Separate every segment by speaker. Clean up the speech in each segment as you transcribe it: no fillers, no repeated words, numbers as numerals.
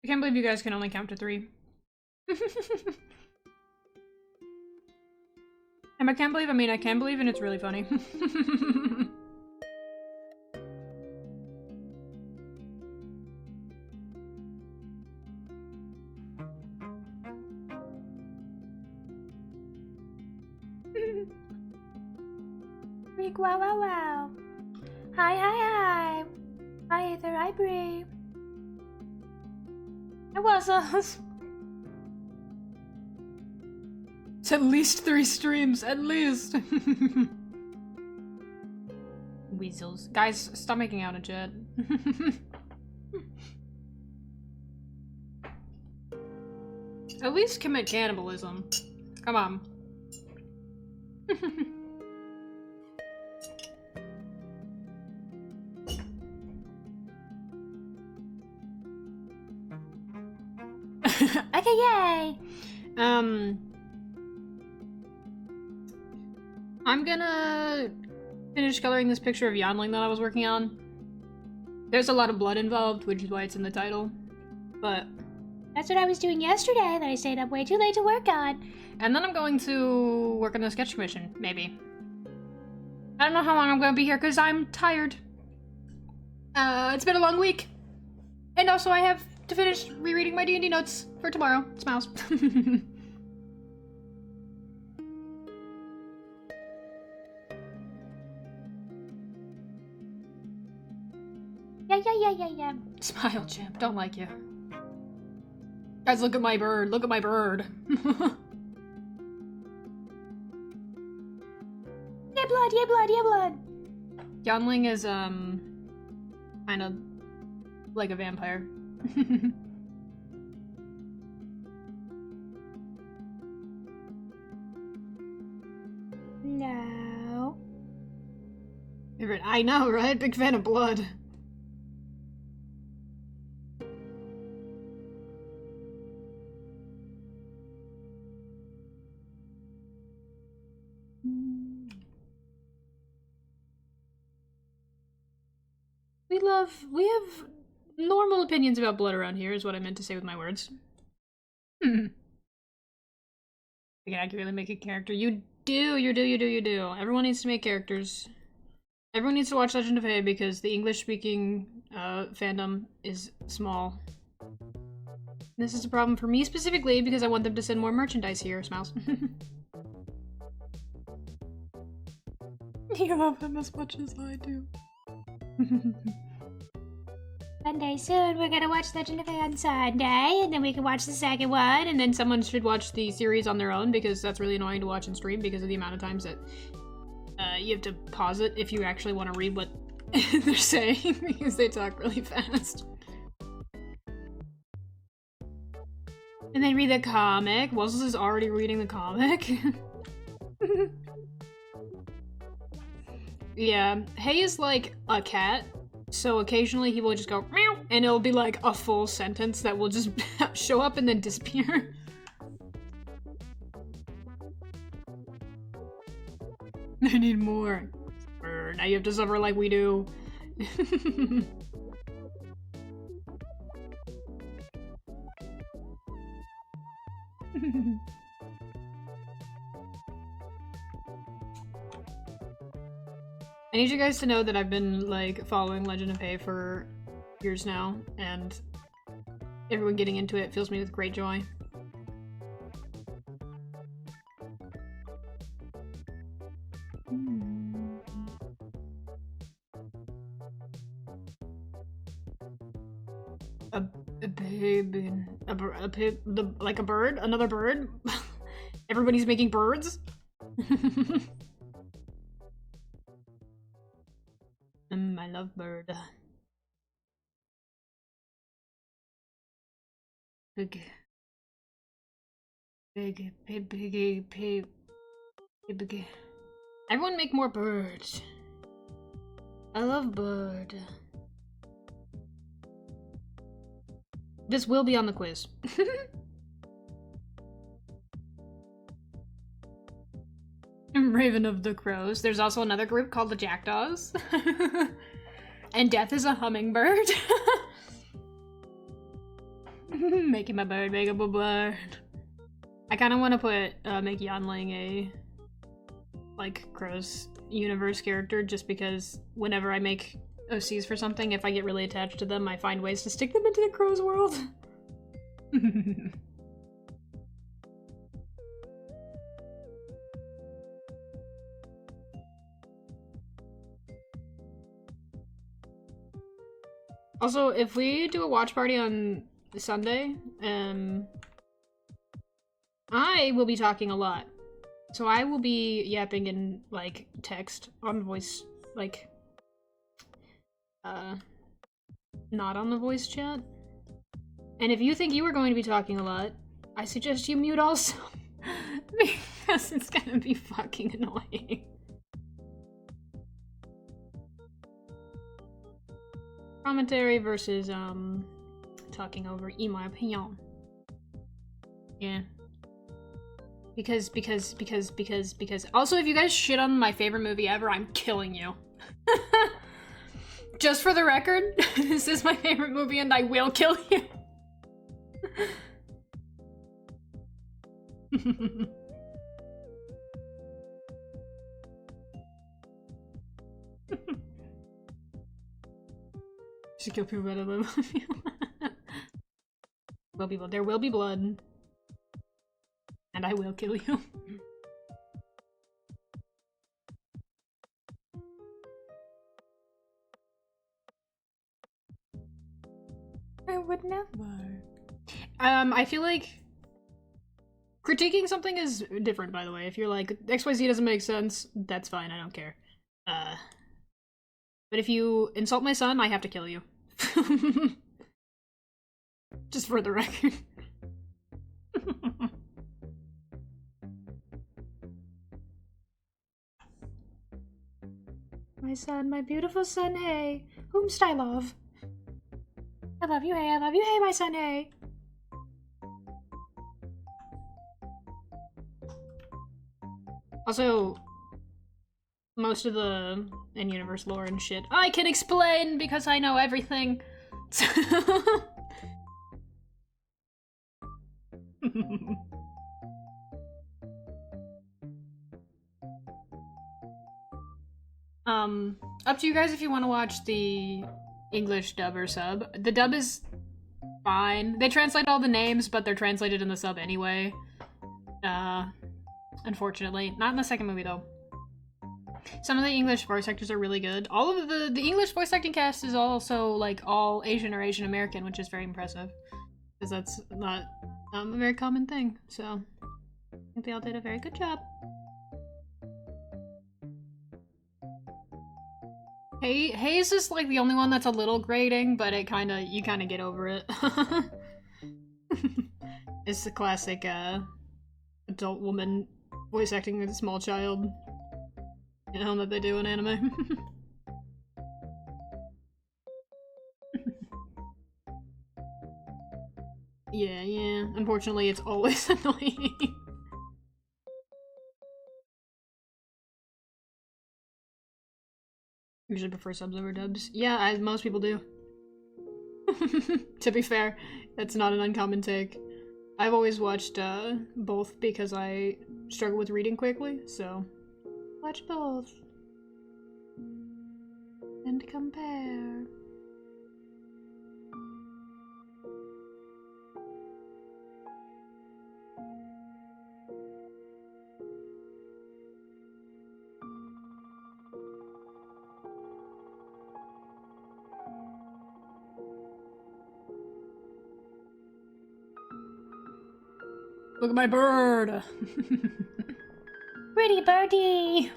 Speaker 1: I can't believe you guys can only count to 3. And I can't believe, I mean, I can believe, and it's really funny.
Speaker 2: Freak, wow, wow, wow. Hi, hi, hi. Hi, Ether, hi, Bree. It was us.
Speaker 1: It's at least 3 streams, at least. Weasels. Guys, stop making out in chat. At least commit cannibalism. Come on.
Speaker 2: Okay, yay.
Speaker 1: I'm gonna finish coloring this picture of Yonling that I was working on. There's a lot of blood involved, which is why it's in the title. But
Speaker 2: That's what I was doing yesterday that I stayed up way too late to work on.
Speaker 1: and then I'm going to work on the sketch commission, maybe. I don't know how long I'm gonna be here because I'm tired. It's been a long week. And also I have to finish rereading my D&D notes for tomorrow. Smiles.
Speaker 2: Yeah.
Speaker 1: Smile, champ. Don't like you. Guys, look at my bird. Look at my bird.
Speaker 2: Yeah, blood, yeah, blood, yeah, blood.
Speaker 1: Yonling is, kind of like a vampire.
Speaker 2: No.
Speaker 1: I know, right? Big fan of blood. We have normal opinions about blood around here, is what I meant to say with my words. I can accurately make a character. You do. Everyone needs to make characters. Everyone needs to watch Legend of Hay because the English-speaking fandom is small. This is a problem for me specifically because I want them to send more merchandise here, Smiles. You love them as much as I do.
Speaker 2: Sunday soon, we're gonna watch Legend of Hay on Sunday, and then we can watch the second one,
Speaker 1: And then someone should watch the series on their own because that's really annoying to watch and stream because of the amount of times that you have to pause it if you actually want to read what they're saying because they talk really fast. And then read the comic. Wuzzles is already reading the comic. Yeah, Hay is like a cat, so occasionally he will just go meow, and it'll be like a full sentence that will just show up and then disappear. I need more. Now you have to suffer like we do. I need you guys to know that I've been, like, following Legend of Hay for years now, and everyone getting into it fills me with great joy. A baby... like a bird? Another bird? Everybody's making birds? I love bird. Big. Everyone make more birds. I love bird. This will be on the quiz. Raven of the Crows. There's also another group called the Jackdaws. And Death is a hummingbird. Making my bird, make up a bird. I kind of want to put make Yanling a like Crow's universe character, just because whenever I make OCs for something, if I get really attached to them, I find ways to stick them into the Crow's world. Also, if we do a watch party on Sunday, I will be talking a lot. So I will be yapping in, like, text on voice, like, not on the voice chat. And if you think you are going to be talking a lot, I suggest you mute also. Because it's gonna be fucking annoying. Commentary versus, talking over, in my opinion. Yeah. Because. Also, if you guys shit on my favorite movie ever, I'm killing you. Just for the record, this is my favorite movie and I will kill you. Should kill people better than will be blood. There will be blood. And I will kill you.
Speaker 2: I would never.
Speaker 1: I feel like critiquing something is different, by the way. If you're like, XYZ doesn't make sense, that's fine, I don't care. But if you insult my son, I have to kill you. Just for the record. My son, my beautiful son, hey. Whomst I love? I love you, hey, I love you, hey, my son, hey. Also, most of the in-universe lore and shit I can explain because I know everything. Up to you guys if you want to watch the English dub or sub. The dub is fine. They translate all the names, but they're translated in the sub anyway. Unfortunately. Not in the second movie, though. Some of the English voice actors are really good. All of the English voice acting cast is also, like, all Asian or Asian American, which is very impressive. Because that's not a very common thing, so I think they all did a very good job. Hayes is, like, the only one that's a little grating, but you kinda get over it. It's the classic, adult woman voice acting with a small child. You know, that they do in anime. Yeah. Unfortunately, it's always annoying. Usually prefer subs over dubs. Yeah, most people do. To be fair, that's not an uncommon take. I've always watched both because I struggle with reading quickly, so watch both and compare. Look at my bird!
Speaker 2: Pretty birdie!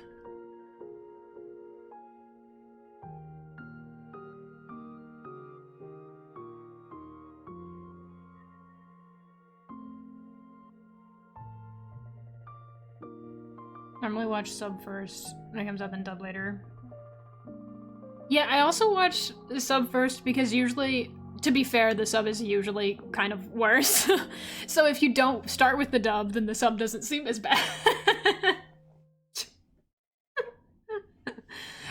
Speaker 1: Normally watch sub first, when it comes up and dub later. Yeah, I also watch the sub first because usually, to be fair, the sub is usually kind of worse. So if you don't start with the dub, then the sub doesn't seem as bad.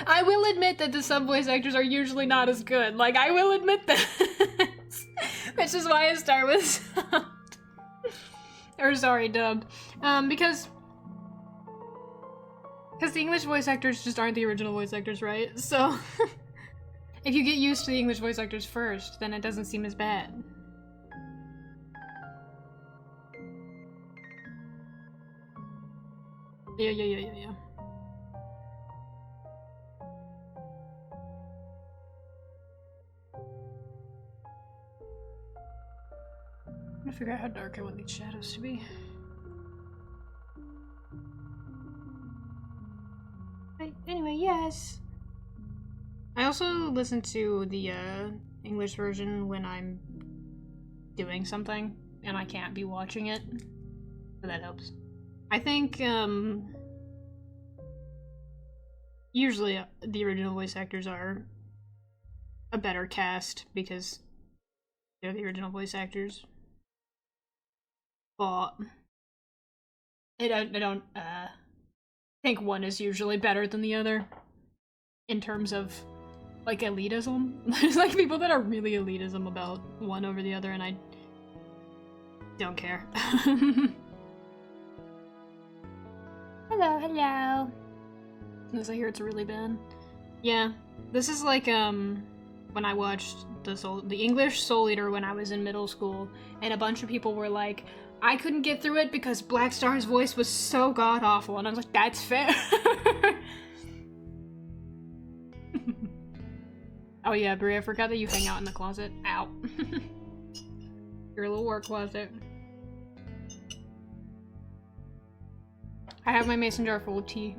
Speaker 1: I will admit that the sub voice actors are usually not as good. Like, I will admit that. Which is why I start with subbed. Or sorry, dubbed. Because the English voice actors just aren't the original voice actors, right? So if you get used to the English voice actors first, then it doesn't seem as bad. Yeah. I'm gonna figure out how dark I want these shadows to be. Anyway, yes. I also listen to the English version when I'm doing something and I can't be watching it, so that helps. I think usually the original voice actors are a better cast because they're the original voice actors. But I don't think one is usually better than the other in terms of like elitism. There's like people that are really elitism about one over the other, and I don't care.
Speaker 2: Hello.
Speaker 1: As I hear it's really bad. Yeah, this is like when I watched the English Soul Eater when I was in middle school, and a bunch of people were like, I couldn't get through it because Black Star's voice was so god awful, and I was like, that's fair. Oh yeah, Brie, I forgot that you hang out in the closet. Ow. Your little work closet. I have my mason jar full of tea.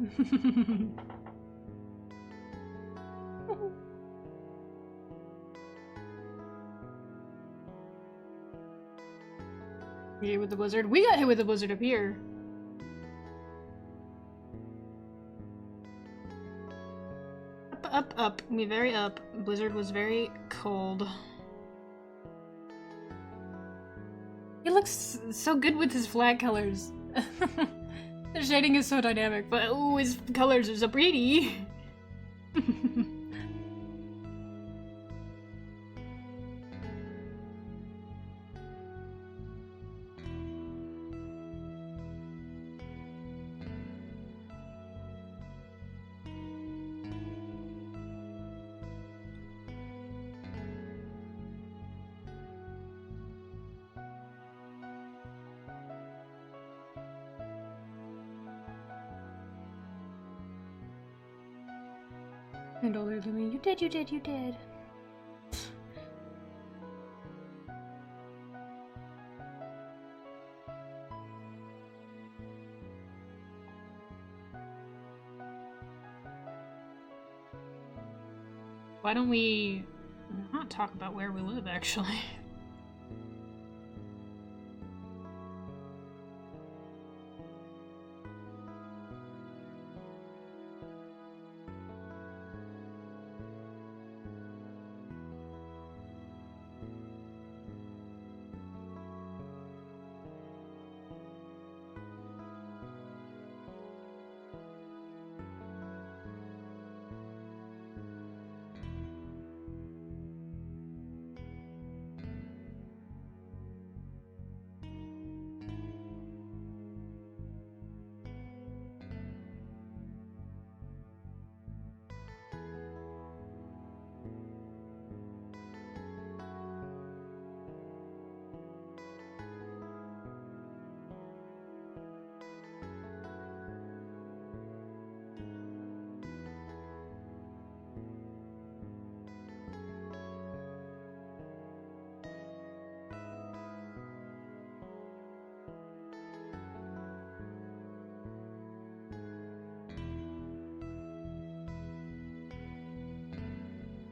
Speaker 1: You hit with the blizzard? We got hit with the blizzard up here. Up. Me very up. Blizzard was very cold. He looks so good with his flat colors. The shading is so dynamic, but oh, his colors are so pretty. And older than me. You did. Why don't we not talk about where we live, actually?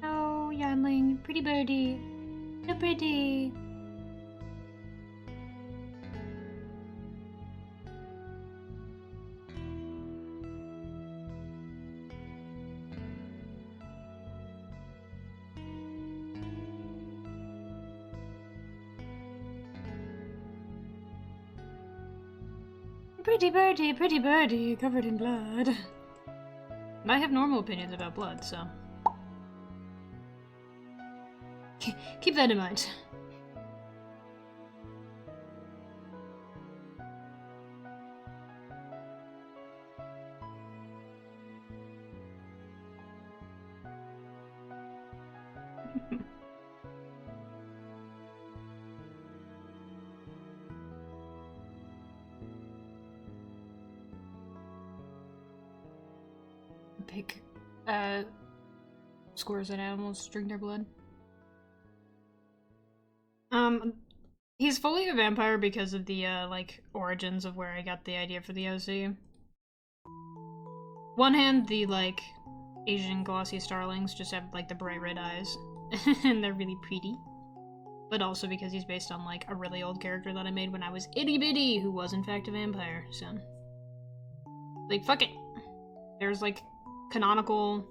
Speaker 1: Oh, Yanling, pretty birdie. So pretty. Pretty birdie, covered in blood. I have normal opinions about blood, so keep that in mind. Pig scores at animals drink their blood. He's fully a vampire because of the like origins of where I got the idea for the OC. One hand, the like Asian glossy starlings just have like the bright red eyes and they're really pretty. But also because he's based on like a really old character that I made when I was itty bitty, who was in fact a vampire, so like fuck it. There's like canonical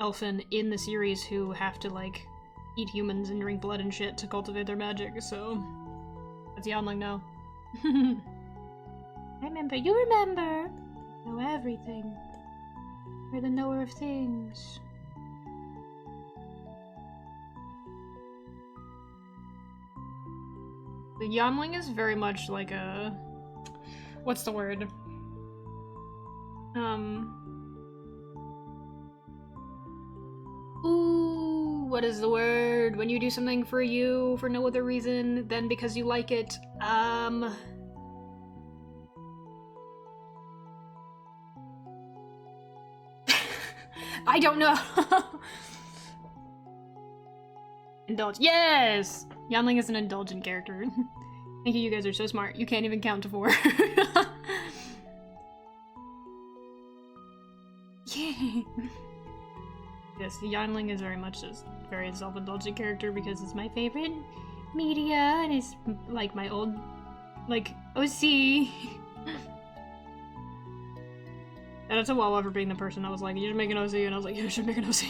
Speaker 1: elfen in the series who have to like eat humans and drink blood and shit to cultivate their magic, so that's Yanling now.
Speaker 2: I remember, you remember. Know everything. You're the knower of things.
Speaker 1: The Yanling is very much like a... what's the word? Ooh, what is the word? When you do something for you for no other reason than because you like it. I don't know. Indulge. Yes! Yanling is an indulgent character. Thank you, you guys are so smart. You can't even count to 4. Yay! Yes, Yanling is very much a very self-indulgent character because it's my favorite media and it's like my old, like, OC. And it's a while for being the person that was like, you should make an OC, and I was like, yeah, you should make an OC.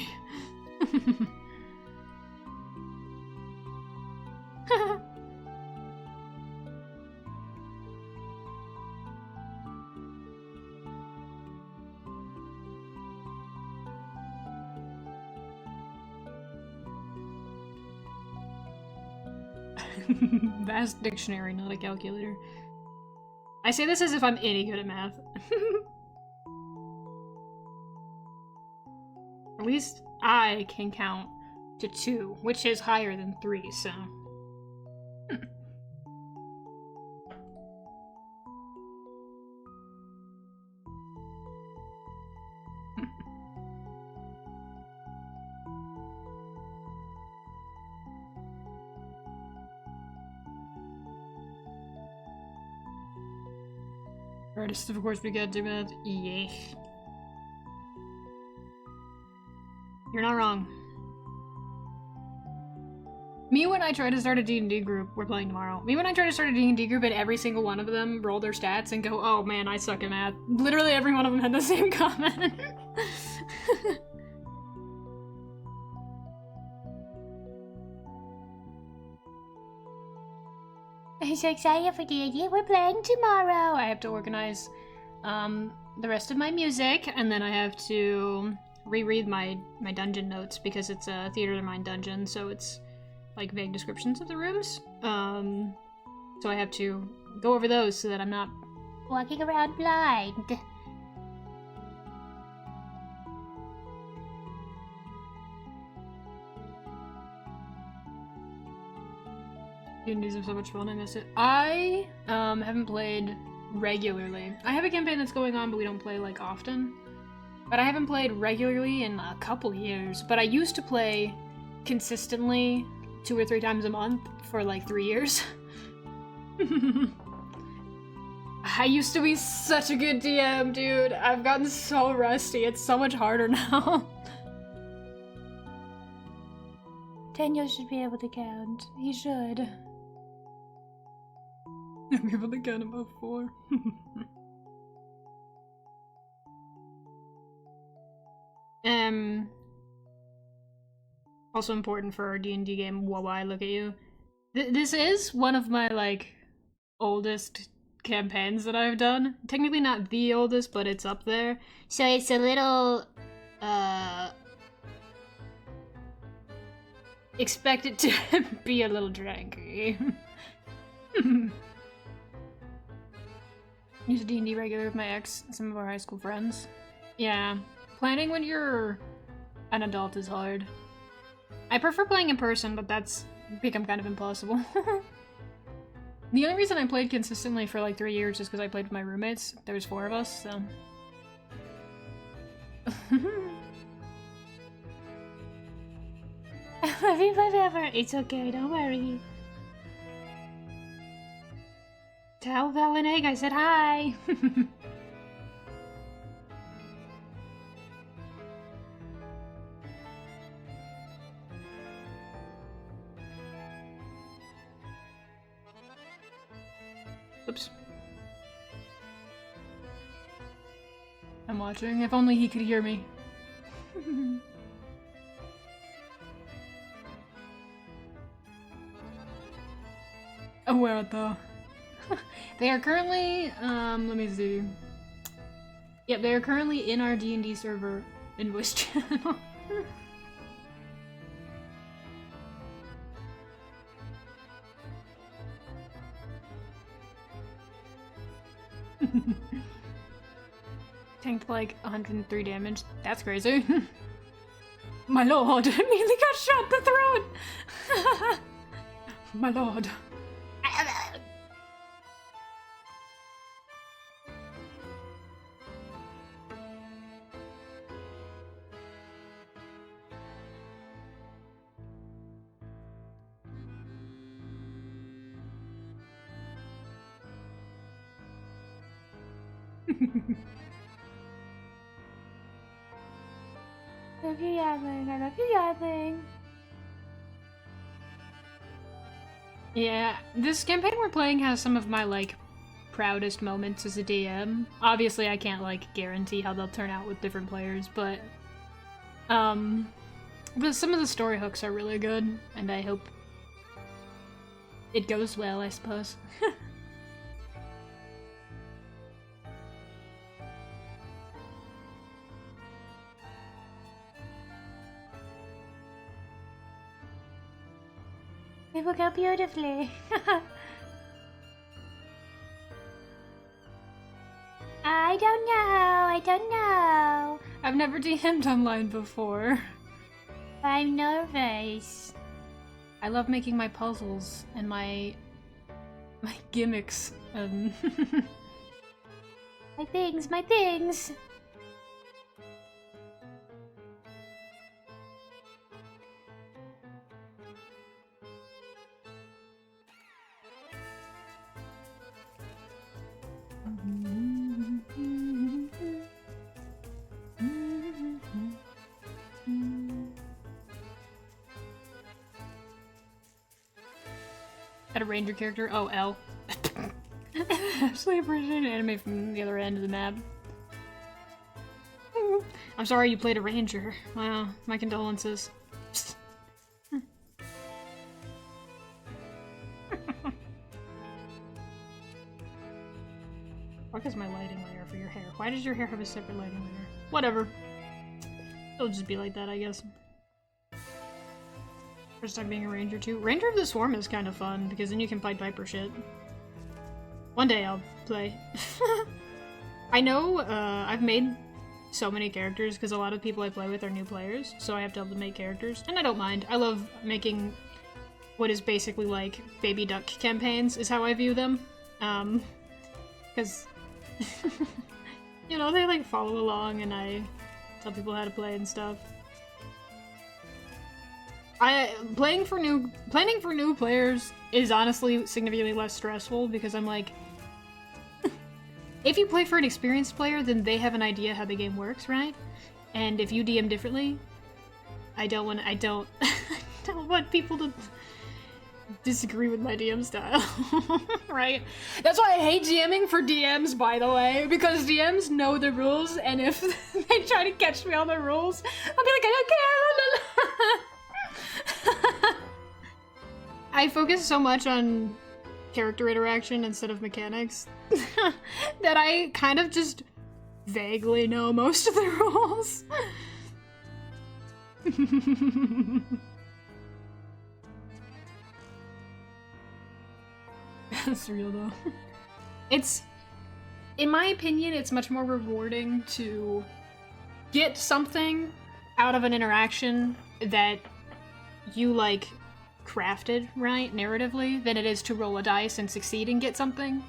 Speaker 1: Vast dictionary, not a calculator. I say this as if I'm any good at math. At least I can count to 2, which is higher than 3, so... Artists, of course, we gotta do math. Yeah. You're not wrong. Me when I try to start a D&D group, we're playing tomorrow. Me when I try to start a D&D group and every single one of them roll their stats and go, oh man, I suck at math. Literally every one of them had the same comment.
Speaker 2: I'm so excited for D&D. We're playing tomorrow.
Speaker 1: I have to organize the rest of my music, and then I have to reread my dungeon notes because it's a Theater of the Mind dungeon, so it's like vague descriptions of the rooms. So I have to go over those so that I'm not
Speaker 2: walking around blind.
Speaker 1: D&Ds are so much fun, I miss it. I haven't played regularly. I have a campaign that's going on, but we don't play like often. But I haven't played regularly in a couple years. But I used to play consistently 2 or 3 times a month for like 3 years. I used to be such a good DM, dude. I've gotten so rusty. It's so much harder now.
Speaker 2: Daniel should be able to count. He should.
Speaker 1: I'm able to count above 4. Also important for our D&D game, Why Look at You. This is one of my, like, oldest campaigns that I've done. Technically not the oldest, but it's up there.
Speaker 2: So it's a little,
Speaker 1: expect it to be a little dranky. Used D&D regular with my ex and some of our high school friends. Yeah. Planning when you're an adult is hard. I prefer playing in person, but that's become kind of impossible. The only reason I played consistently for like 3 years is because I played with my roommates. There was 4 of us, so...
Speaker 2: Love you forever. It's okay, don't worry.
Speaker 1: Tell Val and Egg I said hi! Oops. I'm watching. If only he could hear me. Oh, where though? They are currently, let me see. Yep, they are currently in our D&D server in voice channel. Tanked like 103 damage. That's crazy. My lord, immediately got shot in the throat! My lord.
Speaker 2: Love you, Yadling. I love you, Yadling.
Speaker 1: Yeah, this campaign we're playing has some of my, like, proudest moments as a DM. Obviously, I can't, like, guarantee how they'll turn out with different players, but some of the story hooks are really good, and I hope it goes well, I suppose.
Speaker 2: They work out beautifully. I don't know. I don't know.
Speaker 1: I've never DM'd online before.
Speaker 2: I'm nervous.
Speaker 1: I love making my puzzles and my gimmicks and
Speaker 2: My things, my things.
Speaker 1: At a ranger character? Oh, L. Absolutely appreciate an anime from the other end of the map. I'm sorry you played a ranger. Wow, my condolences. What is my lighting layer for your hair? Why does your hair have a separate lighting layer? Whatever. It'll just be like that, I guess. First time being a ranger too. Ranger of the Swarm is kind of fun because then you can Pied Piper shit. One day I'll play. I know I've made so many characters because a lot of people I play with are new players, so I have to help them make characters, and I don't mind. I love making what is basically like baby duck campaigns is how I view them. Because you know, they like follow along and I tell people how to play and stuff. Planning for new players is honestly significantly less stressful because I'm like, if you play for an experienced player, then they have an idea how the game works, right? And if you DM differently, I don't want people to disagree with my DM style, right? That's why I hate DMing for DMs, by the way, because DMs know the rules, and if they try to catch me on the rules, I'll be like, I don't care. I focus so much on character interaction instead of mechanics that I kind of just vaguely know most of the rules. That's real though. It's, in my opinion, it's much more rewarding to get something out of an interaction that you, like, crafted, right, narratively, than it is to roll a dice and succeed and get something.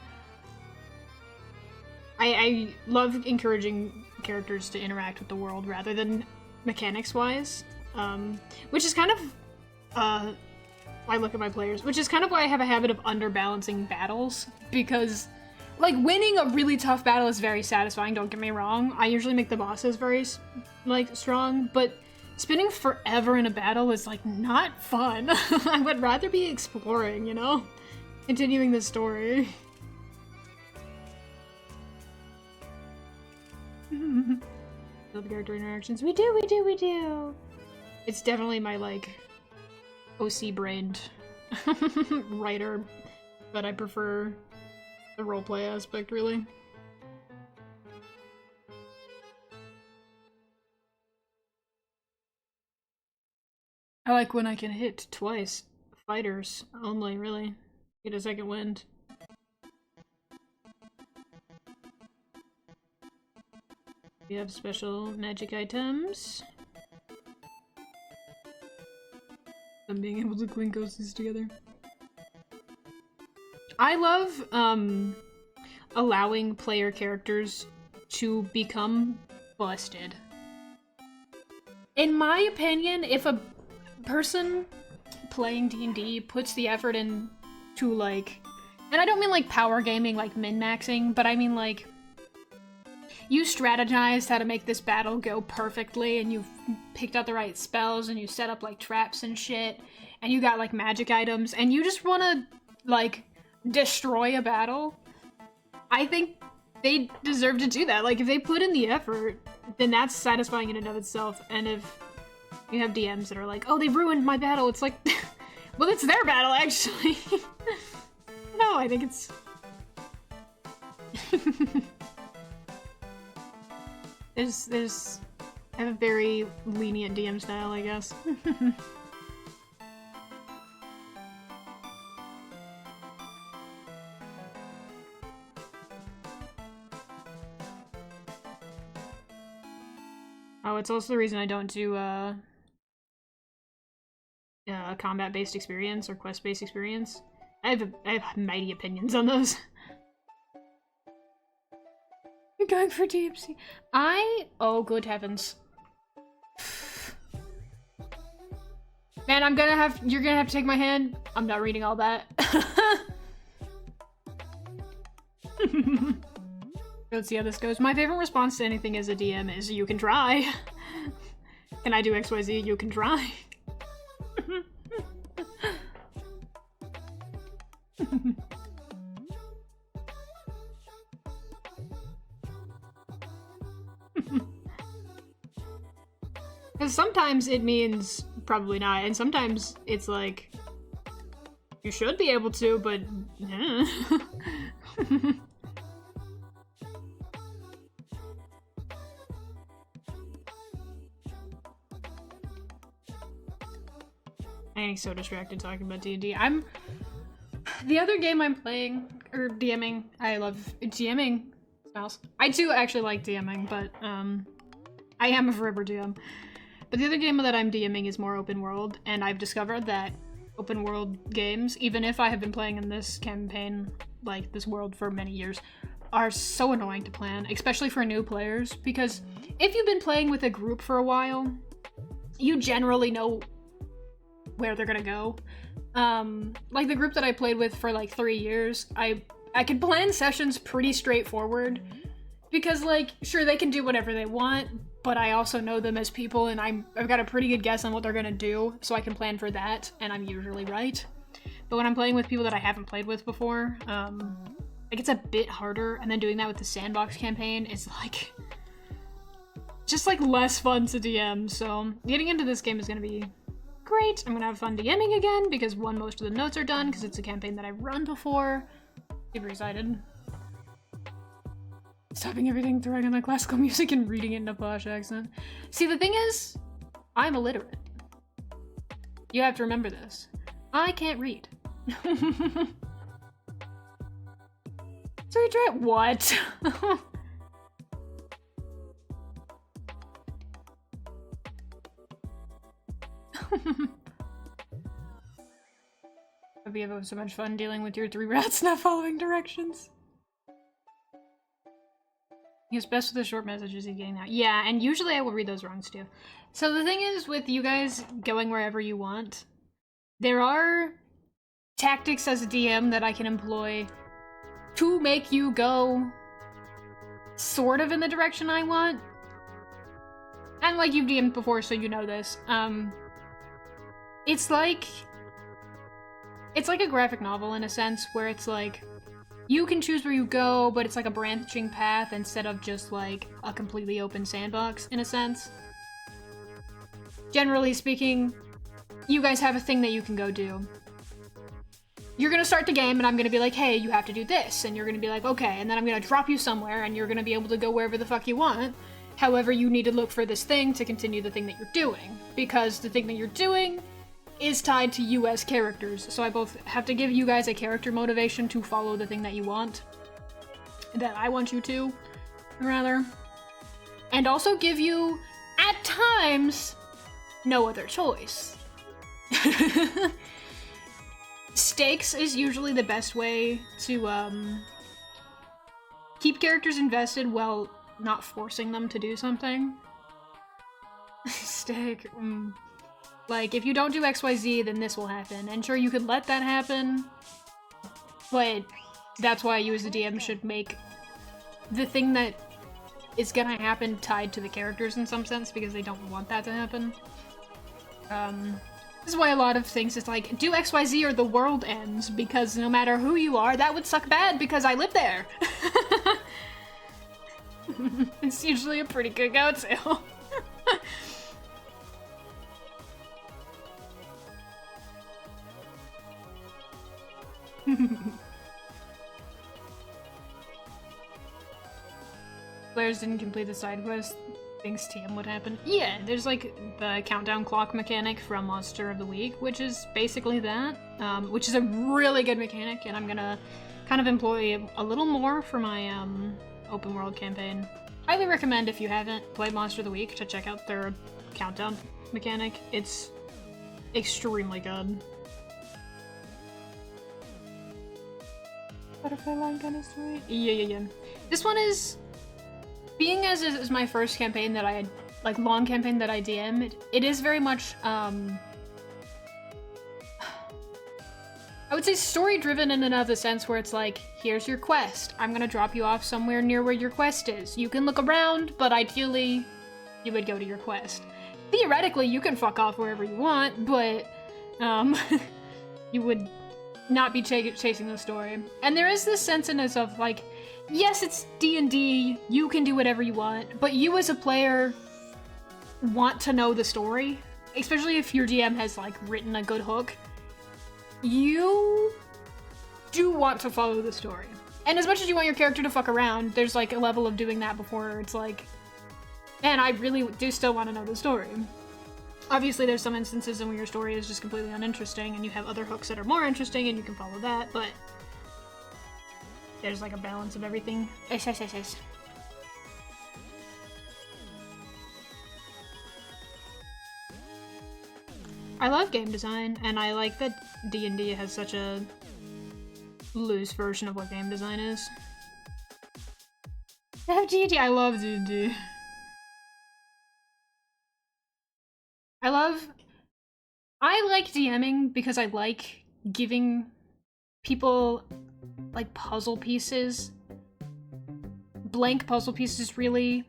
Speaker 1: I love encouraging characters to interact with the world rather than mechanics-wise, which is kind of, I look at my players, which is kind of why I have a habit of underbalancing battles, because, like, winning a really tough battle is very satisfying, don't get me wrong. I usually make the bosses very, like, strong, but spending forever in a battle is, like, not fun. I would rather be exploring, you know? Continuing the story. Love character interactions. We do. It's definitely my, like, OC-brained writer, but I prefer the roleplay aspect, really. I like when I can hit twice. Fighters only, really. Get a second wind. We have special magic items. I'm being able to clink OCs together. I love, allowing player characters to become busted. In my opinion, if a person playing D&D puts the effort in to, like, and I don't mean like power gaming, like min-maxing, but I mean like you strategized how to make this battle go perfectly, and you've picked out the right spells, and you set up like traps and shit, and you got like magic items, and you just want to like destroy a battle. I think they deserve to do that. Like, if they put in the effort, then that's satisfying in and of itself. And if you have DMs that are like, oh, they ruined my battle, it's like, well, it's their battle, actually. No, I think it's... there's... I have a very lenient DM style, I guess. Oh, it's also the reason I don't do, combat-based experience or quest-based experience. I have mighty opinions on those. You're going for DMC. Oh, good heavens. Man, you're gonna have to take my hand. I'm not reading all that. Let's see how this goes. My favorite response to anything as a DM is, you can try. Can I do XYZ? You can try. Because sometimes it means probably not, and sometimes it's like, you should be able to, but... I'm getting so distracted talking about D&D. The other game I'm playing, or DMing, I love DMing. Smells. I do actually like DMing, but I am a forever DM. But the other game that I'm DMing is more open world, and I've discovered that open world games, even if I have been playing in this campaign, like this world for many years, are so annoying to plan, especially for new players, because if you've been playing with a group for a while, you generally know where they're gonna go. Like the group that I played with for like 3 years, I could plan sessions pretty straightforward, because like, sure, they can do whatever they want, but I also know them as people, and I've got a pretty good guess on what they're gonna do, so I can plan for that, and I'm usually right. But when I'm playing with people that I haven't played with before, like, it's a bit harder, and then doing that with the sandbox campaign is like, just like less fun to DM, so getting into this game is gonna be great. I'm gonna have fun DMing again, because one, most of the notes are done, because it's a campaign that I've run before. Super excited. Stopping everything, throwing on my classical music, and reading it in a posh accent. See, the thing is, I'm illiterate. You have to remember this. I can't read. So you try what? Hope you have so much fun dealing with your 3 rats not following directions. He's best with the short messages he's getting out. Yeah, and usually I will read those wrongs too. So the thing is, with you guys going wherever you want, there are tactics as a DM that I can employ to make you go sort of in the direction I want. And like you've DM'd before, so you know this. It's like a graphic novel in a sense, where it's like, you can choose where you go, but it's like a branching path instead of just like a completely open sandbox, in a sense. Generally speaking, you guys have a thing that you can go do. You're gonna start the game and I'm gonna be like, hey, you have to do this, and you're gonna be like, okay, and then I'm gonna drop you somewhere and you're gonna be able to go wherever the fuck you want. However, you need to look for this thing to continue the thing that you're doing, because the thing that you're doing is tied to you as characters, so I both have to give you guys a character motivation to follow the thing that you want, that I want you to, rather, and also give you, at times, no other choice. Stakes is usually the best way to, keep characters invested while not forcing them to do something. Stake, Like, if you don't do XYZ, then this will happen. And sure, you could let that happen, but that's why you as a DM should make the thing that is gonna happen tied to the characters in some sense, because they don't want that to happen. This is why a lot of things is like, do XYZ or the world ends, because no matter who you are, that would suck bad because I live there. It's usually a pretty good go-to. Players didn't complete the side quest, thinks TM would happen. Yeah, there's like the countdown clock mechanic from Monster of the Week, which is basically that, which is a really good mechanic, and I'm gonna kind of employ a little more for my open world campaign. Highly recommend, if you haven't played Monster of the Week, to check out their countdown mechanic. It's extremely good. Butterfly line kind of story? Yeah. This one is, being as it is my first campaign that I had, like, long campaign that I DM'd, it is very much, I would say story-driven in and of the sense where it's like, here's your quest. I'm gonna drop you off somewhere near where your quest is. You can look around, but ideally, you would go to your quest. Theoretically, you can fuck off wherever you want, but, you would not be chasing the story. And there is this sense in us of like, yes, it's D&D, you can do whatever you want, but you as a player want to know the story, especially if your DM has like written a good hook. You do want to follow the story. And as much as you want your character to fuck around, there's like a level of doing that before it's like, man, I really do still want to know the story. Obviously, there's some instances in where your story is just completely uninteresting and you have other hooks that are more interesting and you can follow that, but there's like a balance of everything. Yes. I love game design, and I like that D&D has such a loose version of what game design is. I love D&D. I love D&D. I like DMing because I like giving people like puzzle pieces, blank puzzle pieces really,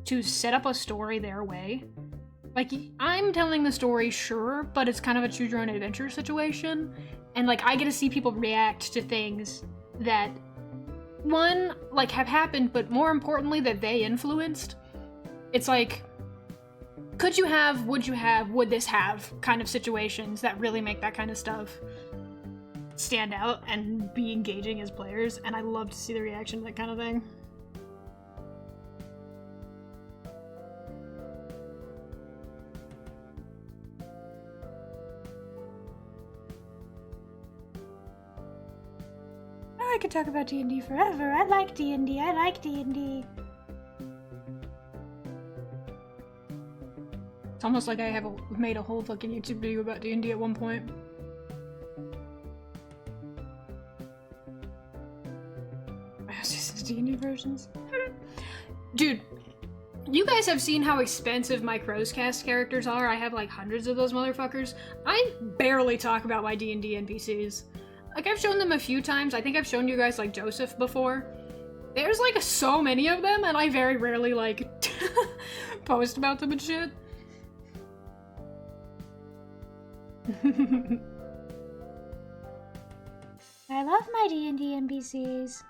Speaker 1: to set up a story their way. Like, I'm telling the story, sure, but it's kind of a choose your own adventure situation, and like I get to see people react to things that, one, like have happened, but more importantly that they influenced. It's like, could you have, would this have kind of situations that really make that kind of stuff stand out and be engaging as players, and I love to see the reaction to that kind of thing. I could talk about D&D forever. I like D&D. I like D&D. It's almost like I have made a whole fucking YouTube video about D&D at one point. D&D versions. Dude, you guys have seen how expensive my Crowscast characters are. I have like hundreds of those motherfuckers. I barely talk about my D&D NPCs. Like, I've shown them a few times. I think I've shown you guys like Joseph before. There's like so many of them, and I very rarely like post about them and shit.
Speaker 2: I love my D&D NPCs.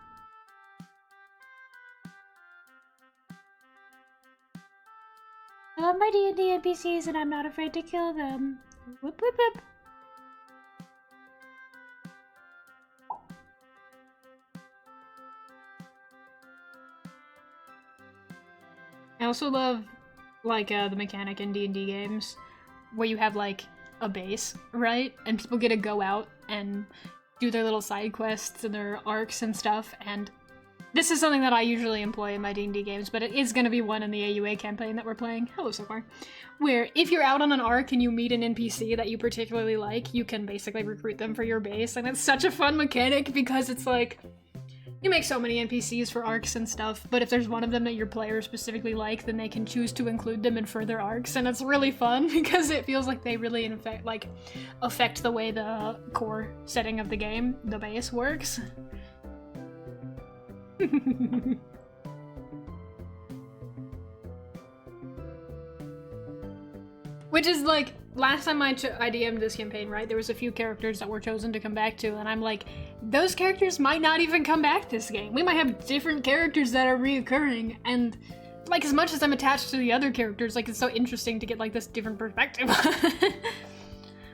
Speaker 2: I love my D&D NPCs and I'm not afraid to kill them. Whoop whoop whoop.
Speaker 1: I also love, like, the mechanic in D&D games where you have, like, a base, right? And people get to go out and do their little side quests and their arcs and stuff, and this is something that I usually employ in my D&D games, but it is going to be one in the AUA campaign that we're playing. Hello, so far. Where if you're out on an arc and you meet an NPC that you particularly like, you can basically recruit them for your base, and it's such a fun mechanic because it's like, you make so many NPCs for arcs and stuff, but if there's one of them that your players specifically like, then they can choose to include them in further arcs, and it's really fun because it feels like they really affect the way the core setting of the game, the base, works. Which is like, last time I DM'd this campaign, right, there was a few characters that were chosen to come back to, and I'm like, those characters might not even come back this game. We might have different characters that are reoccurring, and like, as much as I'm attached to the other characters, like, it's so interesting to get like this different perspective.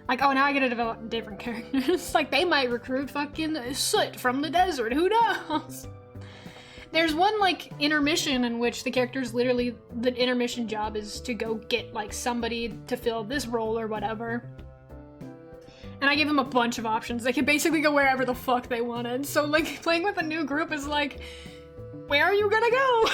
Speaker 1: Like, oh, now I get to develop different characters. Like, they might recruit fucking Soot from the desert, who knows? There's one, like, intermission in which the characters literally, the intermission job is to go get, like, somebody to fill this role or whatever. And I gave them a bunch of options. They could basically go wherever the fuck they wanted. So, like, playing with a new group is like, where are you gonna go?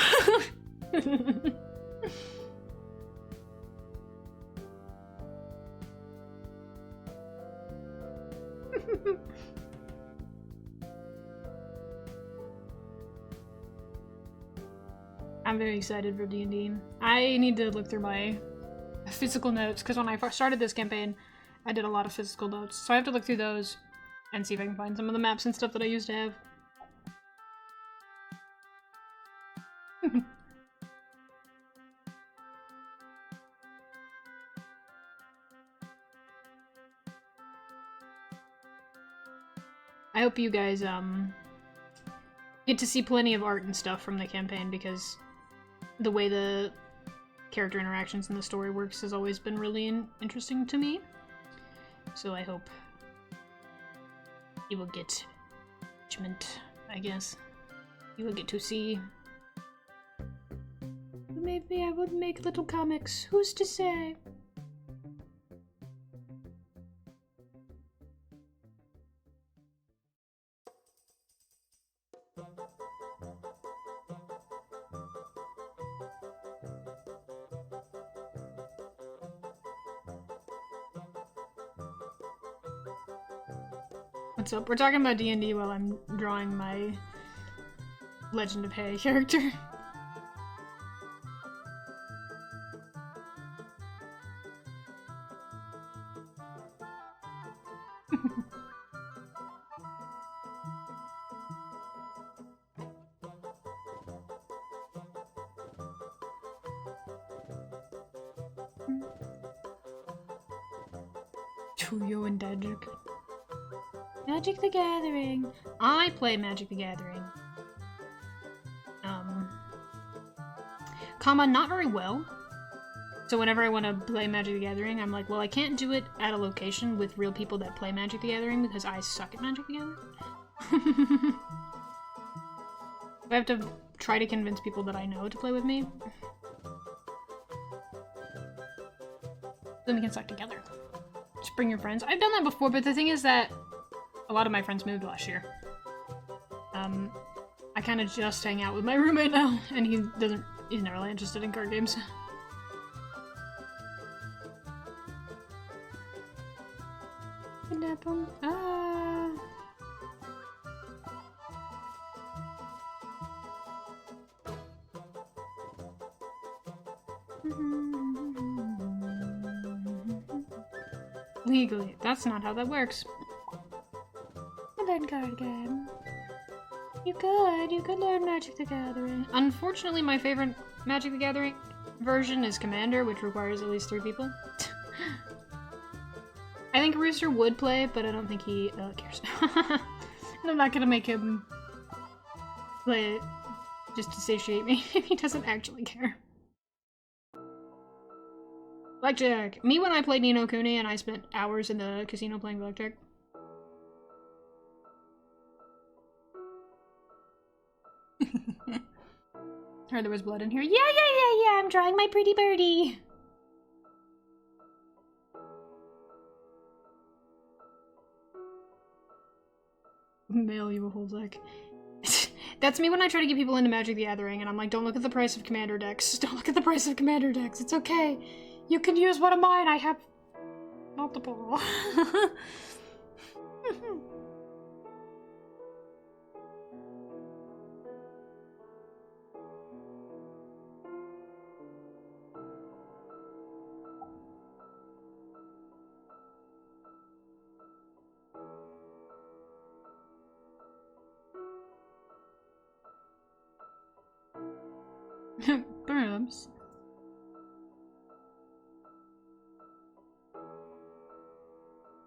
Speaker 1: I'm very excited for D&D. I need to look through my physical notes, because when I first started this campaign, I did a lot of physical notes. So I have to look through those and see if I can find some of the maps and stuff that I used to have. I hope you guys, get to see plenty of art and stuff from the campaign, because the way the character interactions in the story works has always been really interesting to me. So I hope you will get enrichment, I guess. You will get to see. Maybe I would make little comics. Who's to say? What's up? We're talking about D&D while I'm drawing my Legend of Hay character. Tuyo and Daedric. Magic the Gathering. I play Magic the Gathering. Not very well. So whenever I want to play Magic the Gathering, I'm like, well, I can't do it at a location with real people that play Magic the Gathering because I suck at Magic the Gathering. I have to try to convince people that I know to play with me. Then we can suck together. Just bring your friends. I've done that before, but the thing is that a lot of my friends moved last year. I kind of just hang out with my roommate now, and he's not really interested in card games. Kidnap him. Ah. Legally. That's not how that works.
Speaker 2: You learn card game. You could learn Magic the Gathering.
Speaker 1: Unfortunately, my favorite Magic the Gathering version is Commander, which requires at least 3 people. I think Rooster would play, but I don't think he cares. I'm not gonna make him play it just to satiate me if he doesn't actually care. Blackjack! Me when I played Ni no Kuni and I spent hours in the casino playing blackjack. Heard there was blood in here.
Speaker 2: Yeah, I'm drawing my pretty birdie.
Speaker 1: Mail you a whole deck. That's me when I try to get people into Magic the Gathering, and I'm like, don't look at the price of Commander decks. Don't look at the price of Commander decks. It's okay. You can use one of mine. I have multiple. Perhaps.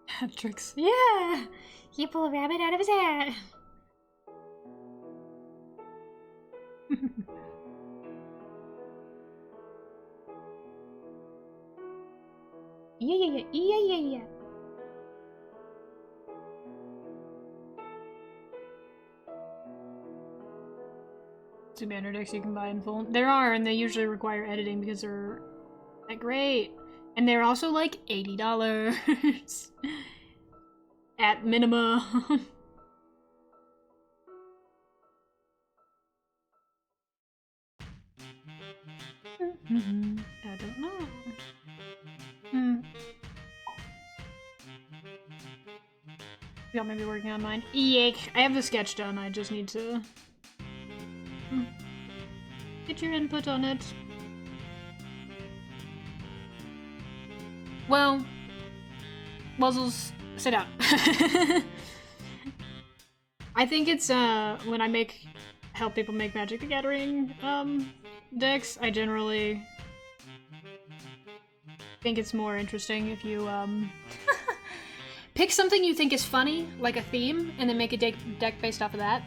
Speaker 1: Hat tricks.
Speaker 2: Yeah! You pull a rabbit out of his hat. Yeah.
Speaker 1: Two banner decks you can buy in full. There are, and they usually require editing because they're not great. And they're also like $80 at minimum. I don't know. Y'all may be working on mine. Eek! I have the sketch done, I just need to get your input on it. Well, Wuzzles, sit down. I think it's when I help people make Magic the Gathering decks, I generally think it's more interesting if you pick something you think is funny, like a theme, and then make a deck based off of that.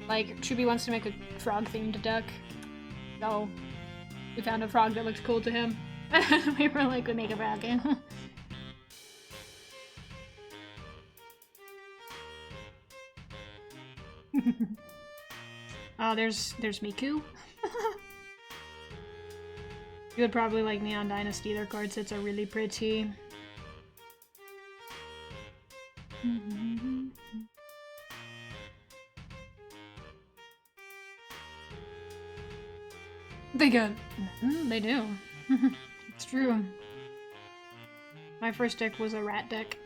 Speaker 1: Like, Shubi wants to make a frog-themed deck, so we found a frog that looked cool to him. We were like, we make a frog. Oh, there's Miku. You would probably like Neon Dynasty. Their card sets are really pretty. They got... they do. It's true. My first deck was a rat deck.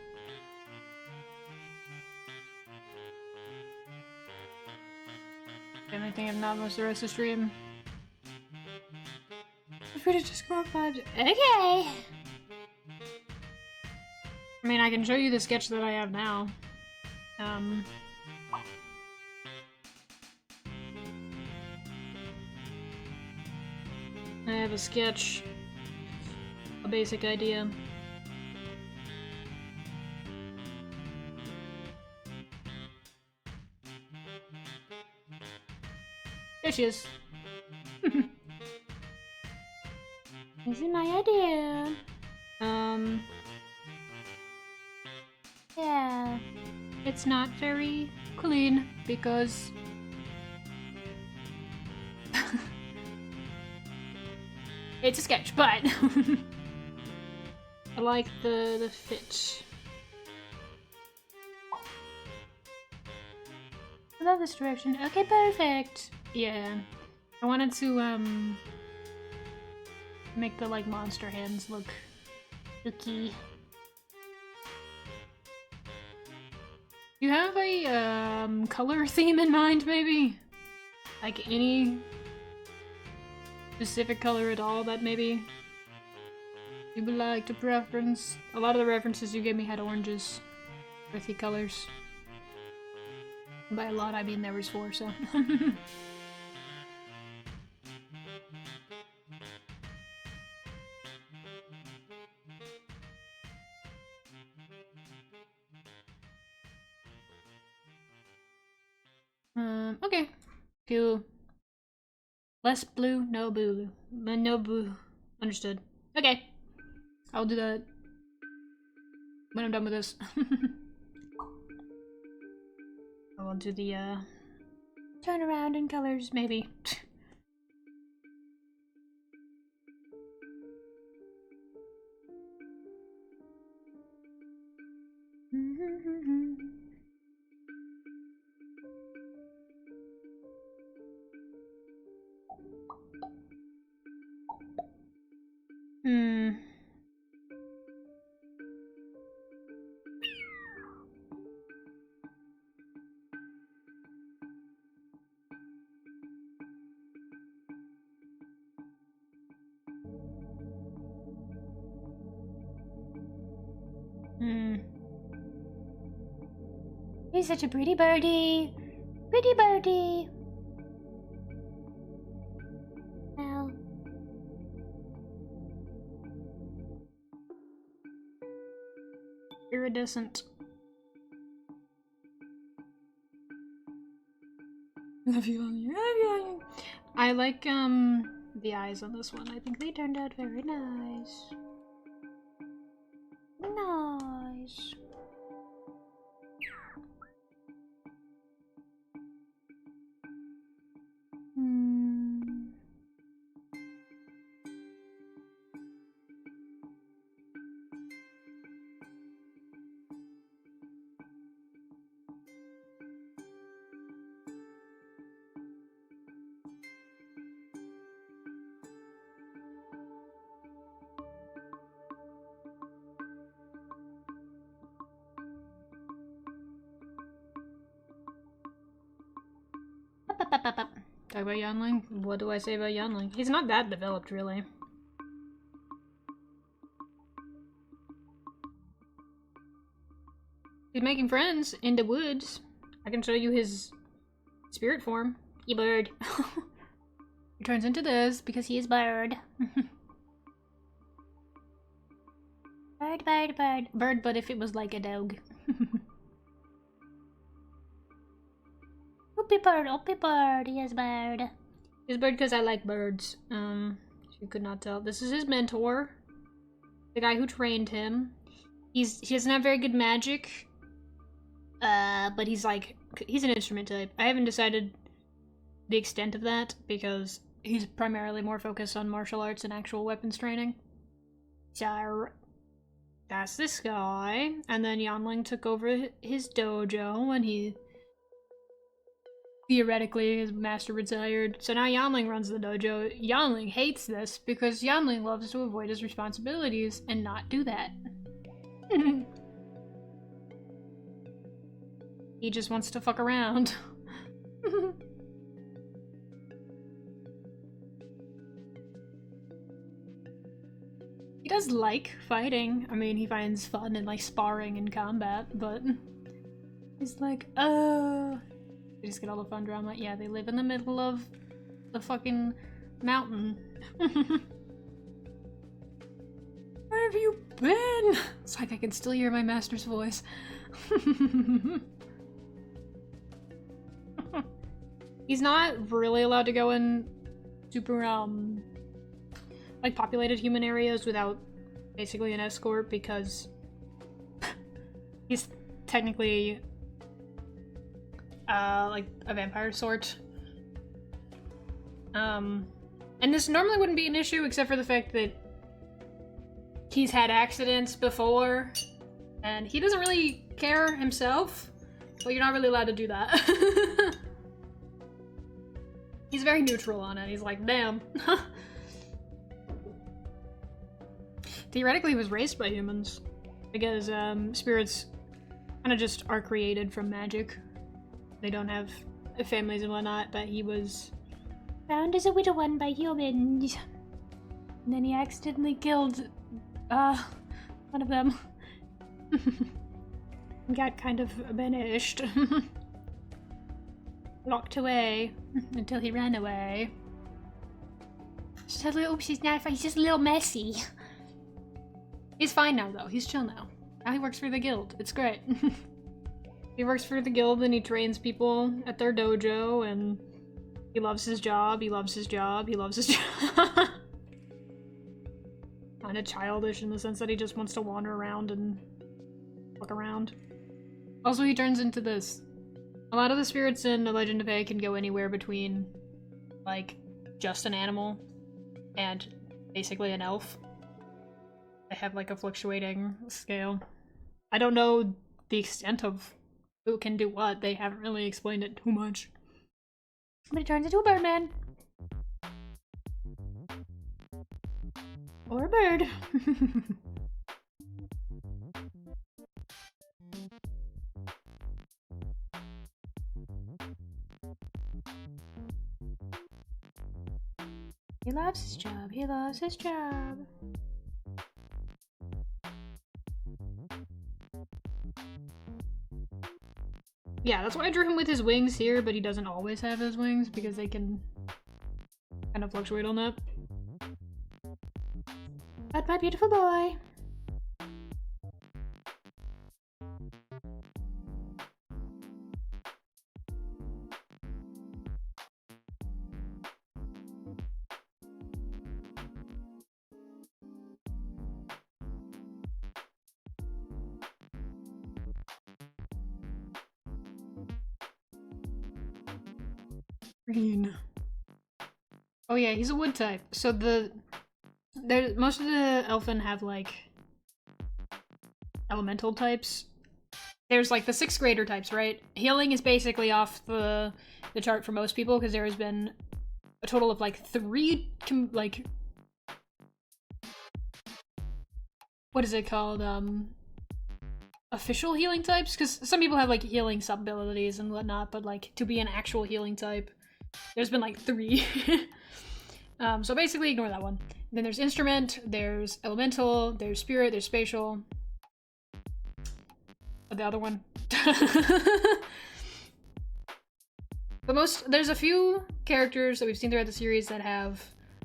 Speaker 1: Anything if not most of the rest of the stream. Feel free to just go up on.
Speaker 2: Okay.
Speaker 1: I mean, I can show you the sketch that I have now. I have a sketch, a basic idea. There she is.
Speaker 2: This is my idea. Yeah.
Speaker 1: It's not very clean because it's a sketch, but I like the fit.
Speaker 2: I love this direction. Okay, perfect.
Speaker 1: Yeah. I wanted to make the like monster hands look spooky. You have a color theme in mind, maybe? Like any specific color at all that maybe you People like to preference. A lot of the references you gave me had oranges. Earthy colors. By a lot, I mean there was 4, so. Okay. Cool. Less blue, no blue. No blue. Understood. Okay. I'll do that when I'm done with this. I'll do the, turn around in colors, maybe.
Speaker 2: He's such a pretty birdie. Pretty birdie. Well.
Speaker 1: Iridescent. Love you on your I like the eyes on this one. I think they turned out very nice.
Speaker 2: Nice.
Speaker 1: Talk about Yanling? What do I say about Yanling? He's not that developed, really. He's making friends in the woods. I can show you his spirit form. He bird. He turns into this because he is bird.
Speaker 2: Bird, bird, bird.
Speaker 1: Bird, but if it was like a dog.
Speaker 2: Oopie bird, yes bird.
Speaker 1: He's bird because I like birds. If you could not tell. This is his mentor. The guy who trained him. He doesn't have very good magic. But he's an instrument type. I haven't decided the extent of that because he's primarily more focused on martial arts and actual weapons training. So that's this guy. And then Yanling took over his dojo when he theoretically his master retired. So now Yanling runs the dojo. Yanling hates this because Yanling loves to avoid his responsibilities and not do that. He just wants to fuck around. He does like fighting. I mean, he finds fun in like sparring and combat, but he's like, they just get all the fun drama. Yeah, they live in the middle of the fucking mountain. Where have you been? It's like I can still hear my master's voice. He's not really allowed to go in super, like populated human areas without basically an escort because he's technically like a vampire sort. And this normally wouldn't be an issue except for the fact that he's had accidents before and he doesn't really care himself, but you're not really allowed to do that. He's very neutral on it. He's like, damn. Theoretically, he was raised by humans because spirits kind of just are created from magic. They don't have families and whatnot, but he was
Speaker 2: Found as a widow one by humans. And then he accidentally killed
Speaker 1: One of them got kind of banished. Locked away until he ran away. Just a little, he's just a little messy. He's fine now though, he's chill now. Now he works for the guild, it's great. He works for the guild and he trains people at their dojo and he loves his job, he loves his job, he loves his job. Kinda childish in the sense that he just wants to wander around and look around. Also, he turns into this. A lot of the spirits in A Legend of Hay can go anywhere between, like, just an animal and basically an elf. They have, like, a fluctuating scale. I don't know the extent of who can do what. They haven't really explained it too much.
Speaker 2: But he turns into a birdman.
Speaker 1: Or a bird.
Speaker 2: He loves his job. He loves his job.
Speaker 1: Yeah, that's why I drew him with his wings here, but he doesn't always have his wings because they can kind of fluctuate on that.
Speaker 2: But my beautiful boy.
Speaker 1: Green. Oh yeah, he's a wood type. So most of the elfin have like elemental types. There's like the 6th grader types, right? Healing is basically off the chart for most people because there has been a total of like 3 like what is it called? Official healing types? Because some people have like healing sub-abilities and whatnot, but like to be an actual healing type, there's been like 3. So basically ignore that one. Then there's instrument, there's elemental, there's spirit, there's spatial. The other one. But there's a few characters that we've seen throughout the series that have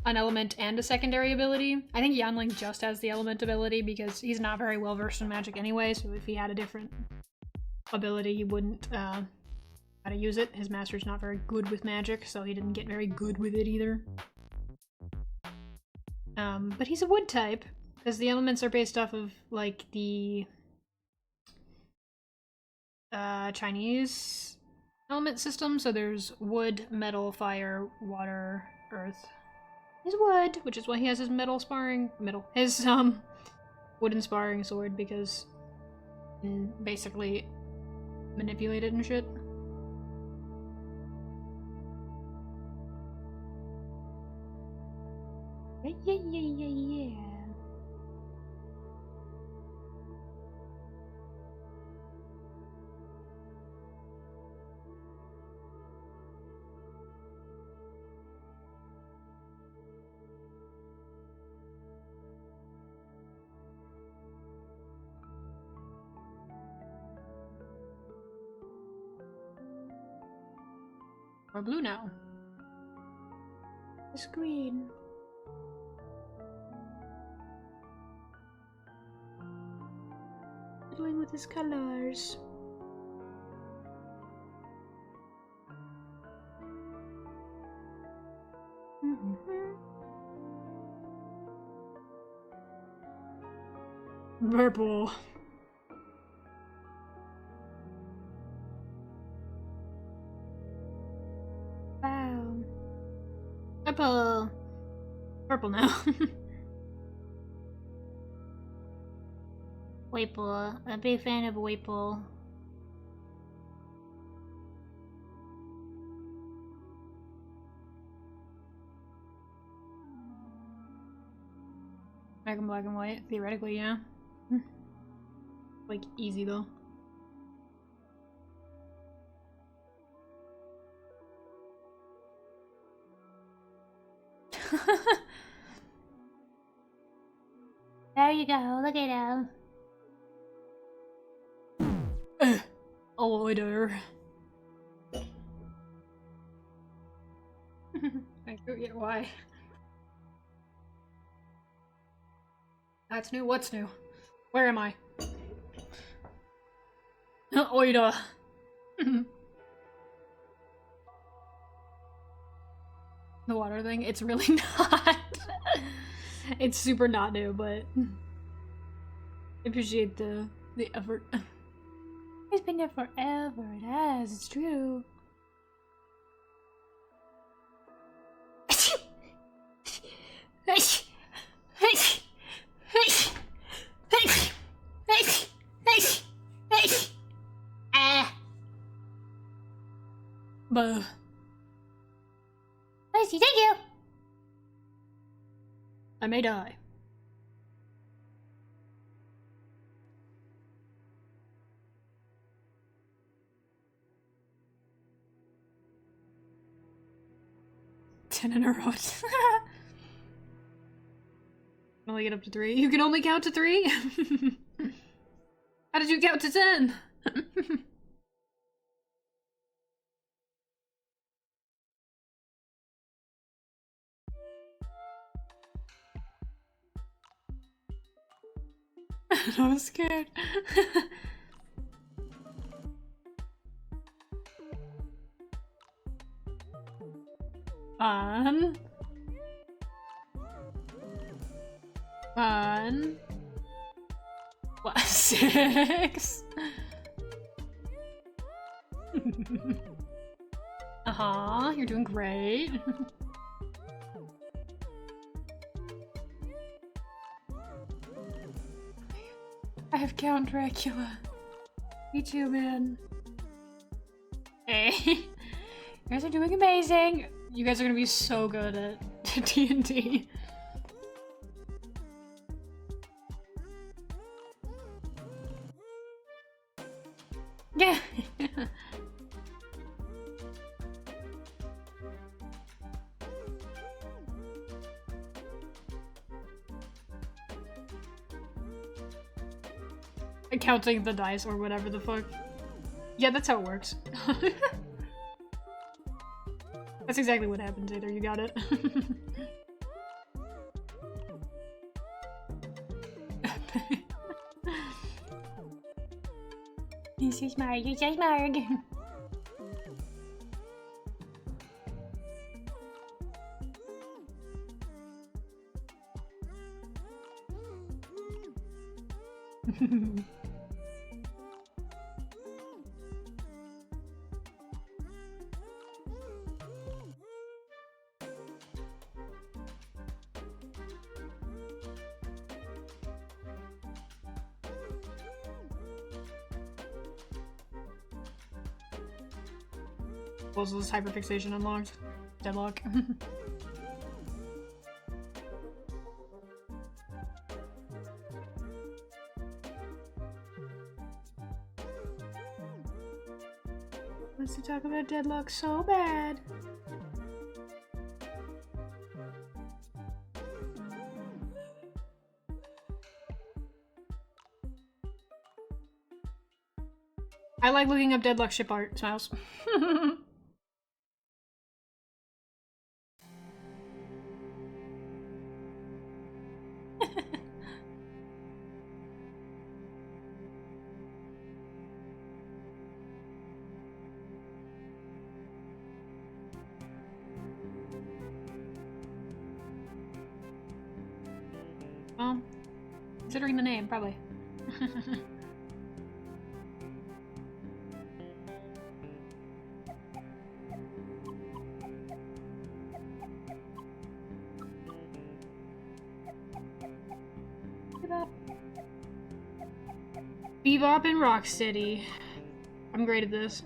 Speaker 1: an element and a secondary ability. I think Yanling just has the element ability because he's not very well versed in magic anyway, so if he had a different ability, he wouldn't how to use it. His master's not very good with magic, so he didn't get very good with it either. But he's a wood type, because the elements are based off of, like, the Chinese element system, so there's wood, metal, fire, water, earth. His wood, which is why he has his his, wooden sparring sword, because he can basically manipulate it and shit.
Speaker 2: Yeah.
Speaker 1: Or blue now.
Speaker 2: It's green. Fiddling with his colors.
Speaker 1: Purple.
Speaker 2: Wow.
Speaker 1: Purple. Purple now.
Speaker 2: Whirlpool. I'm a big fan of Whirlpool.
Speaker 1: Back in black and white, theoretically, yeah. Like, easy though.
Speaker 2: There you go. Look at him.
Speaker 1: Order. I forget why. That's new. What's new? Where am I? Oida. The water thing? It's really not. It's super not new, but I appreciate the effort.
Speaker 2: It's been there forever. It has. It's true.
Speaker 1: Buh.
Speaker 2: Lucy, thank you.
Speaker 1: I may die. Ten in a row. Only get up to 3. You can only count to 3? How did you count to 10? I was scared. Fun. Fun. What? 6? Uh-huh, you're doing great. I have Count Dracula. Me too, man. Hey. You guys are doing amazing. You guys are gonna be so good at D&D. Yeah. Counting the dice or whatever the fuck. Yeah, that's how it works. That's exactly what happens, Aether. You got it.
Speaker 2: You're so smart. You're so smart.
Speaker 1: Also, this hyperfixation unlocked. Deadlock.
Speaker 2: Wants to talk about Deadlock so bad.
Speaker 1: I like looking up Deadlock ship art. Smiles. Well, considering the name, probably. Bebop and Rocksteady. I'm great at this.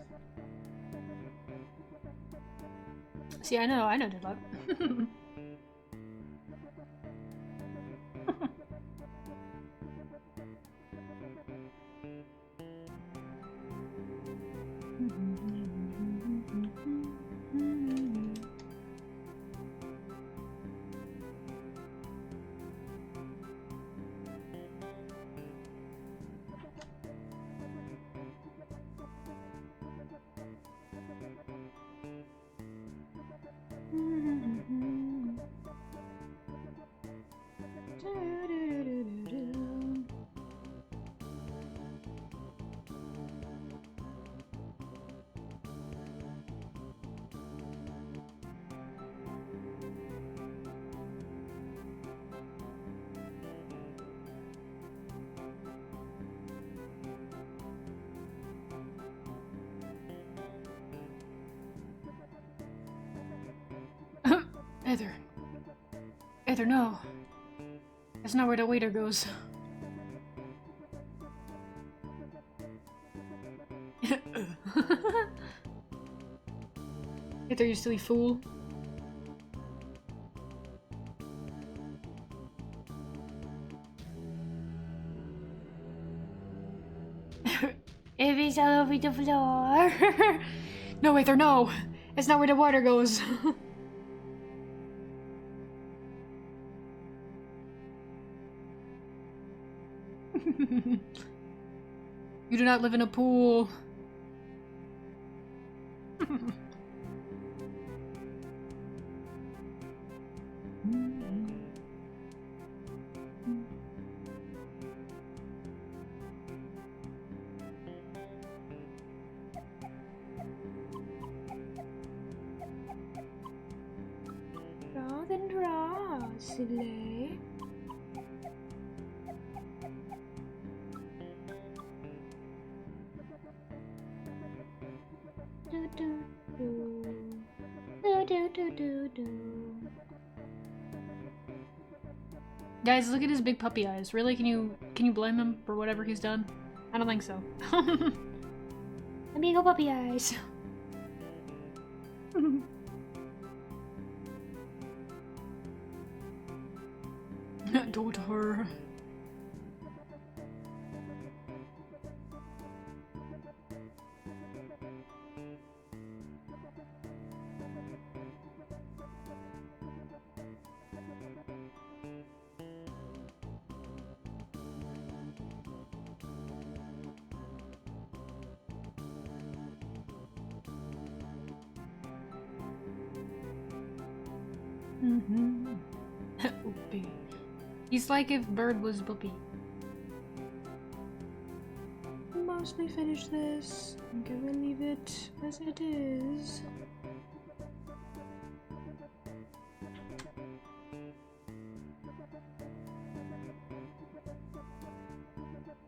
Speaker 1: See, I know Deadlock. Aether. Aether, no. That's not where the waiter goes. Aether, you silly fool.
Speaker 2: If it's all over the floor.
Speaker 1: No, Aether, no! It's not where the water goes. You do not live in a pool.
Speaker 2: Draw then draw, silly. Do do do. Do do do do do.
Speaker 1: Guys, look at his big puppy eyes. Really? Can you blame him for whatever he's done? I don't think so.
Speaker 2: Amigo puppy eyes.
Speaker 1: Don't her. Oopie. He's like if Bird was Boopy. Mostly finish this. I'm gonna leave it as it is.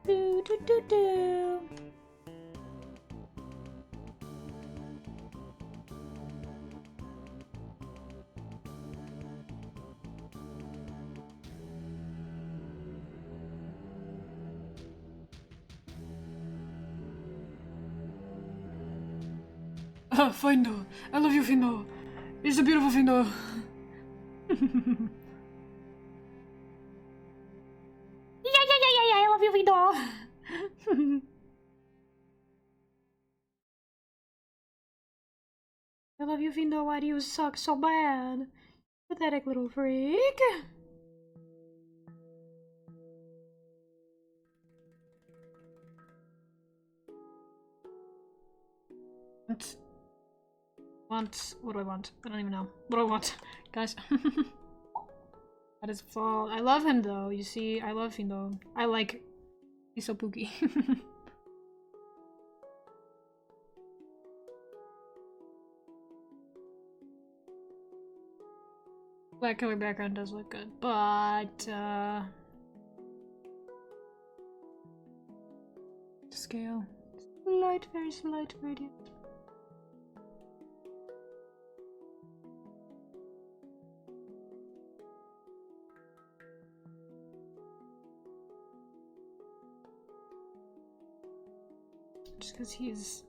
Speaker 2: Do do do do.
Speaker 1: Ah, Findo. I love you, Findo. It's a beautiful Findo.
Speaker 2: Yeah, I love you, Vido.
Speaker 1: I love you, Findo. Why do you suck so bad? Pathetic little freak. What do I want? I don't even know. What do I want? Guys. That is fall. I love him though. You see, I love Findo. I like. He's so pooky. Black color background does look good, but scale. Slight, very slight gradient. Just because he's...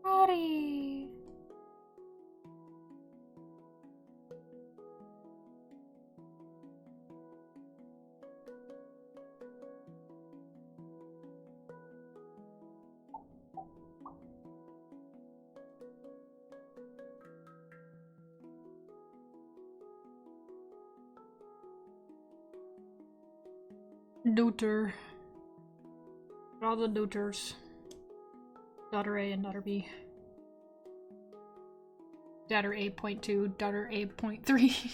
Speaker 2: Sorry.
Speaker 1: Deuter. All the Deuters. Daughter A and daughter B. Daughter A.2, daughter A.3.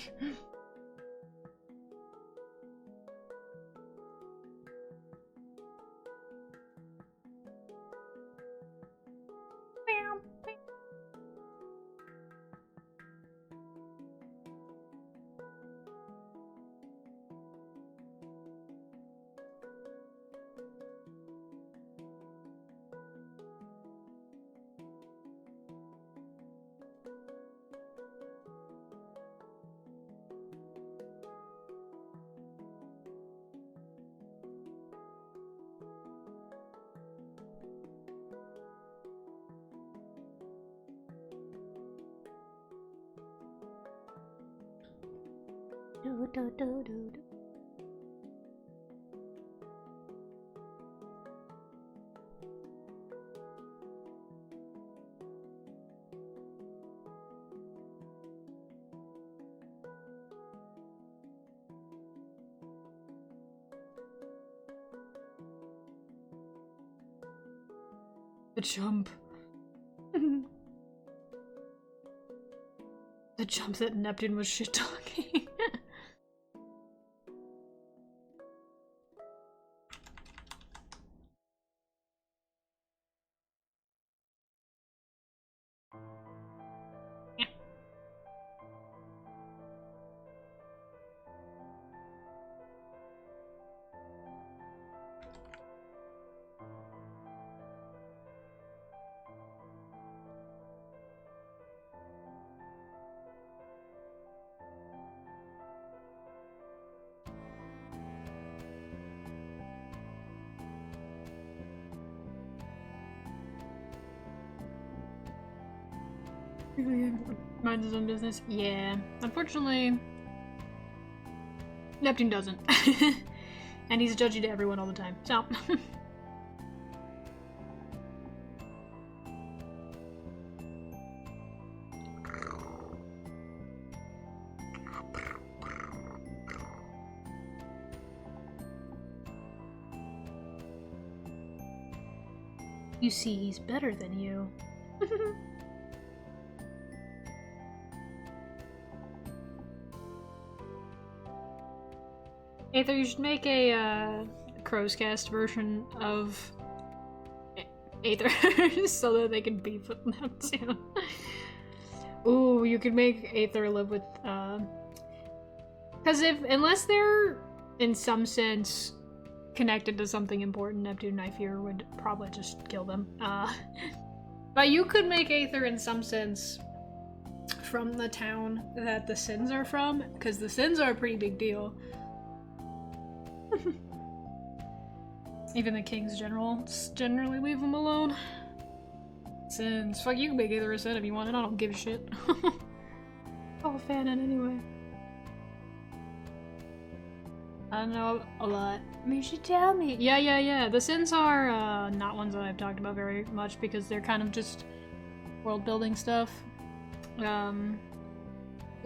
Speaker 2: Do, do, do, do, do.
Speaker 1: The jump. The jump that Neptune was shit talking. Minds his own business. Yeah. Unfortunately, Neptune doesn't. And he's judgy to everyone all the time. So. You see, he's better than you. Aether, you should make a Crow's Cast version of Aether so that they can beef with Neptune. Ooh, you could make Aether live with, because unless they're in some sense connected to something important, Neptune, I fear, would probably just kill them. But you could make Aether in some sense from the town that the Sins are from, because the Sins are a pretty big deal. Even the kings generally leave them alone. Sins. Fuck, you can make Aether a Sin if you want it, I don't give a shit. I'll fan it anyway. I know a lot.
Speaker 2: You should tell me.
Speaker 1: Yeah. The Sins are not ones that I've talked about very much because they're kind of just world building stuff. Pull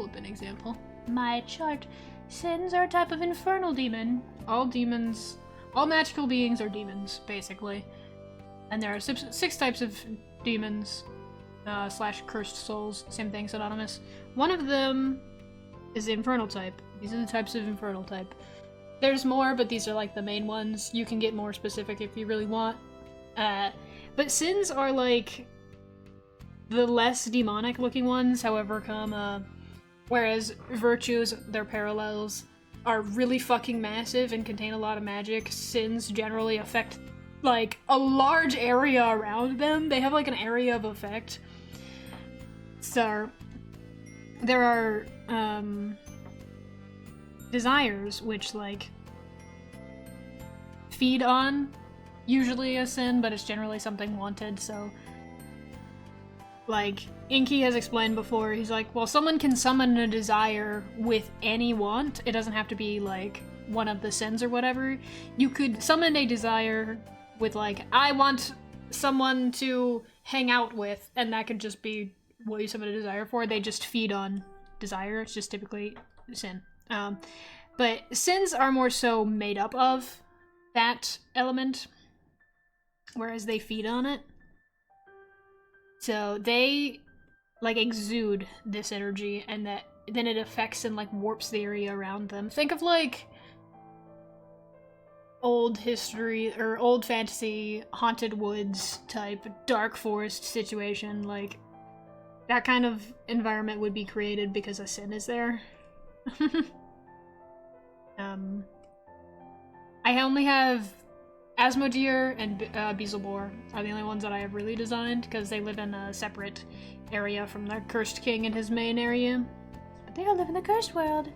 Speaker 1: up an example.
Speaker 2: My chart. Sins are a type of infernal demon.
Speaker 1: All demons, all magical beings are demons, basically. And there are six types of demons, / cursed souls, same thing, synonymous. One of them is the infernal type. These are the types of infernal type. There's more, but these are like the main ones. You can get more specific if you really want. But Sins are like the less demonic looking ones, however come, whereas virtues, their parallels, are really fucking massive and contain a lot of magic. Sins generally affect, like, a large area around them. They have, like, an area of effect. So, there are, desires, which, like, feed on usually a sin, but it's generally something wanted, so... Like, Inky has explained before, he's like, well, someone can summon a desire with any want. It doesn't have to be, like, one of the sins or whatever. You could summon a desire with, like, I want someone to hang out with, and that could just be what you summon a desire for. They just feed on desire. It's just typically sin. But sins are more so made up of fat element, whereas they feed on it. So they like exude this energy, and then it affects and like warps the area around them. Think of like old history or old fantasy haunted woods type dark forest situation. Like that kind of environment would be created because a sin is there. I only have Asmodeer and Beelzebub are the only ones that I have really designed because they live in a separate area from the Cursed King in his main area.
Speaker 2: But they all live in the cursed world.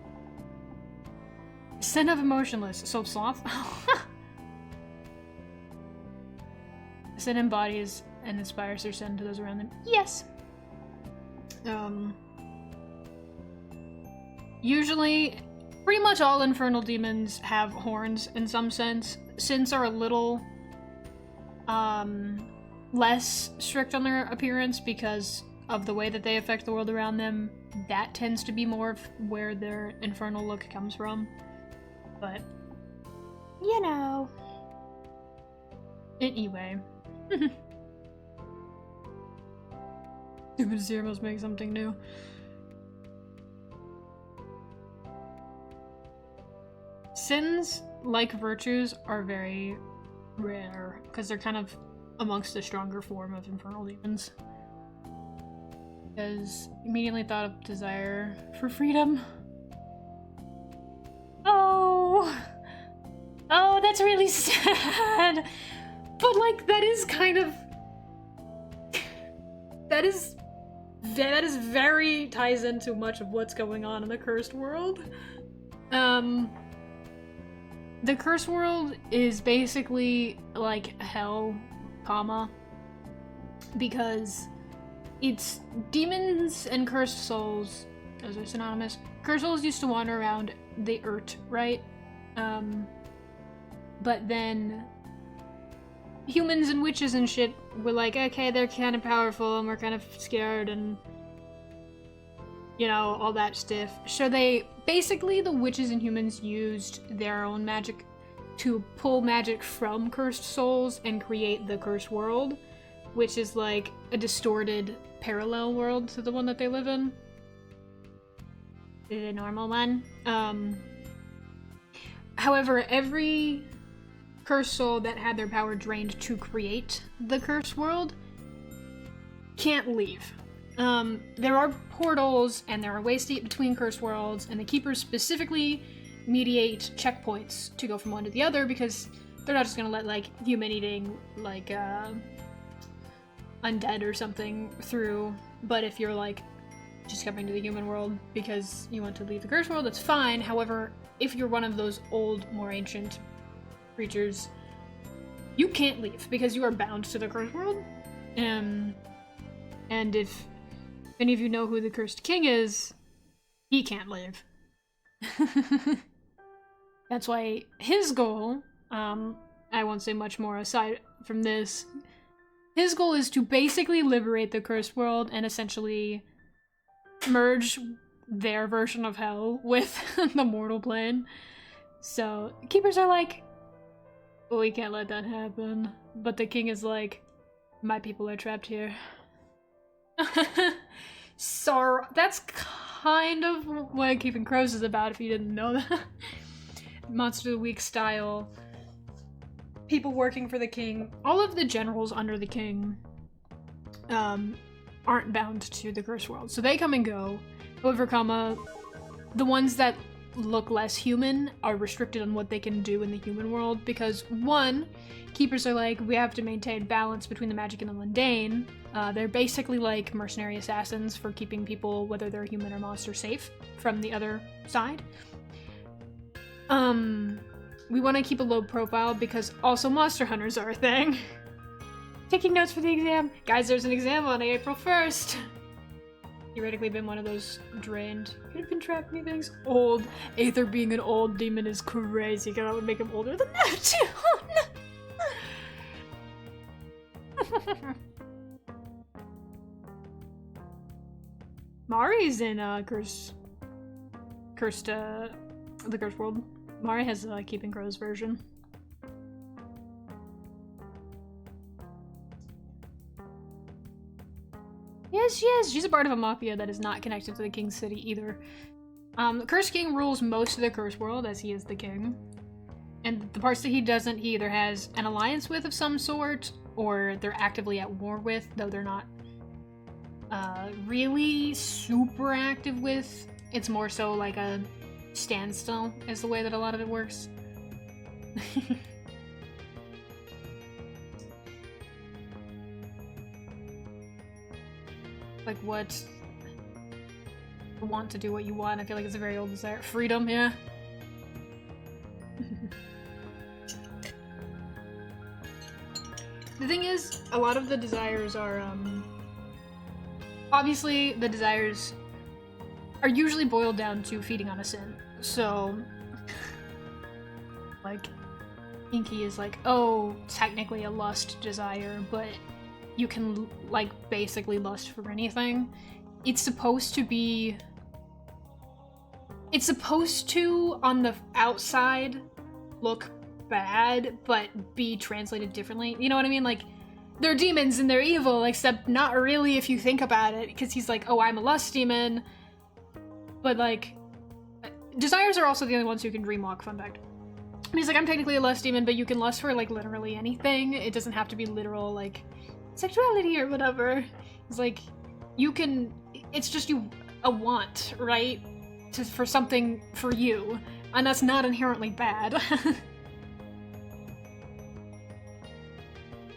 Speaker 1: Sin of Emotionless, so sloth. Sin embodies and inspires their sin to those around them. Yes. Usually, pretty much all infernal demons have horns in some sense. Sins are a little less strict on their appearance because of the way that they affect the world around them. That tends to be more of where their infernal look comes from. But,
Speaker 2: you know.
Speaker 1: Anyway. Demon Seer must make something new. Sins, like virtues, are very rare because they're kind of amongst the stronger form of infernal demons. Because immediately thought of desire for freedom. Oh, that's really sad. But like that is kind of that is very ties into much of what's going on in the cursed world. The cursed world is basically like hell, because it's demons and cursed souls. Those are synonymous. Cursed souls used to wander around the earth, right? But then humans and witches and shit were like, okay, they're kind of powerful and we're kind of scared and, you know, all that stuff. So they, basically the witches and humans used their own magic to pull magic from cursed souls and create the cursed world, which is like a distorted parallel world to the one that they live in. The normal one. However, every cursed soul that had their power drained to create the cursed world can't leave. There are portals and there are ways to get between cursed worlds, and the keepers specifically mediate checkpoints to go from one to the other because they're not just gonna let like human eating like undead or something through. But if you're like just coming to the human world because you want to leave the cursed world, that's fine. However, if you're one of those old, more ancient creatures, you can't leave because you are bound to the cursed world. And if any of you know who the Cursed King is, he can't leave. That's why his goal, I won't say much more aside from this, his goal is to basically liberate the cursed world and essentially merge their version of hell with the mortal plane. So keepers are like, we can't let that happen. But the king is like, my people are trapped here. So that's kind of what Keeping Crows is about, if you didn't know that. Monster of the Week style. People working for the king. All of the generals under the king aren't bound to the cursed world. So they come and go. However, the ones that look less human are restricted on what they can do in the human world because, one, keepers are like, we have to maintain balance between the magic and the mundane. They're basically like mercenary assassins for keeping people, whether they're human or monster, safe from the other side. We want to keep a low profile because also monster hunters are a thing. Taking notes for the exam. Guys, there's an exam on April 1st. Theoretically been one of those drained. Could have been trapped in things. Old. Aether being an old demon is crazy because that would make him older than Neptune. Mari's in the Cursed World. Mari has Keeping Crows version. Yes, she is. She's a part of a mafia that is not connected to the King's City either. The Curse King rules most of the Curse World, as he is the king. And the parts that he doesn't, he either has an alliance with of some sort, or they're actively at war with, though they're not really super active with. It's more so like a standstill, is the way that a lot of it works. Like what? Want to do what you want. I feel like it's a very old desire. Freedom, yeah. The thing is, a lot of the desires are, obviously the desires are usually boiled down to feeding on a sin. So, like, Inky is like, oh, technically a lust desire, but you can, like, basically lust for anything. It's supposed to, on the outside, look bad, but be translated differently. You know what I mean? Like, they're demons and they're evil, except not really if you think about it, because he's like, oh, I'm a lust demon. But, like, desires are also the only ones who can dreamwalk, fun fact. And he's like, I'm technically a lust demon, but you can lust for, like, literally anything. It doesn't have to be literal, like, sexuality or whatever. It's like, you can, it's just a want, right? For something for you, and that's not inherently bad.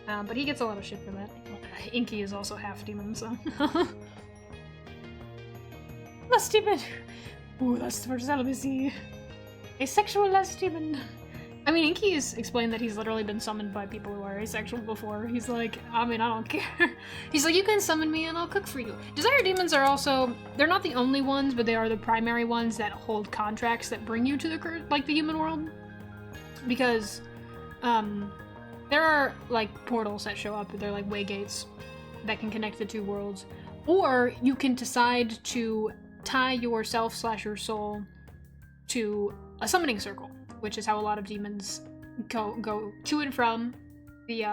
Speaker 1: But he gets a lot of shit for that. Inky is also half demon, so. Lust demon! Ooh, lust for celibacy. Asexual lust demon. I mean, Inky has explained that he's literally been summoned by people who are asexual before. He's like, I mean, I don't care. He's like, you can summon me and I'll cook for you. Desire demons are also, they're not the only ones, but they are the primary ones that hold contracts that bring you to the human world. Because, there are, like, portals that show up. They're like waygates that can connect the two worlds. Or you can decide to tie yourself / your soul to a summoning circle, which is how a lot of demons go to and from the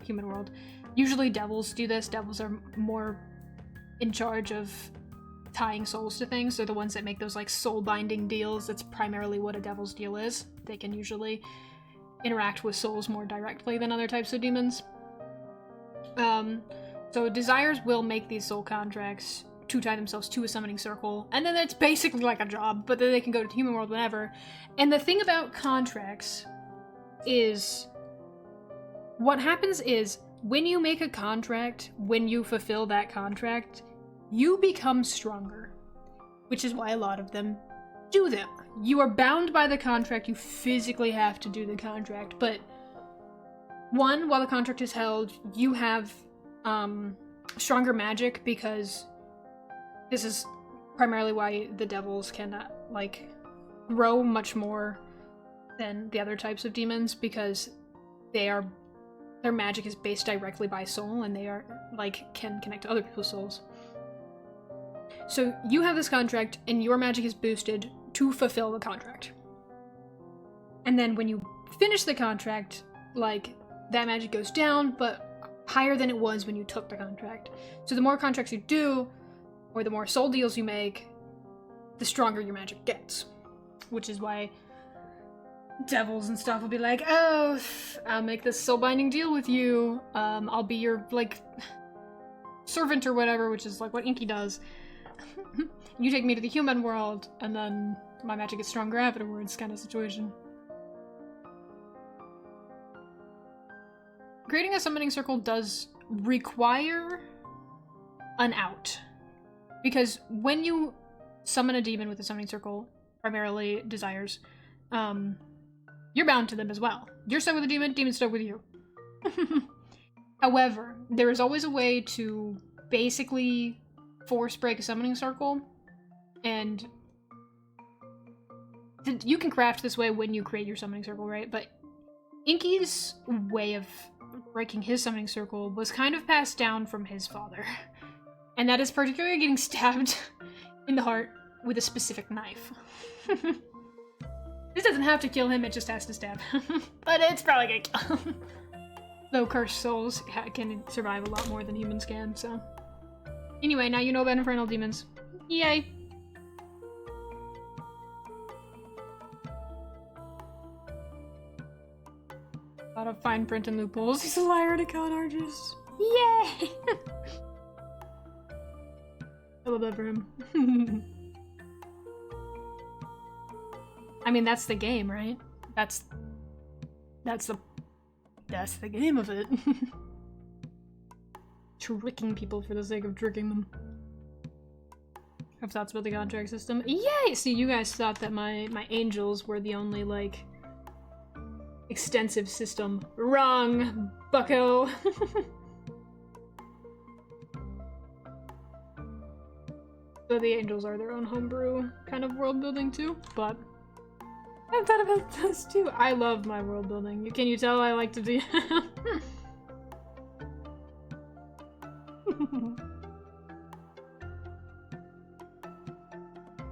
Speaker 1: human world. Usually devils do this. Devils are more in charge of tying souls to things. They're the ones that make those, like, soul binding deals. That's primarily what a devil's deal is. They can usually interact with souls more directly than other types of demons. So desires will make these soul contracts to tie themselves to a summoning circle, and then it's basically like a job, but then they can go to the human world whenever. And the thing about contracts is, what happens is, when you make a contract, when you fulfill that contract, you become stronger, which is why a lot of them do them. You are bound by the contract, you physically have to do the contract, but one, while the contract is held, you have stronger magic, because this is primarily why the devils cannot, like, grow much more than the other types of demons, because their magic is based directly by soul, and they are, like, can connect to other people's souls. So you have this contract, and your magic is boosted to fulfill the contract. And then when you finish the contract, like, that magic goes down, but higher than it was when you took the contract. So the more contracts you do, or the more soul deals you make, the stronger your magic gets. Which is why devils and stuff will be like, oh, I'll make this soul binding deal with you. I'll be your, like, servant or whatever, which is like what Inky does. You take me to the human world, and then my magic gets stronger afterwards, kind of situation. Creating a summoning circle does require an out. Because when you summon a demon with a summoning circle, primarily desires, you're bound to them as well. You're stuck with a demon, demon's stuck with you. However, there is always a way to basically force break a summoning circle, and you can craft this way when you create your summoning circle, right? But Inky's way of breaking his summoning circle was kind of passed down from his father. And that is particularly getting stabbed in the heart with a specific knife. This doesn't have to kill him, it just has to stab him. But it's probably gonna kill him. Though cursed souls can survive a lot more than humans can, so. Anyway, now you know about Infernal Demons. Yay! A lot of fine print and loopholes. He's a liar and a con artist. Yay! I love that for him. I mean, that's the game, right? That's the game of it. Tricking people for the sake of tricking them. I have thoughts about the contract system. Yay! See, you guys thought that my angels were the only, like, extensive system. Wrong, bucko! So the angels are their own homebrew kind of world building too, but I've thought about this too. I love my world building. Can you tell I like to be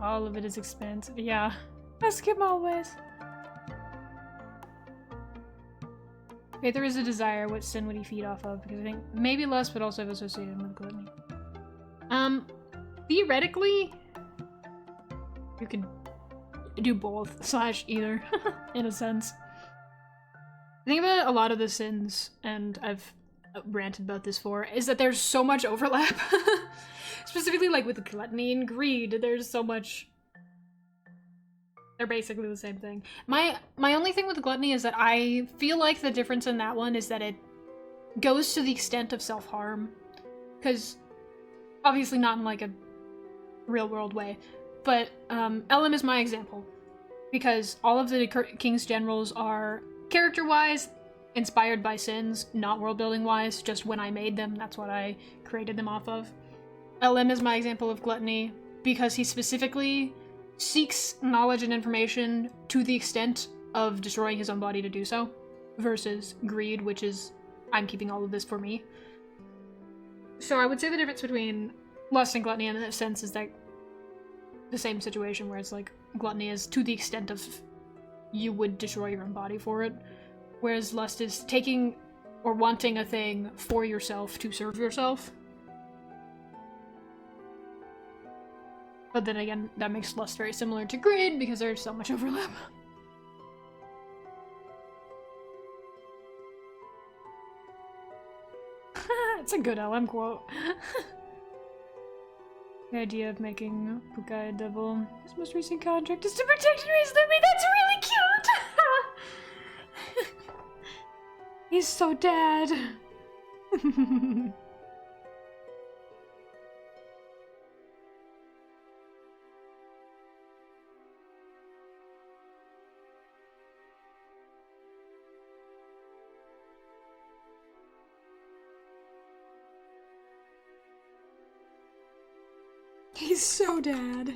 Speaker 1: all of it is expensive. Yeah. Ask him always. Okay, there is a desire. What sin would he feed off of? Because I think maybe lust, but also associated with gluttony. Theoretically, you could do both, / either, in a sense. The thing about a lot of the sins, and I've ranted about this before, is that there's so much overlap. Specifically, like, with gluttony and greed, there's so much... They're basically the same thing. My only thing with gluttony is that I feel like the difference in that one is that it goes to the extent of self-harm. Because, obviously not in, like, a real-world way. But, Elim is my example. Because all of the King's Generals are, character-wise, inspired by sins, not world-building-wise. Just when I made them, that's what I created them off of. Elim is my example of gluttony, because he specifically seeks knowledge and information to the extent of destroying his own body to do so, versus greed, which is, I'm keeping all of this for me. So I would say the difference between lust and gluttony in that sense is that the same situation where it's like, gluttony is to the extent of you would destroy your own body for it, whereas lust is taking or wanting a thing for yourself to serve yourself. But then again, that makes lust very similar to greed because there's so much overlap. It's a good LM quote. The idea of making Pukai a devil. His most recent contract is to protect and raise Lumi. That's really cute! He's so dad. He's so dad.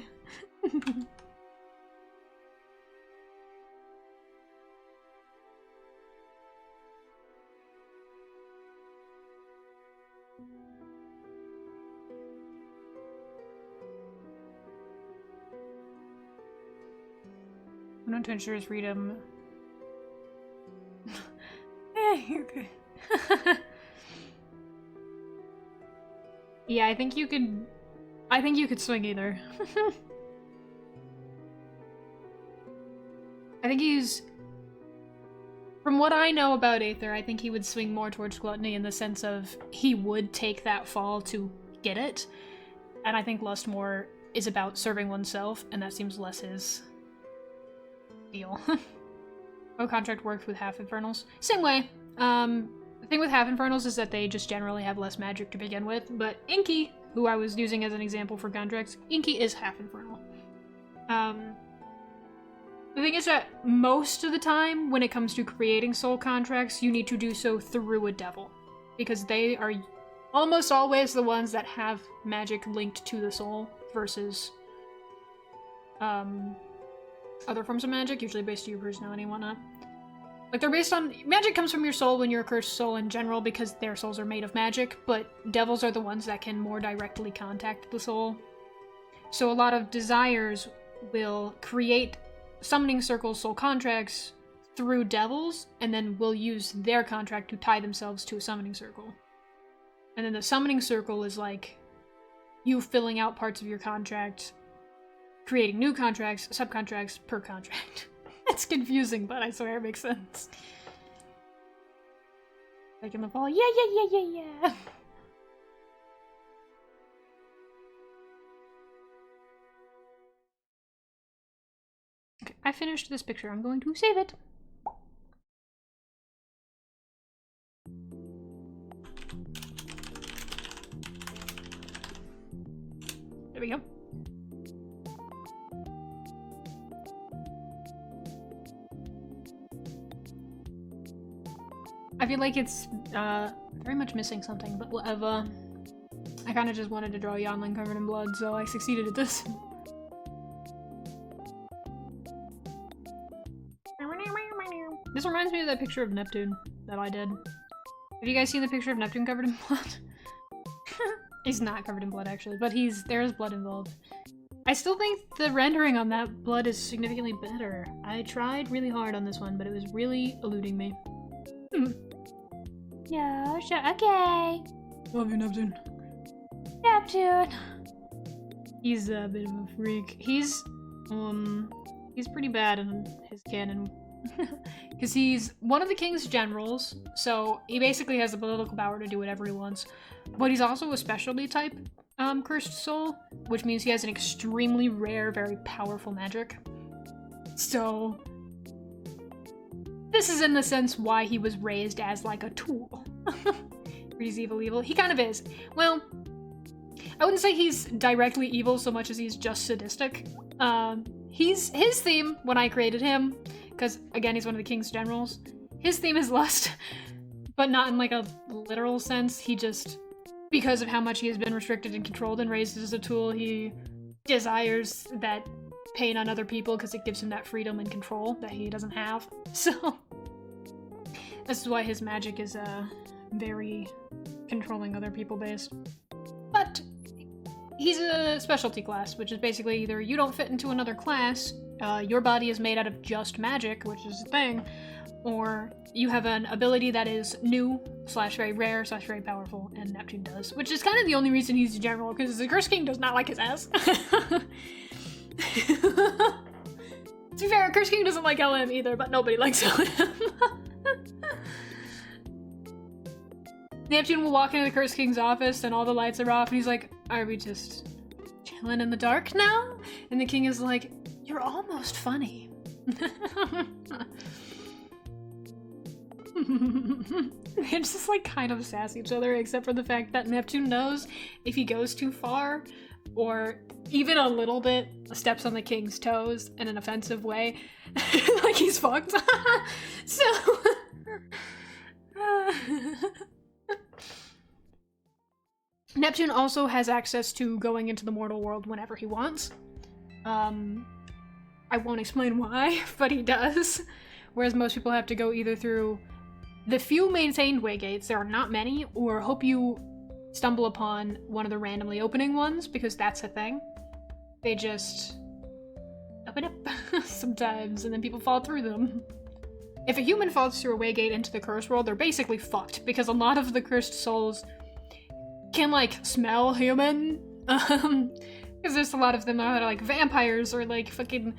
Speaker 1: I'm not to ensure his freedom. Hey, okay. Yeah, I think you could swing either. I think he's... From what I know about Aether, I think he would swing more towards gluttony in the sense of he would take that fall to get it. And I think lust more is about serving oneself, and that seems less his deal. Oh, contract worked with half infernals. Same way. The thing with half infernals is that they just generally have less magic to begin with, but Inky, who I was using as an example for contracts, Inky is half infernal. The thing is that most of the time, when it comes to creating soul contracts, you need to do so through a devil, because they are almost always the ones that have magic linked to the soul, versus other forms of magic, usually based on your personality and whatnot. Like, they're based on... Magic comes from your soul when you're a cursed soul in general, because their souls are made of magic, but devils are the ones that can more directly contact the soul. So a lot of desires will create summoning circle soul contracts through devils, and then will use their contract to tie themselves to a summoning circle. And then the summoning circle is like you filling out parts of your contract, creating new contracts, subcontracts per contract. It's confusing, but I swear it makes sense. Like in the fall, yeah. Okay, I finished this picture. I'm going to save it. There we go. I feel like it's very much missing something, but whatever. I kind of just wanted to draw Yanling covered in blood, so I succeeded at this. This reminds me of that picture of Neptune that I did. Have you guys seen the picture of Neptune covered in blood? He's not covered in blood, actually, but there's blood involved. I still think the rendering on that blood is significantly better. I tried really hard on this one, but it was really eluding me.
Speaker 2: No, sure, okay.
Speaker 1: Love you, Neptune.
Speaker 2: Neptune.
Speaker 1: He's a bit of a freak. He's pretty bad in his canon. Because he's one of the king's generals, so he basically has the political power to do whatever he wants. But he's also a specialty type cursed soul, which means he has an extremely rare, very powerful magic. So this is in the sense why he was raised as like a tool. He's evil. He kind of is. Well, I wouldn't say he's directly evil so much as he's just sadistic. His theme when I created him, because again he's one of the king's generals, his theme is lust, but not in like a literal sense. He just, because of how much he has been restricted and controlled and raised as a tool, he desires that pain on other people because it gives him that freedom and control that he doesn't have. So this is why his magic is very controlling other people based. But he's a specialty class, which is basically either you don't fit into another class, your body is made out of just magic, which is a thing, or you have an ability that is new, / very rare, / very powerful, and Neptune does. Which is kind of the only reason he's a general, because the Curse King does not like his ass. To be fair, Curse King doesn't like LM either, but nobody likes LM. Neptune will walk into the Curse King's office and all the lights are off and he's like, are we just chilling in the dark now? And the king is like, you're almost funny. They're just like kind of sass each other, except for the fact that Neptune knows if he goes too far or even a little bit steps on the king's toes in an offensive way, like he's fucked. So Neptune also has access to going into the mortal world whenever he wants. I won't explain why, but he does. Whereas most people have to go either through the few maintained way gates, there are not many, or hope you stumble upon one of the randomly opening ones, because that's a thing. They just open up sometimes, and then people fall through them. If a human falls through a way gate into the cursed world, they're basically fucked, because a lot of the cursed souls can, like, smell human. Because there's a lot of them that are, like, vampires or, like, fucking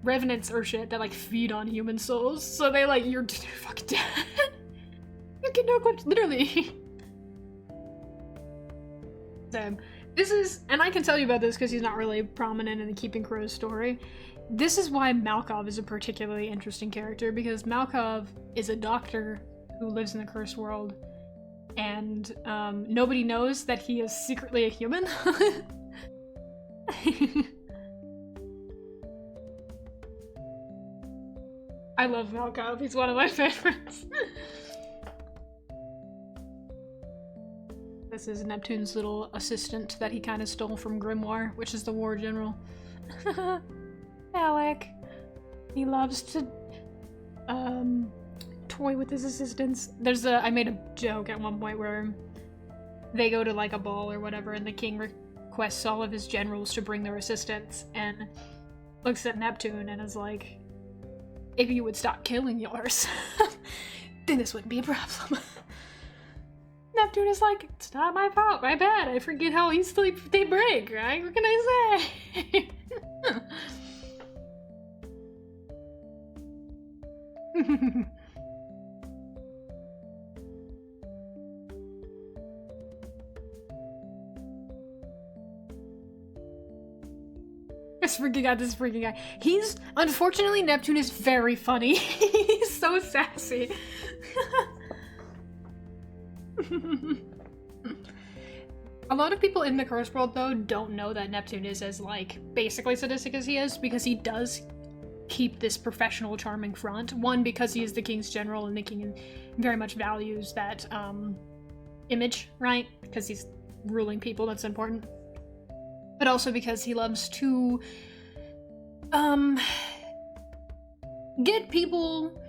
Speaker 1: revenants or shit that, like, feed on human souls. So they, like, you're fucking dead. You can no clip, literally. So, this is, and I can tell you about this because he's not really prominent in the Keeping Crows story. This is why Malkov is a particularly interesting character, because Malkov is a doctor who lives in the cursed world, and nobody knows that he is secretly a human. I love Malkov, he's one of my favorites. This is Neptune's little assistant that he kind of stole from Grimoire, which is the war general. Alec. He loves to toy with his assistants. I made a joke at one point where they go to like a ball or whatever and the king requests all of his generals to bring their assistants and looks at Neptune and is like, if you would stop killing yours, then this wouldn't be a problem. Neptune is like, it's not my fault, my bad. I forget how easily they break, right? What can I say? This freaking guy. He's, unfortunately, Neptune is very funny. He's so sassy. A lot of people in the Curse World, though, don't know that Neptune is as, like, basically sadistic as he is, because he does keep this professional, charming front. One, because he is the king's general, and the king very much values that, image, right? Because he's ruling people, that's important. But also because he loves to, get people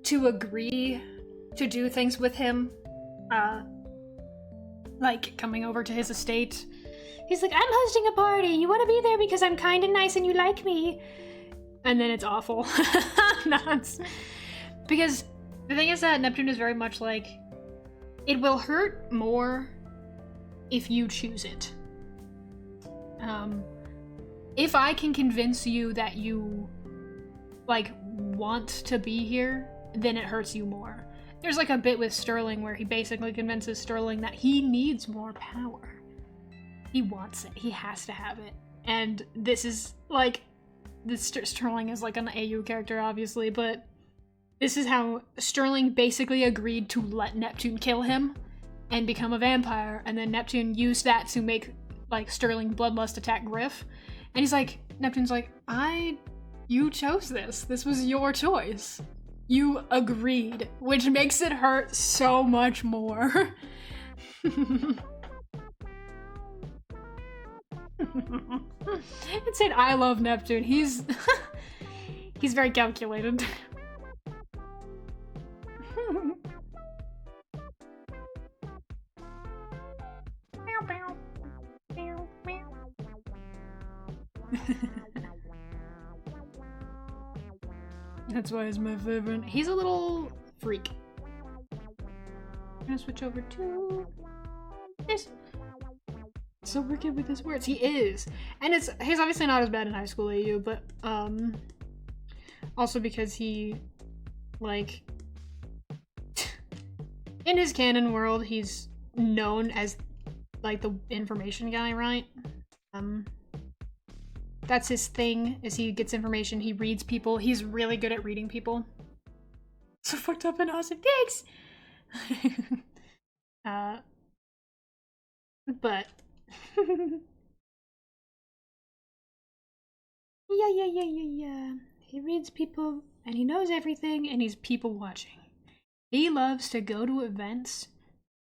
Speaker 1: to agree to do things with him. Like coming over to his estate.
Speaker 2: He's like, I'm hosting a party. You want to be there because I'm kind and nice and you like me.
Speaker 1: And then it's awful. Because the thing is that Neptune is very much like, it will hurt more if you choose it. If I can convince you that you, like, want to be here, then it hurts you more. There's, like, a bit with Sterling where he basically convinces Sterling that he needs more power. He wants it. He has to have it. And this is, like, Sterling is, like, an AU character, obviously, but this is how Sterling basically agreed to let Neptune kill him and become a vampire, and then Neptune used that to make, like, Sterling bloodlust attack Griff. And he's like, Neptune's like, you chose this. This was your choice. You agreed, which makes it hurt so much more. It's saying I love Neptune. He's he's very calculated. That's why he's my favorite. He's a little freak. I'm gonna switch over to this. So wicked with his words. He is. And he's obviously not as bad in high school AU, but also because he, like, in his canon world, he's known as, like, the information guy, right? That's his thing, is he gets information, he reads people. He's really good at reading people. So fucked up and awesome. Thanks! But... yeah. He reads people, and he knows everything, and he's people watching. He loves to go to events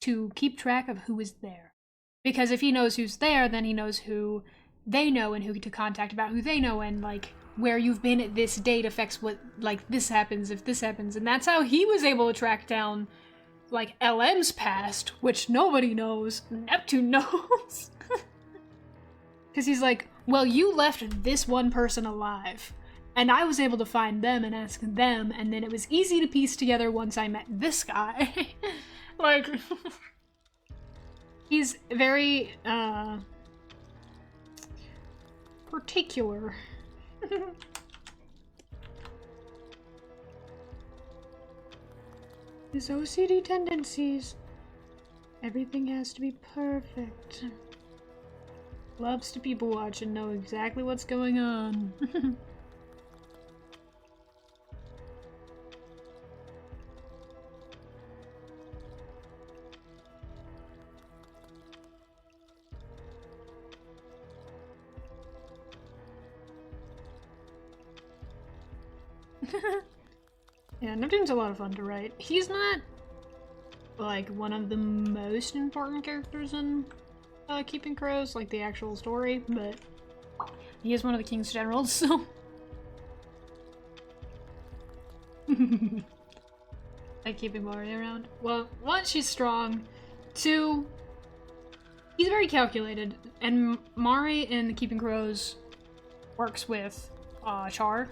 Speaker 1: to keep track of who is there. Because if he knows who's there, then he knows who they know and who to contact about who they know, and, like, where you've been at this date affects what, like, this happens if this happens. And that's how he was able to track down, like, LM's past, which nobody knows. Neptune knows. Because he's like, well, you left this one person alive, and I was able to find them and ask them, and then it was easy to piece together once I met this guy. Like, he's very, particular. His OCD tendencies. Everything has to be perfect. Loves to people watch and know exactly what's going on. Yeah, Neptune's a lot of fun to write. He's not, like, one of the most important characters in Keeping Crows, like the actual story, but he is one of the king's generals, so... Like keeping Mari around. Well, one, she's strong. Two, he's very calculated, and Mari in the Keeping Crows works with Char,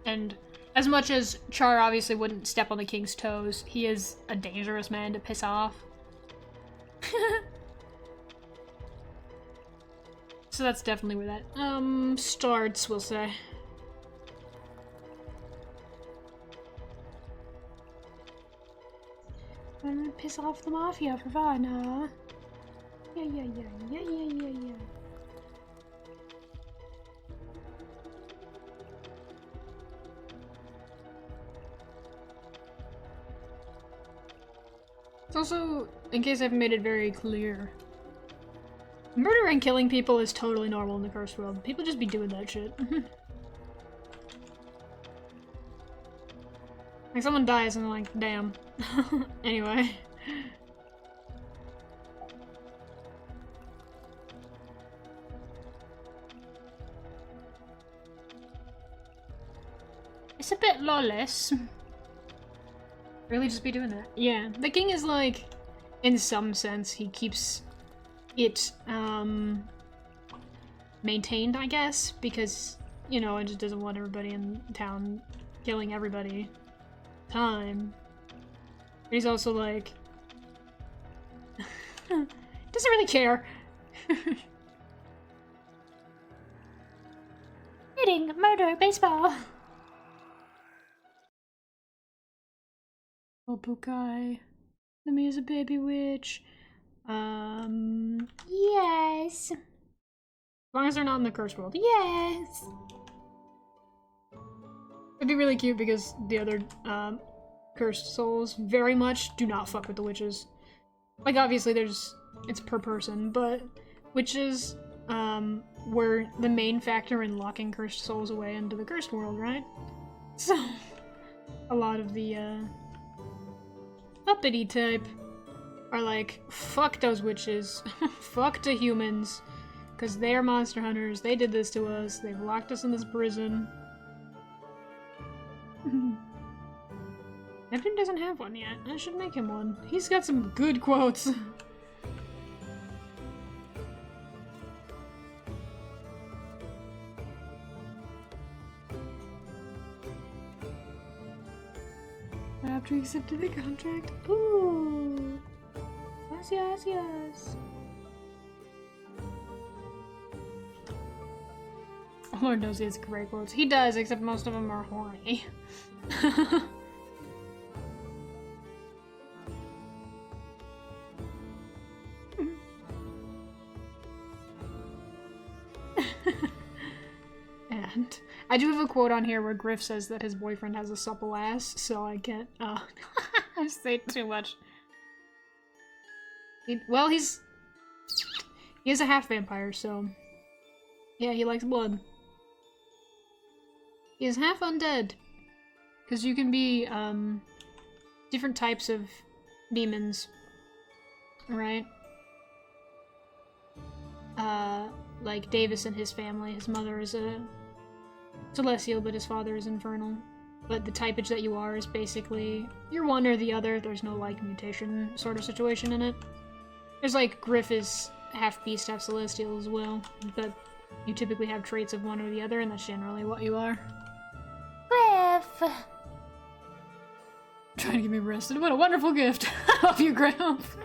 Speaker 1: and As much as Char obviously wouldn't step on the king's toes, he is a dangerous man to piss off. So that's definitely where that, starts, we'll say. I'm gonna piss off the mafia for fun, huh? Yeah. It's also, in case I haven't made it very clear, murder and killing people is totally normal in the cursed world. People just be doing that shit. Like, someone dies and they're like, damn. Anyway. It's a bit lawless. Really just be doing that. Yeah, the king is like, in some sense, he keeps it, maintained, I guess, because, you know, it just doesn't want everybody in town killing everybody. Time. But he's also like, doesn't really care.
Speaker 2: Hitting, murder, baseball.
Speaker 1: Oh, Bukai. Nami is a baby witch.
Speaker 2: Yes.
Speaker 1: As long as they're not in the cursed world.
Speaker 2: Yes.
Speaker 1: It'd be really cute because the other, cursed souls very much do not fuck with the witches. Like, obviously it's per person, but witches, were the main factor in locking cursed souls away into the cursed world, right? So, a lot of the, uppity type are like, fuck those witches, fuck the humans, because they're monster hunters, they did this to us, they've locked us in this prison. Neptune doesn't have one yet. I should make him one. He's got some good quotes. After he accepted the contract. Ooh. Yes. Lord knows he has great quotes. He does, except most of them are horny. And I do have a quote on here where Griff says that his boyfriend has a supple ass, so I can't, I say too much. He is a half vampire, so yeah, he likes blood. He is half undead, because you can be, different types of demons, right? Like Davis and his family. His mother is a celestial, but his father is infernal. But the typage that you are is basically, you're one or the other. There's no, like, mutation sort of situation in it. There's, like, Griff is half beast, half celestial as well, but you typically have traits of one or the other, and that's generally what you are.
Speaker 2: Griff.
Speaker 1: Trying to get me arrested. What a wonderful gift. I love you, Griff.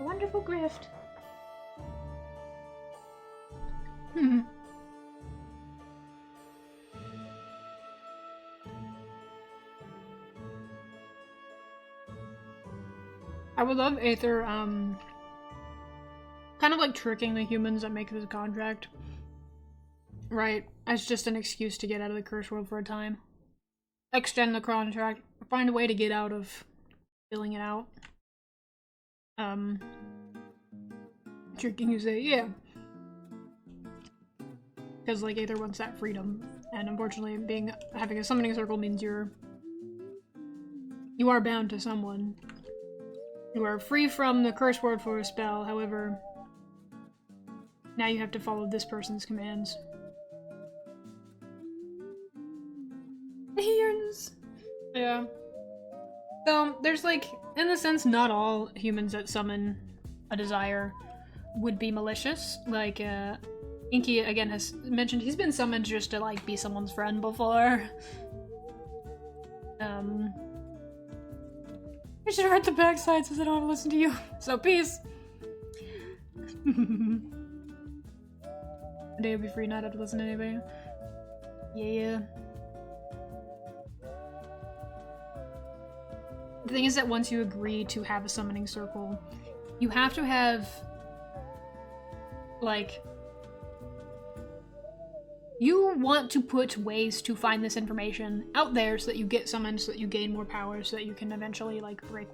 Speaker 2: A wonderful grift.
Speaker 1: I would love Aether, kind of like tricking the humans that make this contract. Right, as just an excuse to get out of the curse world for a time. Extend the contract, find a way to get out of filling it out. Tricking you say, yeah. Because, like, Aether wants that freedom, and unfortunately having a summoning circle means you are bound to someone. You are free from the curse word for a spell, however, now you have to follow this person's commands. He yearns. Yeah. So, there's, like, in a sense, not all humans that summon a desire would be malicious. Like, Inky, again, has mentioned he's been summoned just to, like, be someone's friend before. You should hurt the backside since I don't want to listen to you. So, peace! One day you'll be free, not have to listen to anybody. Yeah. The thing is that once you agree to have a summoning circle, you have to have, like, you want to put ways to find this information out there so that you get summoned, so that you gain more power, so that you can eventually, like, break.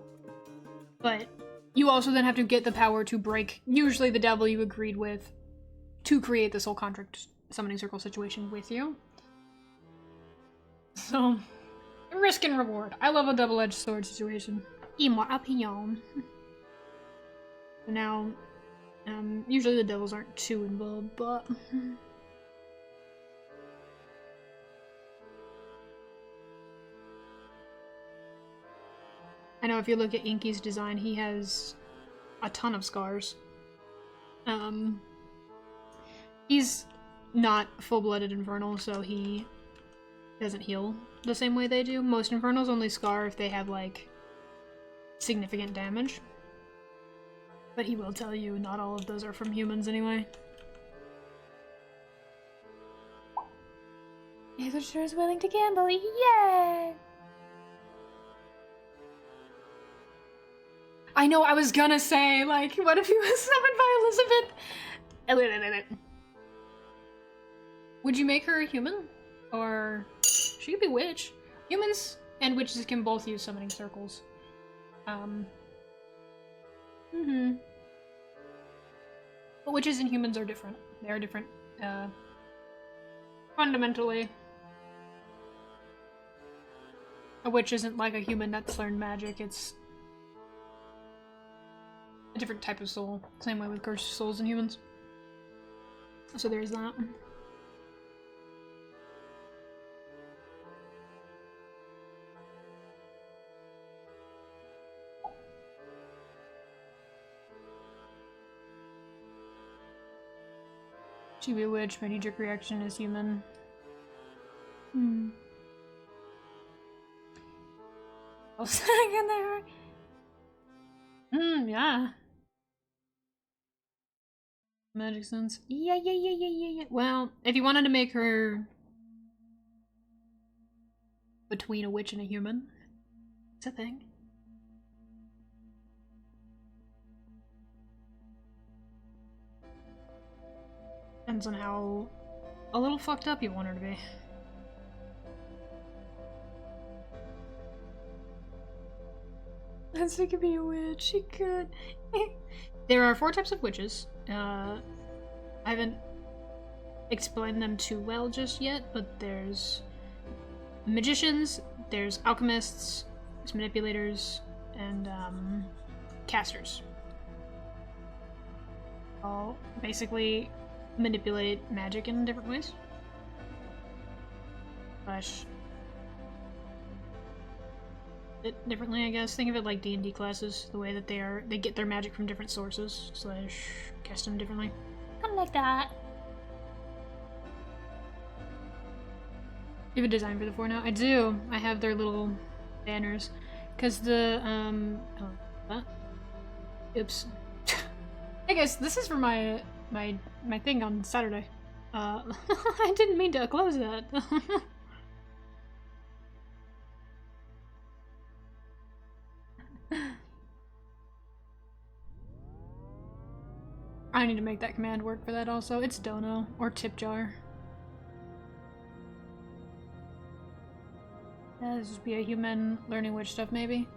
Speaker 1: But you also then have to get the power to break, usually the devil you agreed with, to create this whole contract summoning circle situation with you. So, risk and reward. I love a double-edged sword situation. In my opinion. Now, usually the devils aren't too involved, but... I know if you look at Inky's design, he has a ton of scars. He's not full-blooded Infernal, so he doesn't heal the same way they do. Most Infernals only scar if they have, like, significant damage. But he will tell you not all of those are from humans anyway.
Speaker 2: Aether sure is willing to gamble, yay!
Speaker 1: I know, I was gonna say, like, what if he was summoned by Elizabeth? Would you make her a human? Or... she could be witch. Humans and witches can both use summoning circles. But witches and humans are different. They are different, fundamentally. A witch isn't like a human that's learned magic, it's a different type of soul. Same way with cursed souls and humans. So there's that. She be a witch, my knee-jerk reaction is human. Oh, second there. Yeah. Magic sense. Yeah. Well, if you wanted to make her between a witch and a human, it's a thing. Depends on how a little fucked up you want her to be. She could be a witch, she could. There are 4 types of witches. I haven't explained them too well just yet, but there's magicians, there's alchemists, there's manipulators, and casters. All basically manipulate magic in different ways. Slash it differently, I guess. Think of it like D&D classes, the way that they get their magic from different sources, slash cast them differently.
Speaker 2: Something like that.
Speaker 1: You have a design for the 4 now? I do. I have their little banners. Because the, oops. Hey guys, this is for my thing on Saturday. I didn't mean to close that. I need to make that command work for that also. It's Dono, or Tipjar. This would be a human learning witch stuff, maybe?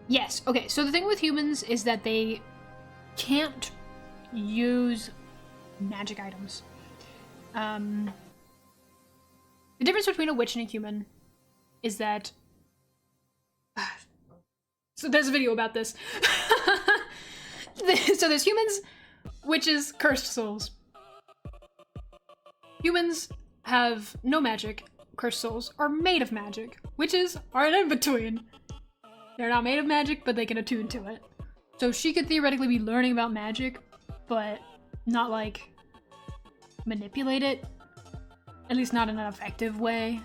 Speaker 1: Yes, okay, so the thing with humans is that they can't use magic items. The difference between a witch and a human is that... So there's a video about this. So there's humans, witches, cursed souls. Humans have no magic. Cursed souls are made of magic. Witches are an in-between. They're not made of magic, but they can attune to it. So she could theoretically be learning about magic, but not like manipulate it. At least not in an effective way.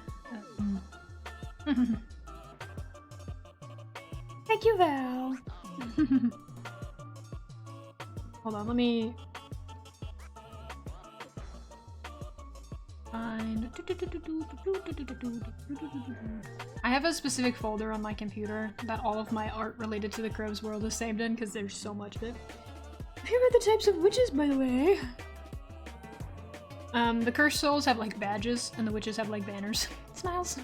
Speaker 2: Thank you, Val.
Speaker 1: Hold on, let me find. I have a specific folder on my computer that all of my art related to the Crow's World is saved in because there's so much of it. Here are the types of witches, by the way. The cursed souls have like badges, and the witches have like banners. Smiles.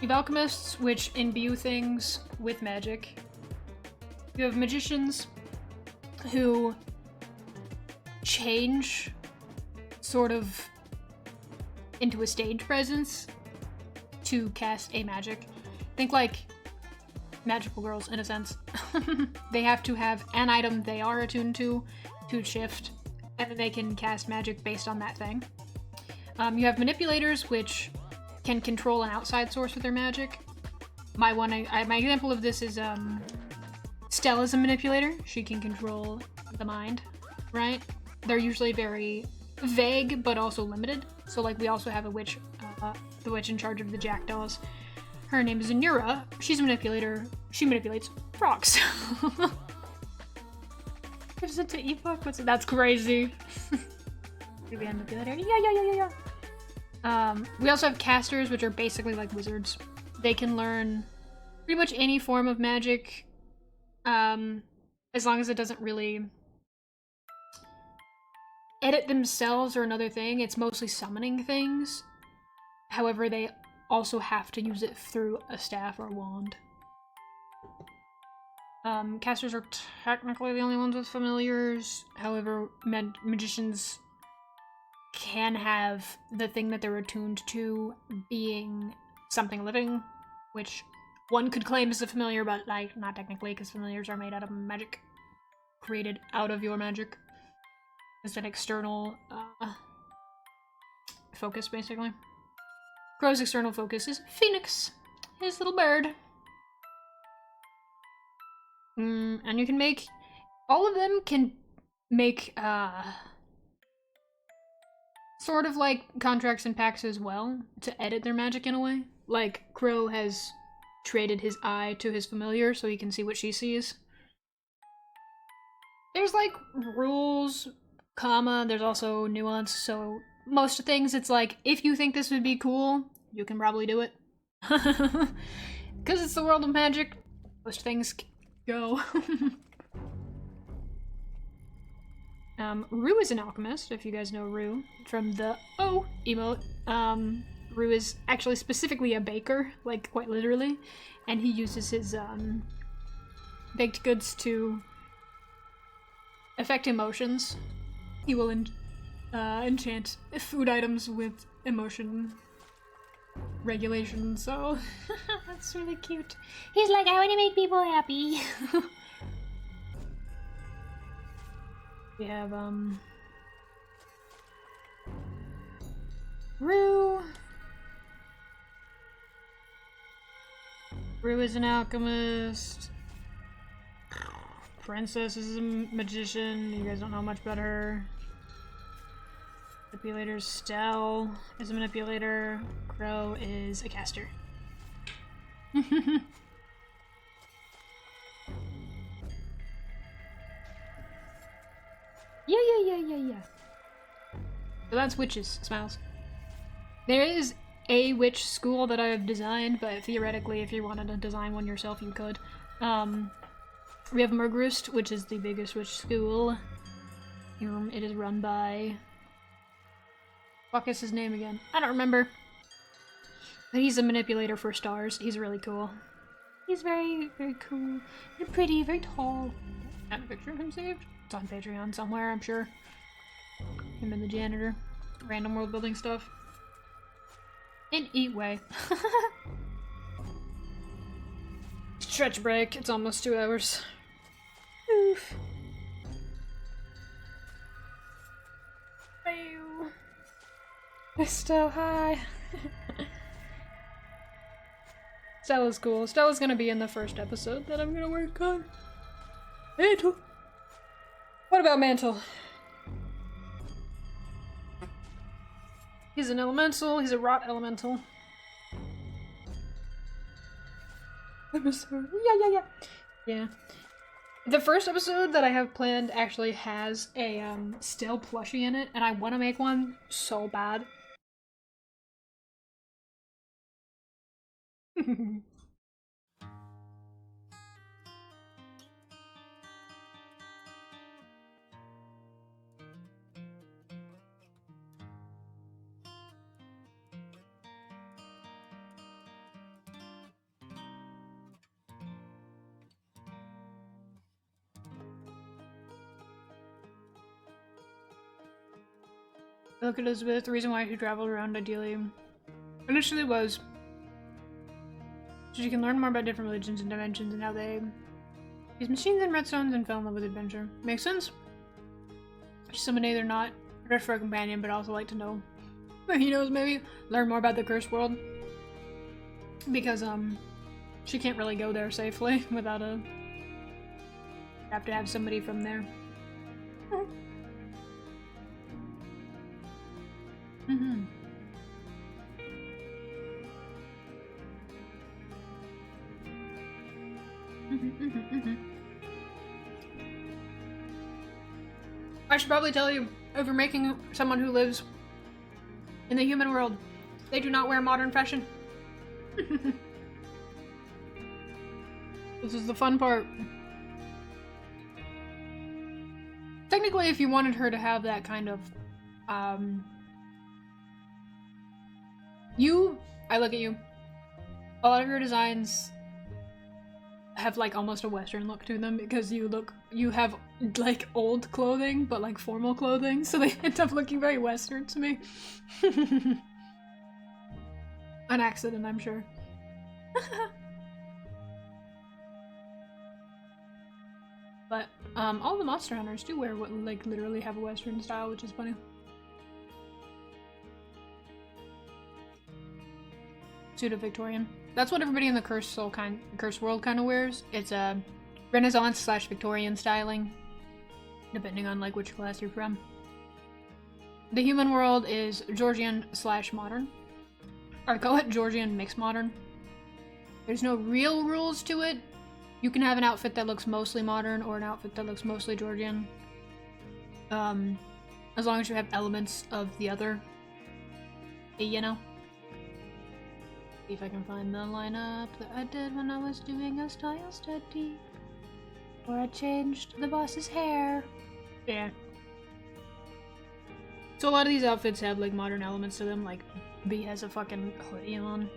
Speaker 1: You have alchemists, which imbue things with magic. You have magicians, who change sort of into a stage presence to cast a magic. Think like magical girls in a sense. They have to have an item they are attuned to shift, and then they can cast magic based on that thing. You have manipulators, which can control an outside source with their magic. My example of this is Stella's a manipulator. She can control the mind, right? They're usually very vague, but also limited. So like we also have a witch, the witch in charge of the jackdaws. Her name is Anura. She's a manipulator. She manipulates frogs. Gives it to Epoch? What's it? That's crazy. Maybe a manipulator. Yeah. We also have casters, which are basically like wizards. They can learn pretty much any form of magic, as long as it doesn't really edit themselves or another thing. It's mostly summoning things. However, they also have to use it through a staff or a wand. Casters are technically the only ones with familiars. However, magicians can have the thing that they're attuned to being something living, which one could claim is a familiar, but like not technically, because familiars are made out of magic, created out of your magic. It's an external focus, basically. Crow's external focus is Phoenix, his little bird. And you can make, all of them can make sort of like contracts and pacts as well to edit their magic in a way. Like Crow has traded his eye to his familiar so he can see what she sees. There's like rules, comma, there's also nuance, so most things it's like, if you think this would be cool, you can probably do it. Because it's the world of magic, most things go. Rue is an alchemist, if you guys know Rue, from the Oh emote. Rue is actually specifically a baker, like quite literally, and he uses his baked goods to affect emotions. He will enchant food items with emotion regulation, so that's really cute.
Speaker 2: He's like, I want to make people happy.
Speaker 1: We have, Rue. Rue is an alchemist. Princess is a magician. You guys don't know much about her. Manipulator Stell is a manipulator. Crow is a caster. Yeah. So that's witches. Smiles. There is a witch school that I've designed, but theoretically, if you wanted to design one yourself, you could. We have Mergrust, which is the biggest witch school. It is run by... Fuck is his name again? I don't remember. But he's a manipulator for stars. He's really cool. He's very, very cool. Very pretty, very tall. I have a picture of him saved. It's on Patreon somewhere, I'm sure. Him and the janitor. Random world building stuff. And eat way. Stretch break. It's almost 2 hours. Oof. Ew. It's still high. Stella's cool. Stella's gonna be in the first episode that I'm gonna work on. Mantle. What about Mantle? He's an elemental. He's a rot elemental. Episode. Yeah. The first episode that I have planned actually has a stale plushie in it, and I want to make one so bad. Look at Elizabeth, the reason why she traveled around ideally initially was so she can learn more about different religions and dimensions and how they use machines and redstones and fell in love with adventure. Makes sense? She's somebody they're not just for a companion, but also like to know where he knows, maybe learn more about the cursed world. Because she can't really go there safely without have to have somebody from there. Mm-hmm. I should probably tell you, if you're making someone who lives in the human world, they do not wear modern fashion. This is the fun part. Technically, if you wanted her to have that kind of, I look at you. A lot of your designs have like almost a Western look to them because you have like old clothing, but like formal clothing, so they end up looking very Western to me. An accident, I'm sure. But all the Monster Hunters do wear what like literally have a Western style, which is funny. Pseudo-Victorian. That's what everybody in the Cursed world kind of wears. It's a Renaissance / Victorian styling, depending on like which class you're from. The human world is Georgian / modern. I call it Georgian mixed modern. There's no real rules to it. You can have an outfit that looks mostly modern or an outfit that looks mostly Georgian. As long as you have elements of the other, you know. See if I can find the lineup that I did when I was doing a style study. Where I changed the boss's hair. Yeah. So a lot of these outfits have like modern elements to them, like B has a fucking hoodie on.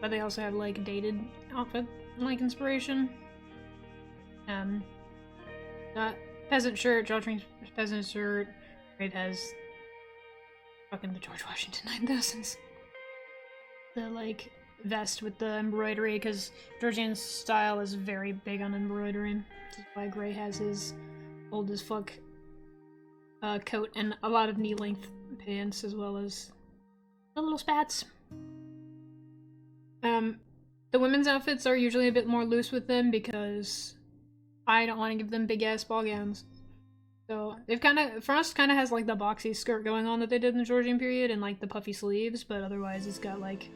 Speaker 1: But they also have like dated outfit like inspiration. Peasant shirt, Joltring's peasant shirt. It has fucking the George Washington 9000s. The like vest with the embroidery, because Georgian style is very big on embroidery. This is why Gray has his old as fuck coat and a lot of knee-length pants, as well as the little spats. The women's outfits are usually a bit more loose with them because I don't want to give them big-ass ball gowns. So they've Frost kind of has like the boxy skirt going on that they did in the Georgian period and like the puffy sleeves, but otherwise it's got like,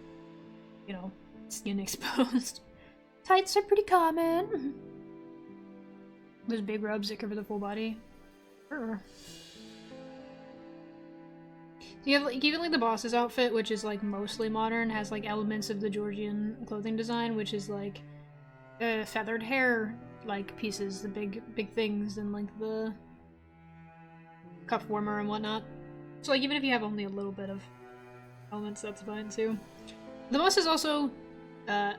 Speaker 1: you know, skin exposed.
Speaker 2: Tights are pretty common.
Speaker 1: There's big rubs that cover the full body. You have like, even like the boss's outfit, which is like mostly modern, has like elements of the Georgian clothing design, which is like feathered hair like pieces, the big things, and like the cuff warmer and whatnot. So like even if you have only a little bit of elements, that's fine too. The boss is also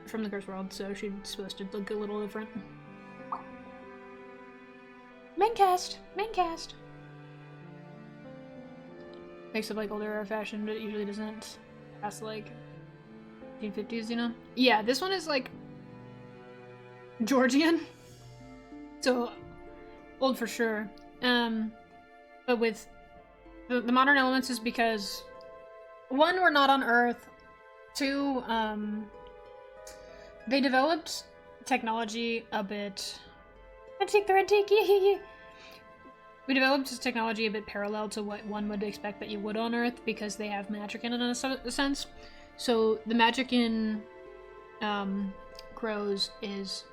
Speaker 1: from the Cursed World, so she's supposed to look a little different.
Speaker 2: Main cast.
Speaker 1: Makes it like older era fashion, but it usually doesn't pass like 1950s, you know? Yeah, this one is like Georgian, so old for sure. But with the modern elements is because 1, we're not on Earth. 2, They developed technology a bit...
Speaker 2: Antique, yeah.
Speaker 1: We developed this technology a bit parallel to what one would expect that you would on Earth, because they have magic in it in a sense. So the magic in crows is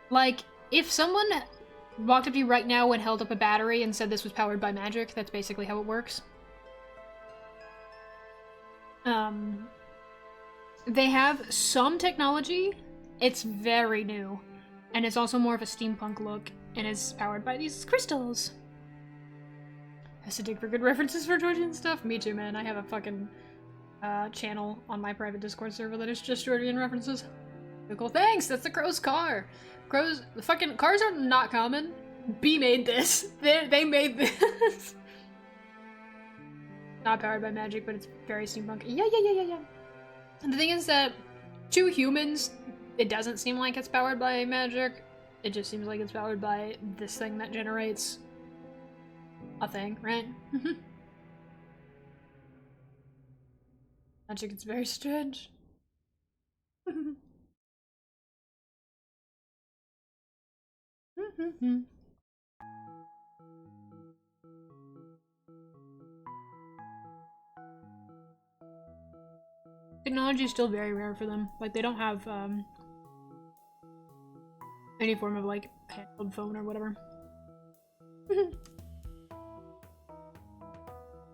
Speaker 1: like, if someone walked up to you right now and held up a battery and said this was powered by magic, that's basically how it works. They have some technology. It's very new. And it's also more of a steampunk look, and is powered by these crystals. Has to dig for good references for Georgian stuff? Me too, man. I have a fucking channel on my private Discord server that is just Georgian references. Cool, thanks! That's the crow's car! Crows, the fucking cars are not common. B made this. They made this. Not powered by magic, but it's very steampunk. Yeah. And the thing is that to humans, it doesn't seem like it's powered by magic. It just seems like it's powered by this thing that generates a thing, right? Magic is very strange. Technology is still very rare for them. Like, they don't have any form of like handheld phone or whatever.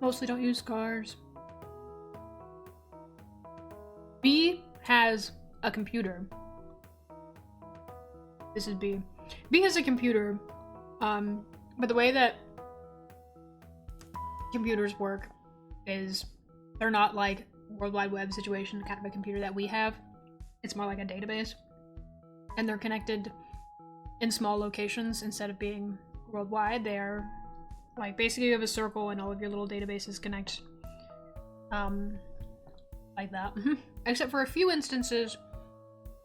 Speaker 1: Mostly don't use cars. B has a computer. This is B. B has a computer, but the way that computers work is they're not like World Wide Web situation kind of a computer that we have. It's more like a database, and they're connected in small locations instead of being worldwide. They are like, basically you have a circle and all of your little databases connect like that. Except for a few instances,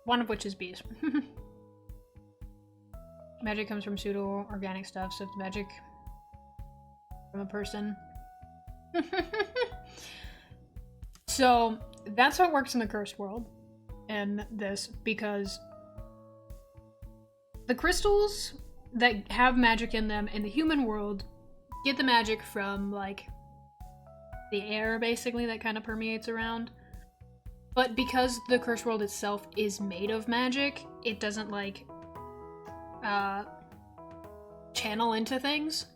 Speaker 1: one of which is bees. Magic comes from pseudo-organic stuff, so if the magic from a person. So that's how it works in the cursed world and this, because the crystals that have magic in them in the human world get the magic from like the air, basically, that kind of permeates around. But because the cursed world itself is made of magic, it doesn't like channel into things.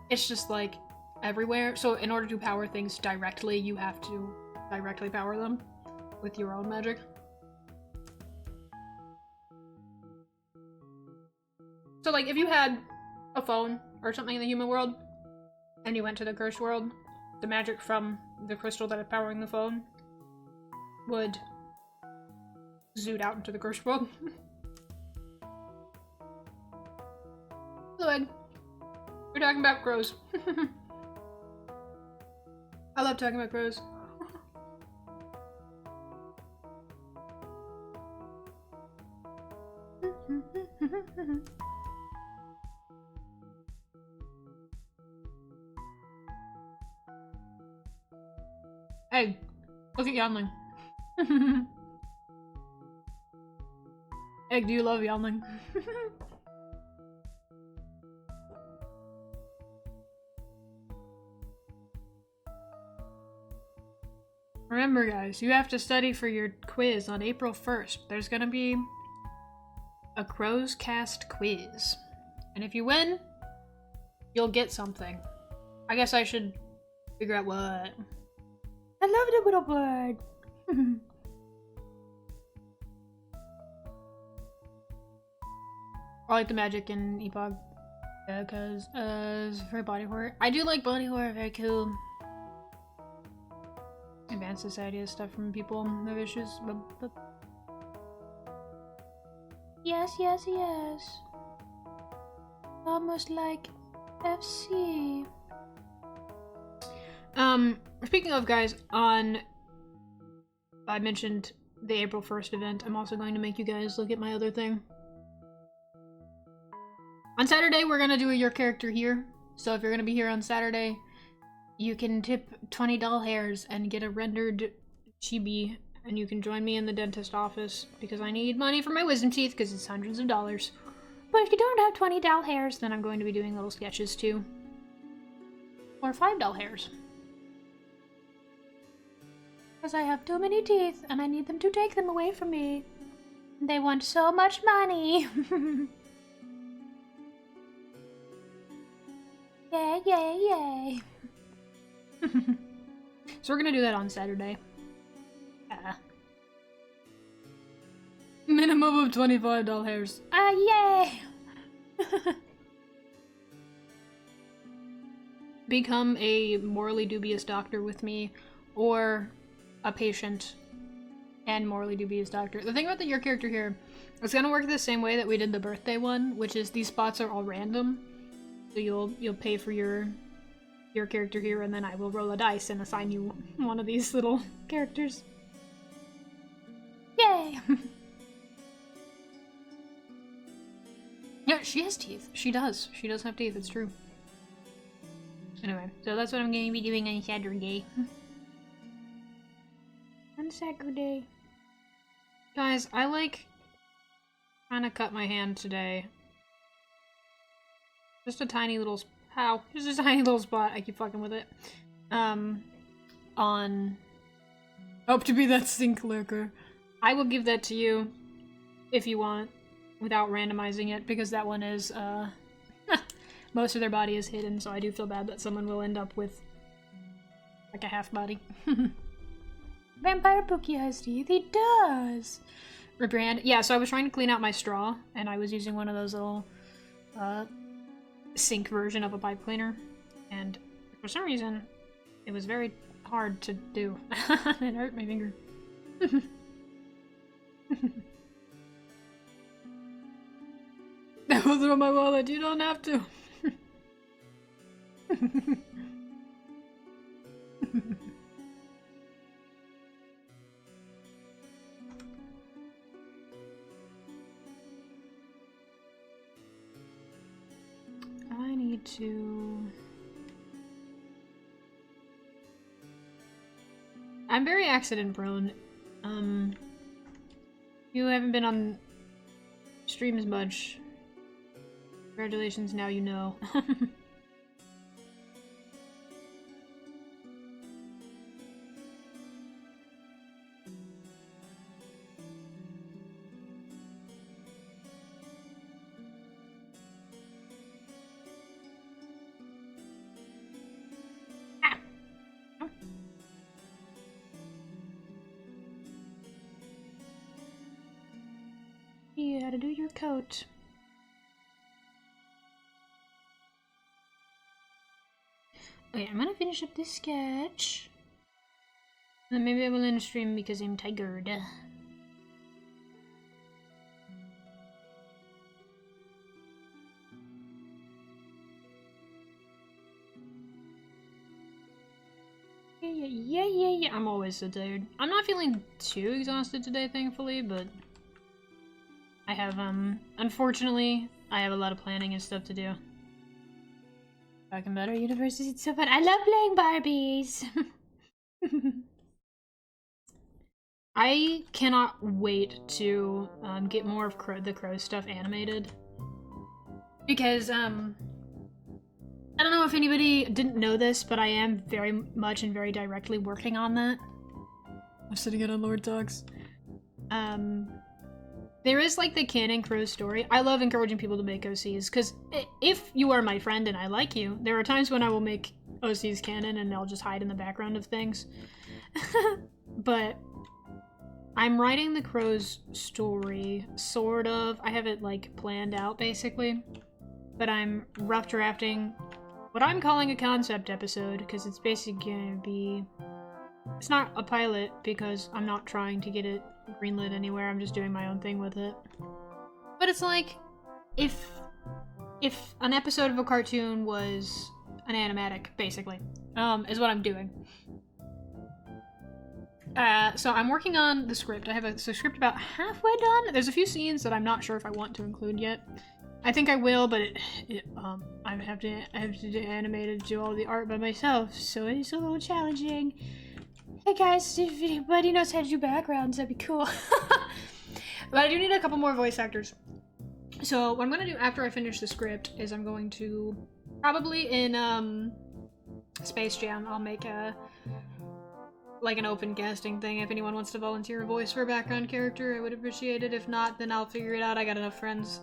Speaker 1: It's just like everywhere. So in order to power things directly, you have to directly power them with your own magic. So like, if you had a phone or something in the human world and you went to the cursed world, the magic from the crystal that is powering the phone would zoot out into the cursed world. Hello, Ed. We're talking about crows. I love talking about crows. Hey, look at Yanling. Egg, do you love Yanling? Remember, guys, you have to study for your quiz on April 1st. There's gonna be a Crows Cast quiz. And if you win, you'll get something. I guess I should figure out what.
Speaker 2: I love the little bird.
Speaker 1: I like the magic in Epoch. Yeah, because it's very body horror. I do like body horror, very cool. Advanced society has stuff from people who have issues.
Speaker 2: Yes. Almost like FC.
Speaker 1: Speaking of, guys, I mentioned the April 1st event. I'm also going to make you guys look at my other thing. On Saturday, we're gonna do a Your Character Here. So if you're gonna be here on Saturday, you can tip 20 doll hairs and get a rendered chibi And you can join me in the dentist office because I need money for my wisdom teeth because it's hundreds of dollars. But if you don't have 20 doll hairs, then I'm going to be doing little sketches too. Or 5 doll hairs. Because I have too many teeth and I need them to take them away from me. They want so much money. Yay, yay, yay. So we're gonna do that on Saturday. Minimum of 25 doll hairs. Yay! Become a morally dubious doctor with me, or a patient and morally dubious doctor. The thing about your character here, it's gonna work the same way that we did the birthday one, which is these spots are all random. So you'll pay for your character here, and then I will roll a dice and assign you one of these little characters. Yay! Yeah, she has teeth. She does. She does have teeth, it's true. Anyway, so that's what I'm going to be doing on Saturday. On Saturday. Guys, I trying to cut my hand today. Just a tiny little... How? Just a tiny little spot. I keep fucking with it. On... Hope to be that sink lurker. I will give that to you if you want, without randomizing it, because that one is, most of their body is hidden, so I do feel bad that someone will end up with, like, a half body. Vampire Pookie has teeth. He does! Rebrand. Yeah, so I was trying to clean out my straw, and I was using one of those little, sink version of a pipe cleaner, and for some reason, it was very hard to do. It hurt my finger. I will throw my wallet, you don't have to. I need to... I'm very accident prone. You haven't been on streams much. Congratulations, now you know. You gotta do your coat. Okay, I'm gonna finish up this sketch. And then maybe I will end the stream because I'm tired. Yeah. I'm always so tired. I'm not feeling too exhausted today, thankfully, but I have, unfortunately, I have a lot of planning and stuff to do. Talking about our universes, it's so fun. I love playing Barbies! I cannot wait to get more of the Crow stuff animated. Because, I don't know if anybody didn't know this, but I am very much and very directly working on that. I'm sitting in on Lord Talks. There is, like, the canon Crow story. I love encouraging people to make OCs, because if you are my friend and I like you, there are times when I will make OCs canon and they'll just hide in the background of things. But I'm writing the Crow's story, sort of. I have it, like, planned out, basically. But I'm rough drafting what I'm calling a concept episode, because it's basically gonna be... It's not a pilot, because I'm not trying to get it greenlit anywhere, I'm just doing my own thing with it. But it's like, if an episode of a cartoon was an animatic, basically, is what I'm doing. So I'm working on the script. I have a script about halfway done. There's a few scenes that I'm not sure if I want to include yet. I think I will, but I have to animate and do all the art by myself, so it is a little challenging. Hey guys, if anybody knows how to do backgrounds, that'd be cool. But I do need a couple more voice actors. So what I'm gonna do after I finish the script is I'm going to probably in Space Jam I'll make a like an open casting thing. If anyone wants to volunteer a voice for a background character, I would appreciate it. If not, then I'll figure it out. I got enough friends.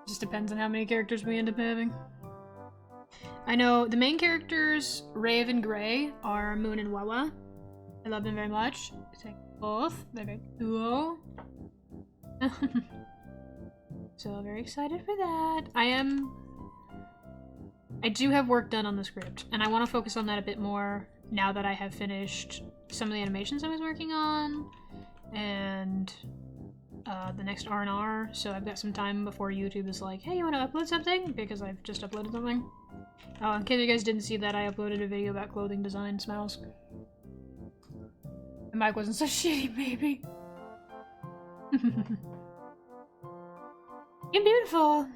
Speaker 1: Just depends on how many characters we end up having. I know the main characters, Rave and Gray, are Moon and Wawa. I love them very much. Take both. They're very cool. So very excited for that. I do have work done on the script, and I want to focus on that a bit more now that I have finished some of the animations I was working on, and the next R&R, so I've got some time before YouTube is like, hey, you want to upload something? Because I've just uploaded something. Oh, in case you guys didn't see that, I uploaded a video about clothing design smells. The mic wasn't so shitty, baby. You're beautiful.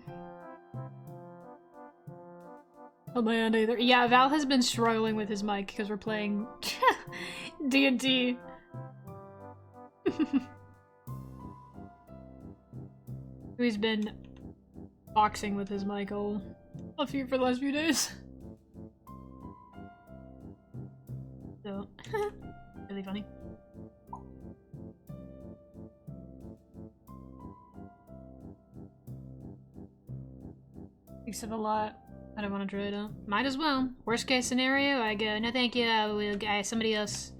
Speaker 1: Oh my god, either. Yeah, Val has been struggling with his mic because we're playing D&D. He's been boxing with his mic for the last few days. So, really funny. Thanks a lot. I don't want to try it out. Might as well. Worst case scenario, I go, no thank you, somebody else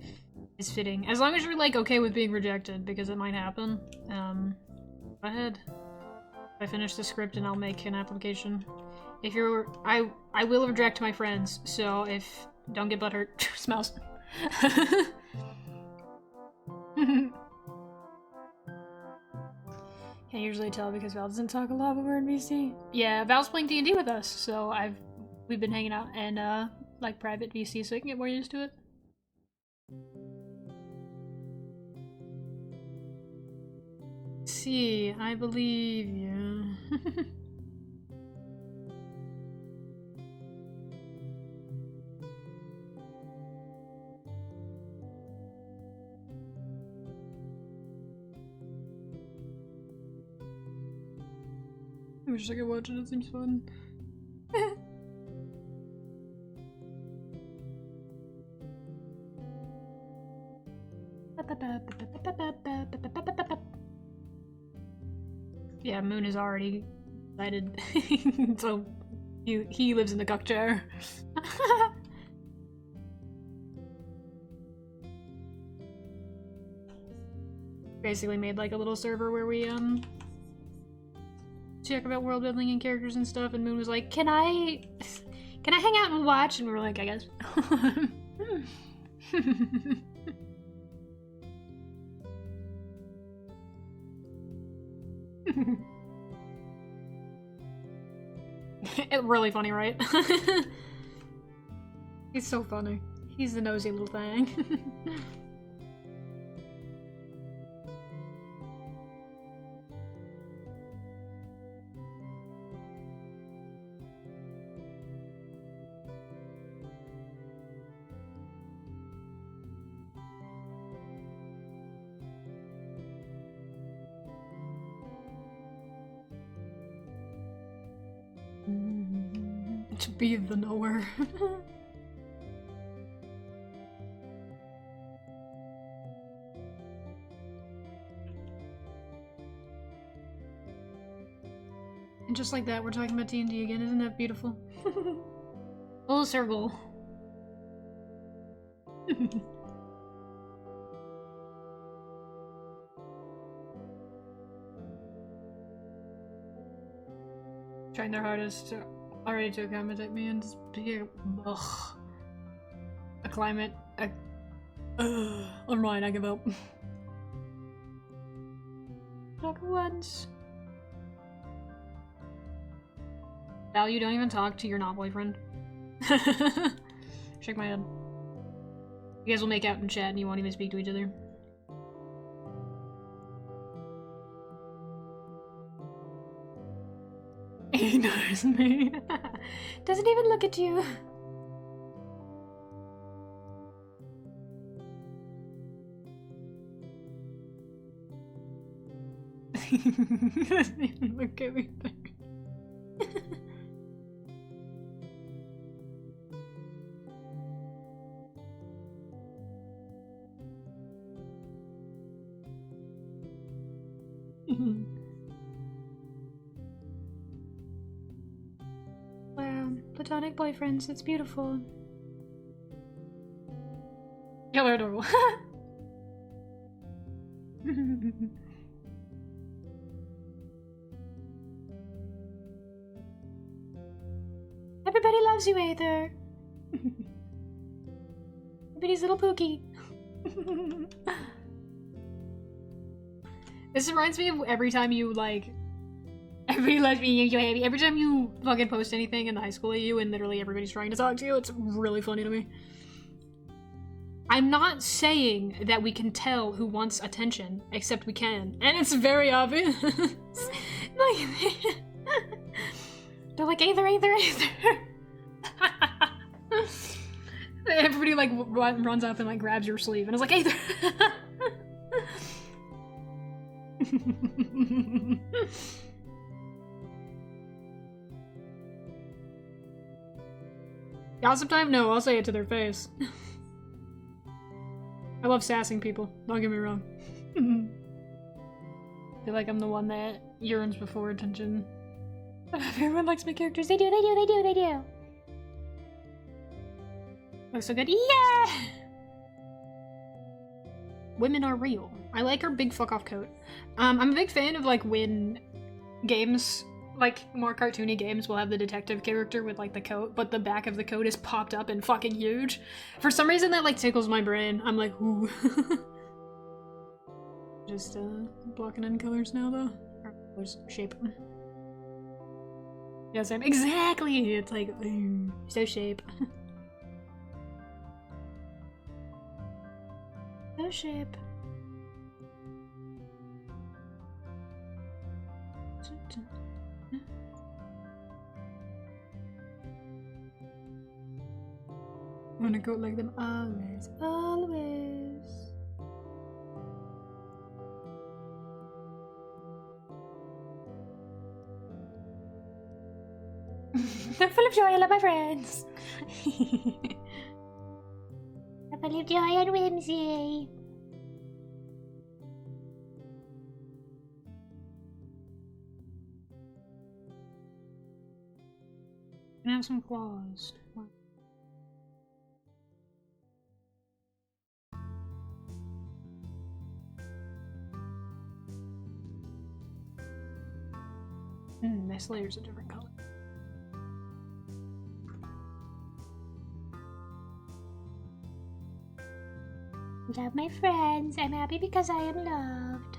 Speaker 1: is fitting. As long as you're like okay with being rejected, because it might happen. Go ahead. I finish the script and I'll make an application. If you're, I will reject my friends, so if, don't get butthurt. Smells. Can't usually tell because Val doesn't talk a lot when we're in VC. Yeah, Val's playing D&D with us, so we've been hanging out in like private VC so I can get more used to it. See, I believe you. I wish I could watch it, it seems fun. Yeah, Moon is already excited. So he lives in the cuck chair. Basically made like a little server where we check about world building and characters and stuff, and Moon was like, can I hang out and watch? And we were like, I guess. It's really funny, right? He's so funny. He's the nosy little thing. To be the knower. And just like that, we're talking about D&D again. Isn't that beautiful? Full circle. Trying their hardest already to accommodate me and just be a climate. Never mind, I give up. Talk once. Val, you don't even talk to your not boyfriend. Shake my head. You guys will make out in chat and you won't even speak to each other. He ignores me. Doesn't even look at you. Doesn't even look at me.
Speaker 2: Wow, platonic boyfriends, it's beautiful.
Speaker 1: Y'all are adorable.
Speaker 2: Everybody loves you, Aether. Everybody's little Pookie.
Speaker 1: This reminds me of every time you like everybody loves me, you happy. Every time you fucking post anything in the high school at you and literally everybody's trying to talk to you, it's really funny to me. I'm not saying that we can tell who wants attention, except we can. And it's very obvious. Like, they're like, Aether, Aether, Aether. Everybody like runs up and like grabs your sleeve and is like, Aether. Gossip time? No, I'll say it to their face. I love sassing people, don't get me wrong. I feel like I'm the one that yearns before attention.
Speaker 2: Everyone likes my characters. They do, they do, they do, they do.
Speaker 1: Looks so good. Yeah! Women are real. I like her big fuck off coat. I'm a big fan of like when games, like more cartoony games, will have the detective character with like the coat, but the back of the coat is popped up and fucking huge. For some reason that like tickles my brain. I'm like, ooh. Just blocking in colors now though. Or colors, shape. Yeah, same. Exactly! It's like, so shape.
Speaker 2: No shape.
Speaker 1: I wanna go like them always, always.
Speaker 2: I'm full of joy, I love my friends. I'm full of joy and whimsy.
Speaker 1: Can have some claws. This layer's a different color.
Speaker 2: Love my friends. I'm happy because I am loved.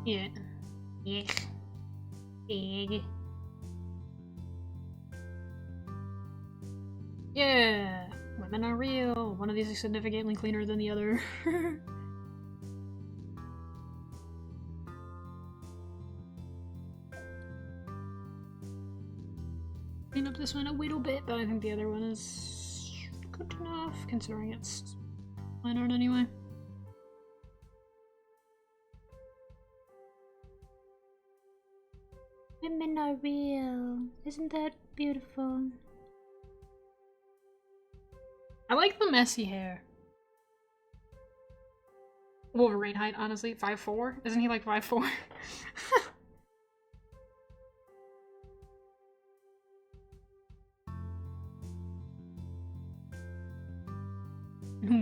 Speaker 1: Yeah.
Speaker 2: Yeah. Big.
Speaker 1: Yeah! Women are real! One of these is significantly cleaner than the other. Clean up this one a little bit, but I think the other one is good enough, considering it's line art anyway.
Speaker 2: Women are real. Isn't that beautiful?
Speaker 1: I like the messy hair. Wolverine height, honestly, 5'4"? Isn't he like 5'4"?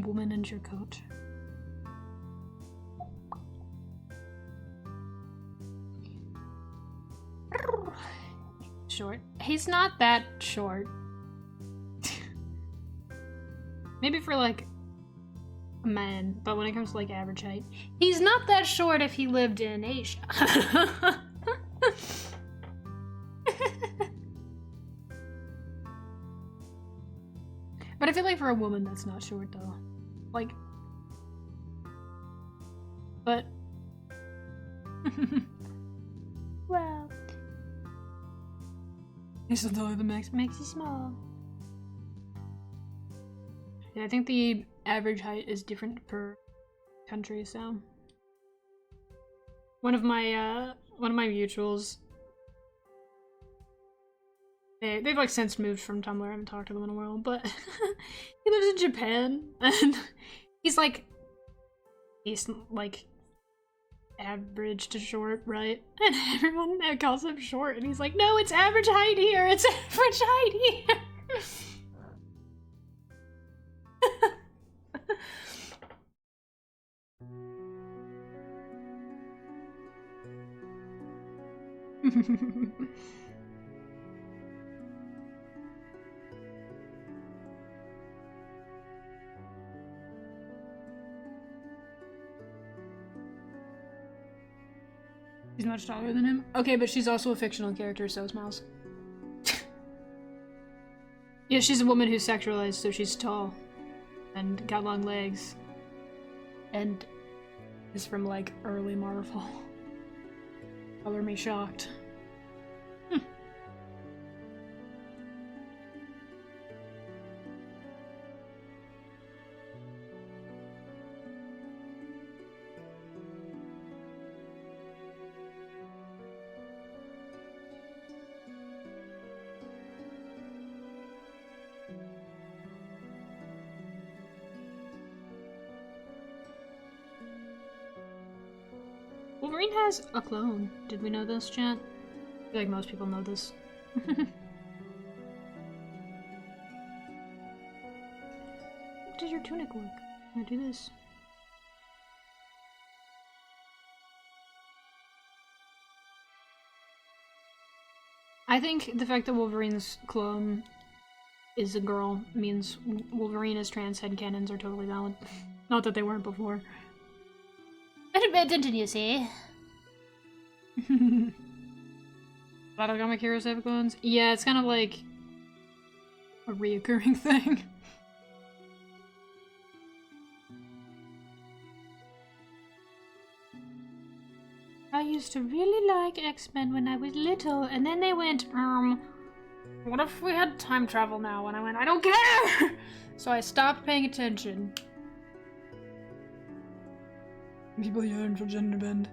Speaker 1: Woman in your coat. Short. He's not that short. Maybe for like a man, but when it comes to like average height, he's not that short if he lived in Asia. But I feel like for a woman that's not short though. Like, but
Speaker 2: Well,
Speaker 1: he's still the max
Speaker 2: makes you small.
Speaker 1: Yeah, I think the average height is different per country, so One of my mutuals. They've like since moved from Tumblr. I haven't talked to them in a while, but he lives in Japan, and he's like average to short, right? And everyone calls him short, and he's like, no, it's average height here. It's average height here. She's much taller than him. Okay, but she's also a fictional character, so is Miles. Yeah, she's a woman who's sexualized, so she's tall. And got long legs. And is from, like, early Marvel. Color me shocked. Wolverine has a clone. Did we know this, chat? I feel like most people know this. How does your tunic work? Can I do this? I think the fact that Wolverine's clone is a girl means Wolverine as trans headcanons are totally valid. Not that they weren't before.
Speaker 2: Didn't you see?
Speaker 1: A lot of comic heroes have clones? Yeah, it's kind of like a reoccurring thing.
Speaker 2: I used to really like X-Men when I was little, and then they went,
Speaker 1: what if we had time travel now? And I went, I don't care! So I stopped paying attention. People yearn for gender bend.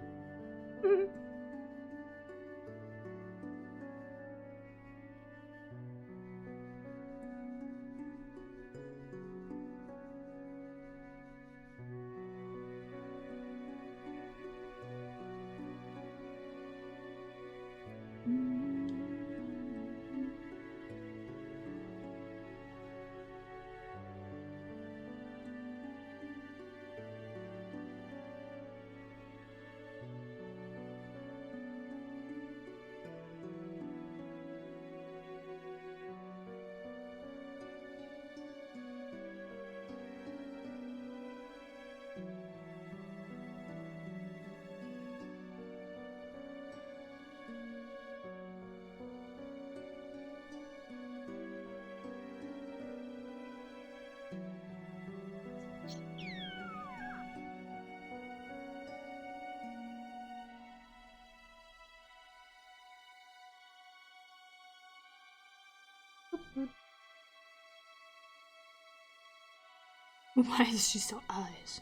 Speaker 1: Why is she so eyes?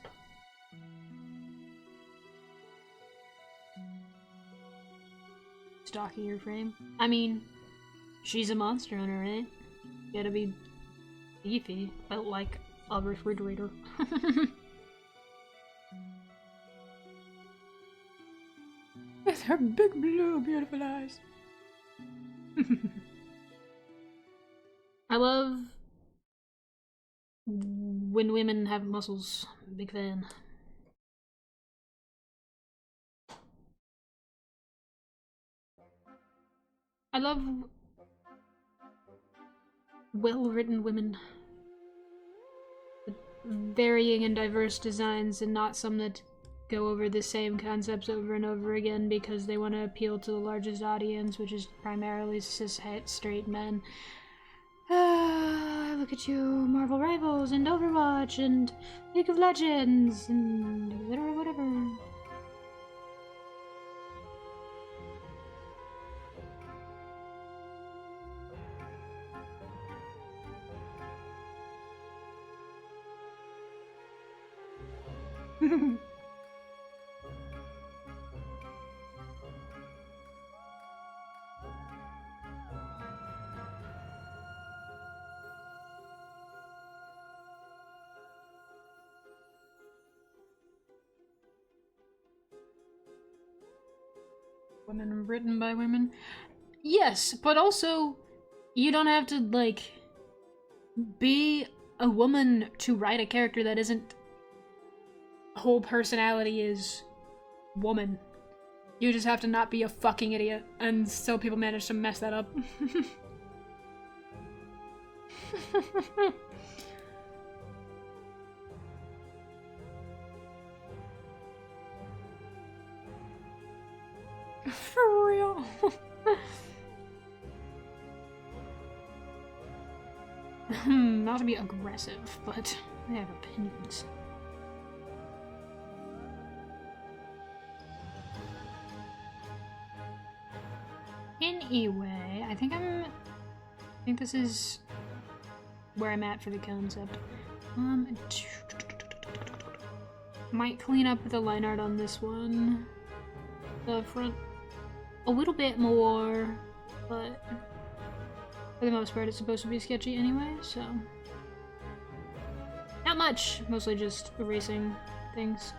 Speaker 1: Stalking your frame? I mean, she's a monster hunter, right? You gotta be beefy, but like a refrigerator. With her big blue, beautiful eyes. I love when women have muscles. Big fan. I love well-written women with varying and diverse designs and not some that go over the same concepts over and over again because they want to appeal to the largest audience, which is primarily cis straight men. Look at you, Marvel Rivals and Overwatch and League of Legends and whatever. Women written by women. Yes, but also, you don't have to, like, be a woman to write a character that isn't whole personality is woman. You just have to not be a fucking idiot, and still people manage to mess that up. For real. Not to be aggressive, but I have opinions. Anyway, I think this is where I'm at for the concept. Might clean up the line art on this one. The front a little bit more, but for the most part it's supposed to be sketchy anyway, so not much, mostly just erasing things,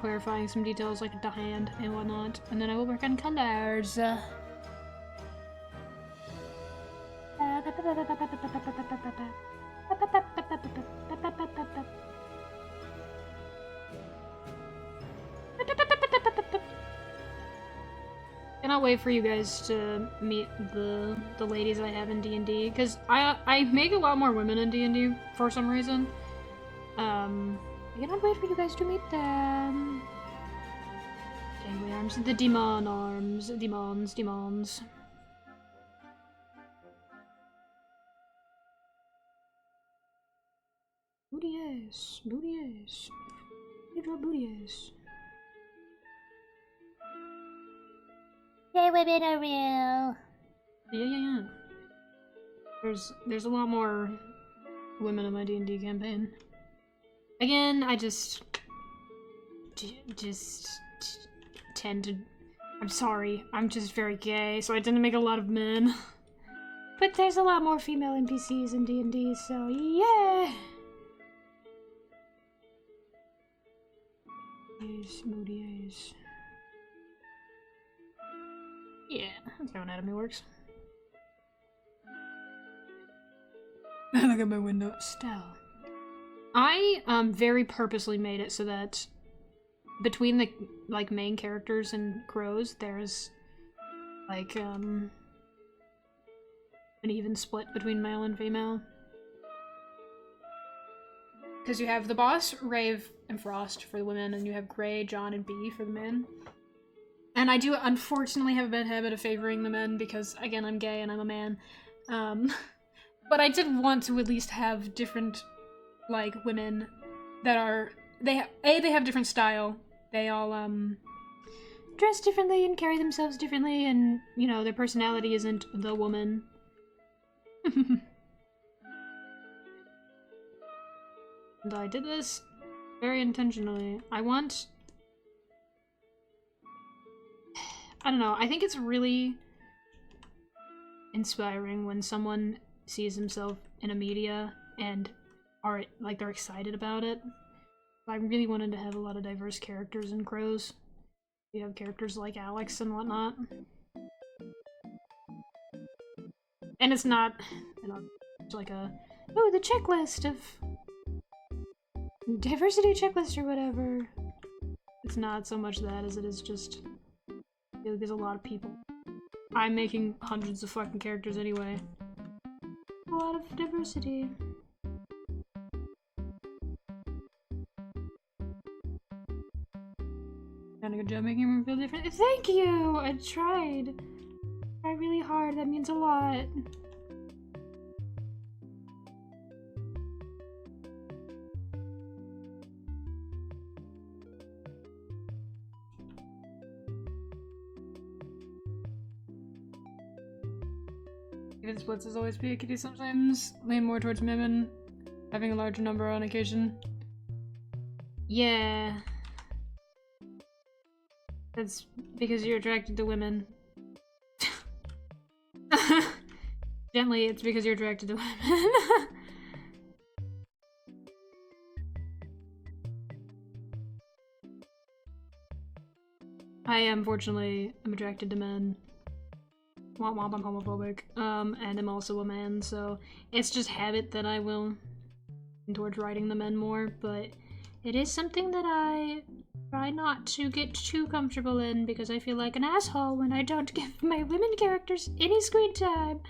Speaker 1: clarifying some details like the hand and whatnot, and then I will work on colors. Cannot wait for you guys to meet the ladies I have in D&D, because I make a lot more women in D&D for some reason. I cannot wait for you guys to meet them. Gateway arms, the demon arms, demons. Booty-ass, booty-ass. Hydra booty-ass.
Speaker 2: Gay women are real.
Speaker 1: Yeah. There's a lot more women in my D&D campaign. Again, I just tend to. I'm sorry. I'm just very gay, so I tend to make a lot of men.
Speaker 2: But there's a lot more female NPCs in D&D, so yeah.
Speaker 1: Yes, moody eyes. Yeah, that's how anatomy works. Look at my window. Stell. I very purposely made it so that between the like main characters and crows, there's like an even split between male and female. Because you have the boss, Rave, and Frost for the women, and you have Gray, John, and Bee for the men. And I do unfortunately have a bad habit of favoring the men because, again, I'm gay and I'm a man. But I did want to at least have different, like, women that are... they have different style. They all, dress differently and carry themselves differently, and, you know, their personality isn't the woman. And I did this very intentionally. I don't know, I think it's really inspiring when someone sees himself in a media and they're excited about it. I really wanted to have a lot of diverse characters in Crows. You have characters like Alex and whatnot. And it's not, it's like a, oh, the checklist of diversity checklist or whatever. It's not so much that as it is just, there's a lot of people. I'm making hundreds of fucking characters anyway. A lot of diversity. Done a good job making me feel different. Thank you! I tried. I tried really hard. That means a lot. Even splits is always picky, sometimes lean more towards women, having a larger number on occasion. Yeah. That's because you're attracted to women. Gently, it's because you're attracted to women. I unfortunately am attracted to men. Womp womp, I'm homophobic. And I'm also a man, so it's just habit that I will towards writing the men more, but it is something that I try not to get too comfortable in because I feel like an asshole when I don't give my women characters any screen time.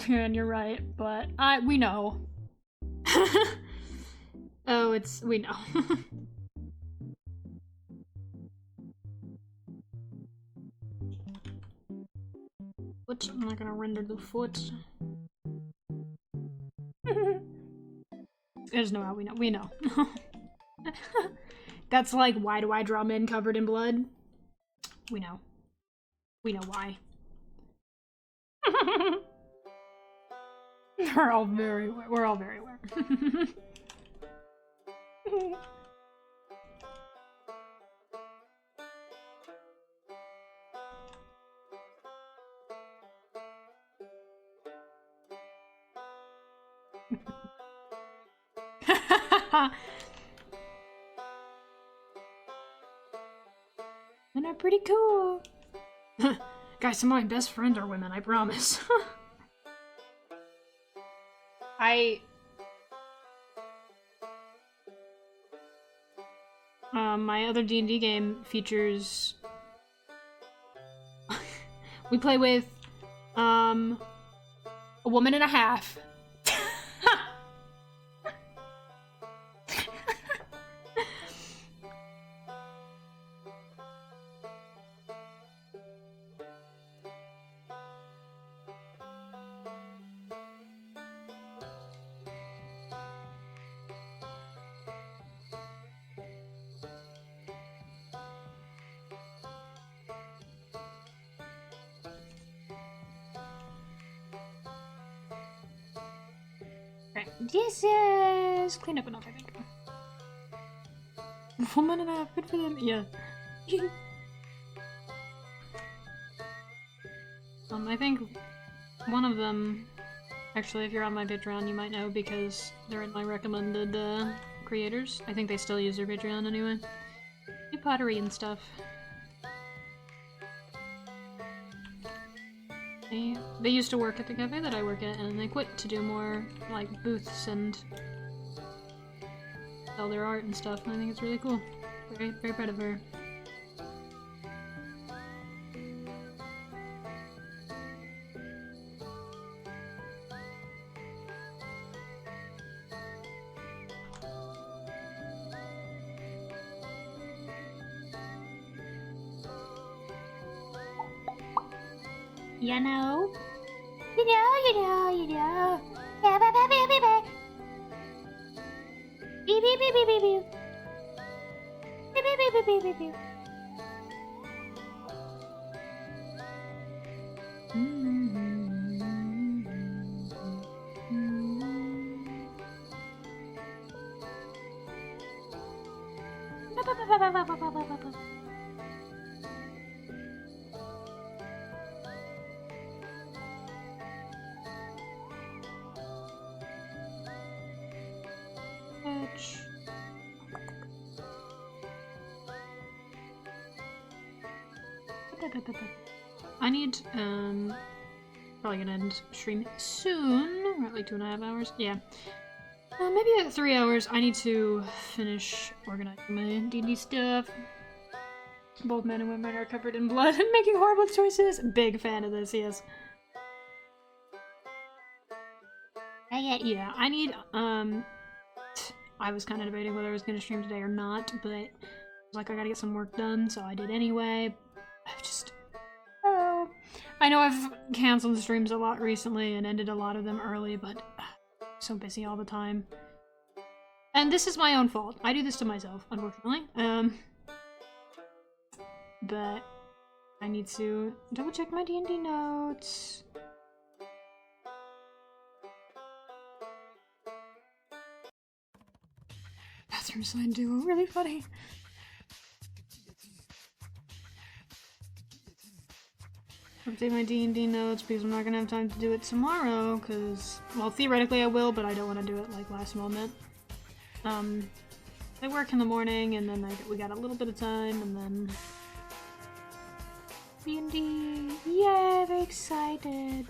Speaker 1: And you're right, but we know. Oh, we know. Foot, I'm not gonna render the foot. There's no how we know. That's like, why do I draw men covered in blood? We know. We know why. We're all very aware. Men are pretty cool. Guys, some of my best friends are women, I promise. My other D&D game features... we play with, a woman and a half. Yes! Clean up enough, I think. Woman and a half, good for them. Yeah. I think one of them, actually, if you're on my Patreon, you might know because they're in my recommended creators. I think they still use their Patreon anyway. Do pottery and stuff. They used to work at the cafe that I work at, and they quit to do more, like, booths and sell their art and stuff, and I think it's really cool. Very, very proud of her.
Speaker 2: You know? You know. Yeah, ba ba ba ba ba. Beep beep beep beep beep beep. Beep beep beep beep beep beep beep. Ba ba ba ba ba ba ba ba ba.
Speaker 1: I need, probably gonna end stream soon. We're at like 2.5 hours. Yeah. Maybe at 3 hours. I need to finish organizing my D&D stuff. Both men and women are covered in blood and making horrible choices. Big fan of this, yes. Yeah, I need, I was kind of debating whether I was gonna stream today or not, but I was like, I gotta get some work done, so I did anyway. I know I've canceled streams a lot recently and ended a lot of them early, but I'm so busy all the time. And this is my own fault. I do this to myself, unfortunately. But I need to double check my D&D notes. Bathroom sign duo, really funny. Update my D&D notes because I'm not gonna have time to do it tomorrow because, well, theoretically I will, but I don't want to do it like last moment. I work in the morning, and then we got a little bit of time, and then D&D. Yeah, very excited.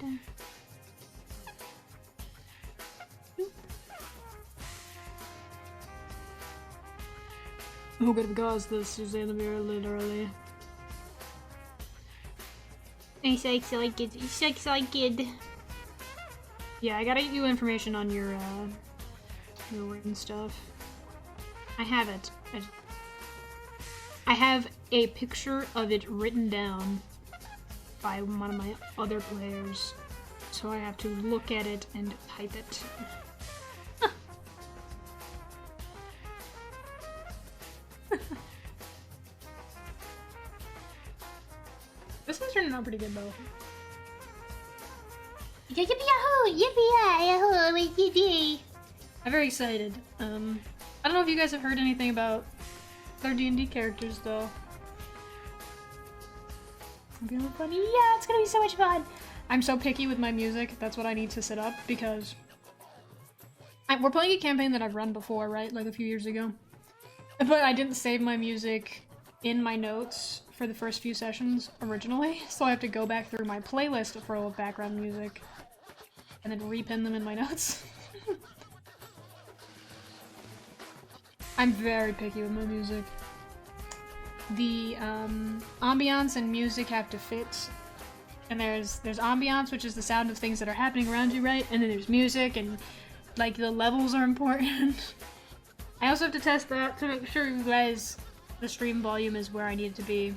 Speaker 1: Oh, good because this is in the mirror, literally.
Speaker 2: I'm so excited. I'm so excited.
Speaker 1: Yeah, I gotta get you information on your written stuff. I have it. I have a picture of it written down by one of my other players, so I have to look at it and type it. This is turning out pretty good though.
Speaker 2: Yippee yahoo! Yippee yahoo! Yippee!
Speaker 1: I'm very excited. I don't know if you guys have heard anything about their D&D characters though. It'll be a little funny.
Speaker 2: Yeah, it's gonna be so much fun.
Speaker 1: I'm so picky with my music. That's what I need to set up because we're playing a campaign that I've run before, right? Like a few years ago. But I didn't save my music in my notes for the first few sessions originally, so I have to go back through my playlist for all background music and then repin them in my notes. I'm very picky with my music. The ambiance and music have to fit. And there's ambiance, which is the sound of things that are happening around you, right? And then there's music, and like the levels are important. I also have to test that to make sure you guys, the stream volume is where I need it to be.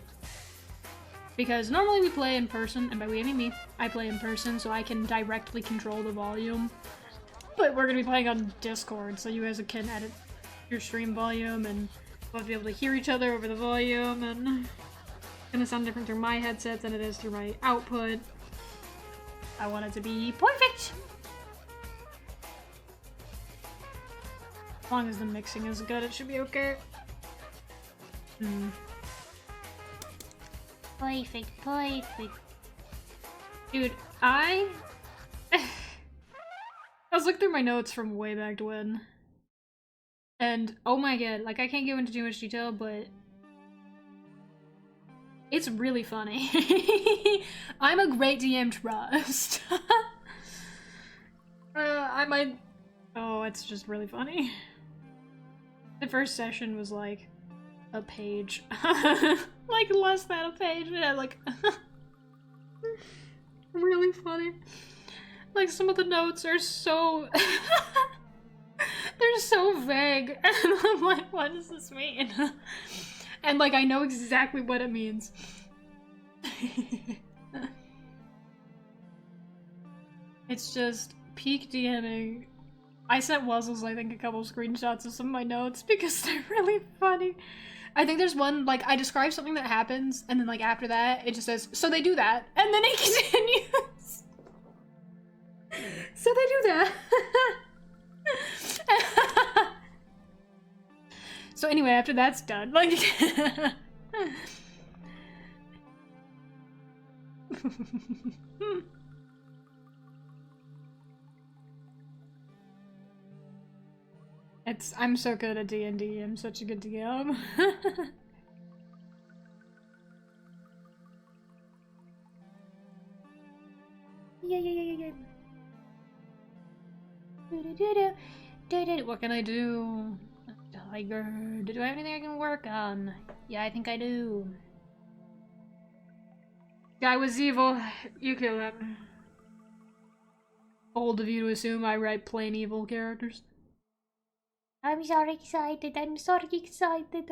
Speaker 1: Because normally we play in person, and by we I mean me, I play in person, so I can directly control the volume. But we're gonna be playing on Discord, so you guys can edit your stream volume, and we'll have to be able to hear each other over the volume, and it's gonna sound different through my headset than it is through my output. I want it to be perfect! As long as the mixing is good, it should be okay.
Speaker 2: Perfect, perfect.
Speaker 1: Dude, I was looking through my notes from way back when. And oh my god, like I can't go into too much detail, but it's really funny. I'm a great DM, trust. I might. Oh, it's just really funny. The first session was like a page. Like less than a page. Yeah, like really funny. Like some of the notes are so they're so vague. And I'm like, what does this mean? And like I know exactly what it means. It's just peak DMing. I sent Wuzzles, I think, a couple screenshots of some of my notes because they're really funny. I think there's one, like, I describe something that happens, and then, like, after that, it just says, so they do that, and then it continues. So they do that. So anyway, after that's done, like... I'm so good at D&D, I'm such a good DM.
Speaker 2: Yeah.
Speaker 1: What can I do? Tiger. Do I have anything I can work on? Yeah, I think I do. Guy was evil. You kill him. Bold of you to assume I write plain evil characters.
Speaker 2: I'm so excited. I'm so excited.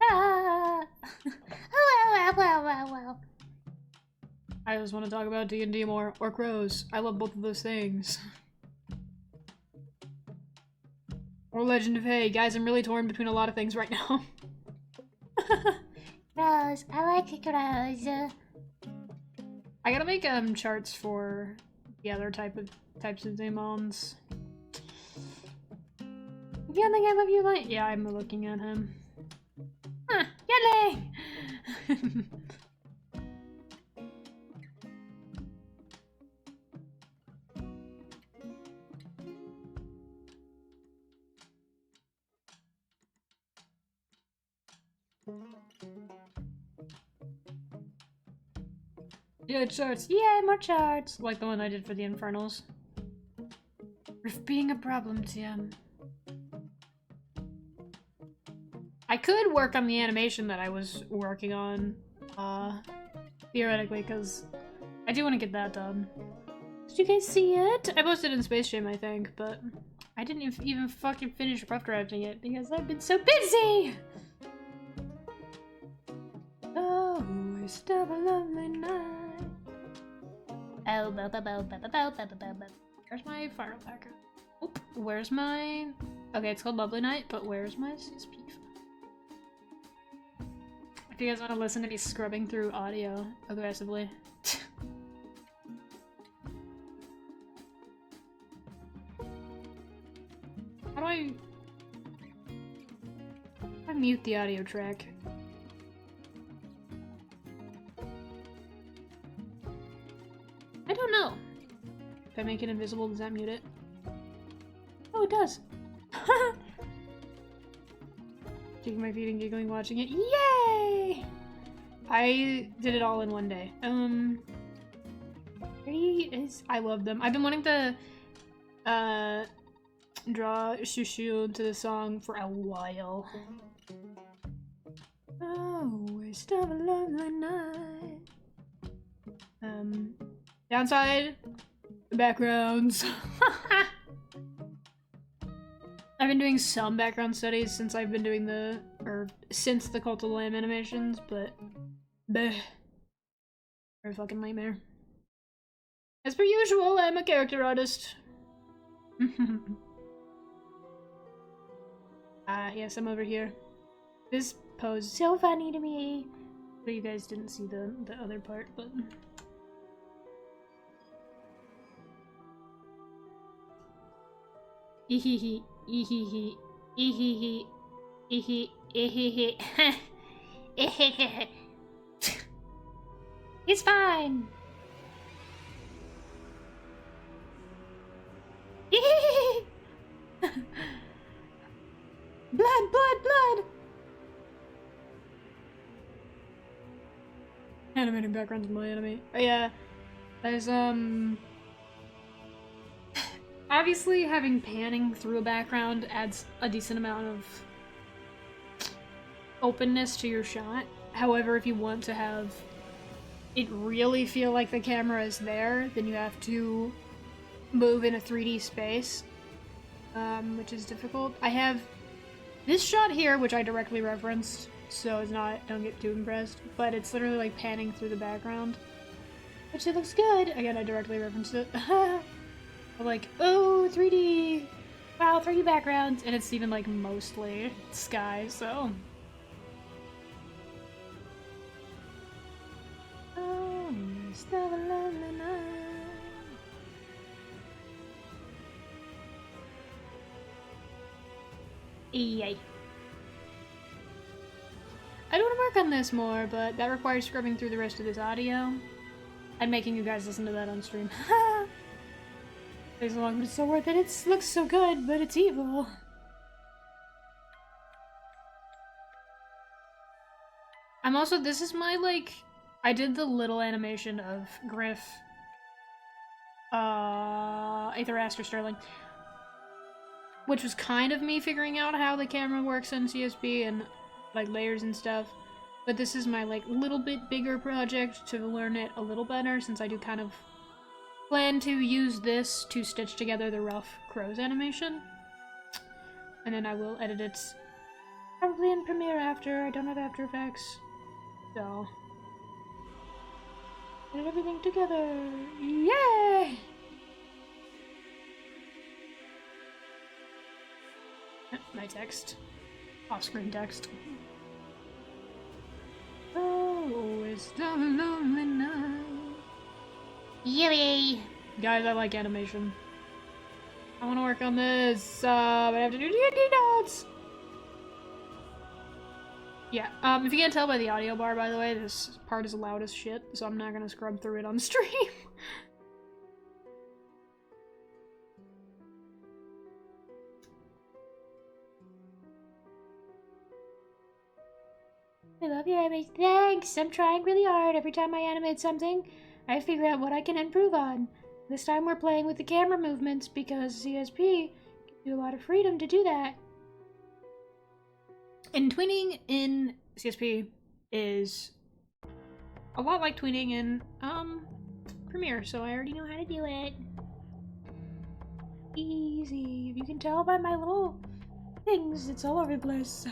Speaker 2: Ah. Wow.
Speaker 1: I just want to talk about D&D more, or crows. I love both of those things. Or Legend of Hay. Guys, I'm really torn between a lot of things right now.
Speaker 2: Crows. I like the crows.
Speaker 1: I gotta make charts for the other types of demons. Yeah, I think I love you like. Yeah, I'm looking at him. Huh, yelling! Yeah, charts.
Speaker 2: Yay, more charts.
Speaker 1: Like the one I did for the Infernals. Rift being a problem, TM. I could work on the animation that I was working on, theoretically, because I do want to get that done.
Speaker 2: Did you guys see it?
Speaker 1: I posted in Space Jam, I think, but I didn't even fucking finish rough drafting it because I've been so busy!
Speaker 2: Oh, waste of a lovely night. Oh,
Speaker 1: Where's my firepacker? Oop, where's my... Okay, it's called Lovely Night, but where's my CSP? If you guys want to listen to me scrubbing through audio aggressively. How do I mute the audio track? I don't know. If I make it invisible, does that mute it? Oh, it does. Kicking my feet and giggling watching it. Yay! I did it all in one day. I love them. I've been wanting to draw Shushu to the song for a while. Oh, waste of a lovely night. Downside, the backgrounds. I've been doing some background studies since I've been doing since the Cult of the Lamb animations, but bleh. They're a fucking nightmare. As per usual, I'm a character artist. Yes, I'm over here. This pose is
Speaker 2: So funny to me.
Speaker 1: but you guys didn't see the other part, but... Ehehe, ehehe, ehehe, ehe, ehehe.
Speaker 2: It's fine. Blood, blood, blood.
Speaker 1: Animating backgrounds in my anime. Oh, yeah. There's, obviously, having panning through a background adds a decent amount of openness to your shot. However, if you want to have it really feel like the camera is there, then you have to move in a 3D space, which is difficult. I have this shot here, which I directly referenced, so it's not, don't get too impressed, but it's literally like panning through the background, which it looks good. Again, I directly referenced it. I'm like, oh, 3D, wow, 3D backgrounds, and it's even like mostly sky, so.
Speaker 2: Oh, waste of a lovely night.
Speaker 1: Yay. I do want to work on this more, but that requires scrubbing through the rest of this audio and making you guys listen to that on stream. Takes so long, but it's so worth it. It looks so good, but it's evil. I'm also, this is my, like, I did the little animation of Griff, Aether Sterling, which was kind of me figuring out how the camera works on CSP and like layers and stuff, but this is my like little bit bigger project to learn it a little better, since I do kind of plan to use this to stitch together the rough crows animation, and then I will edit it probably in Premiere after. I don't have After Effects, so edit everything together. Yay! My text. Off-screen text. Oh, it's the lonely night.
Speaker 2: Yay!
Speaker 1: Guys, I like animation. I want to work on this. I have to do D&D notes. Yeah. If you can't tell by the audio bar, by the way, this part is loud as shit, so I'm not gonna scrub through it on stream.
Speaker 2: I love your animation. Thanks! I'm trying really hard every time I animate something.
Speaker 1: I figure out what I can improve on. This time we're playing with the camera movements because CSP gives you a lot of freedom to do that. And tweening in CSP is a lot like tweening in Premiere, so I already know how to do it. Easy. If you can tell by my little things, it's all over the place.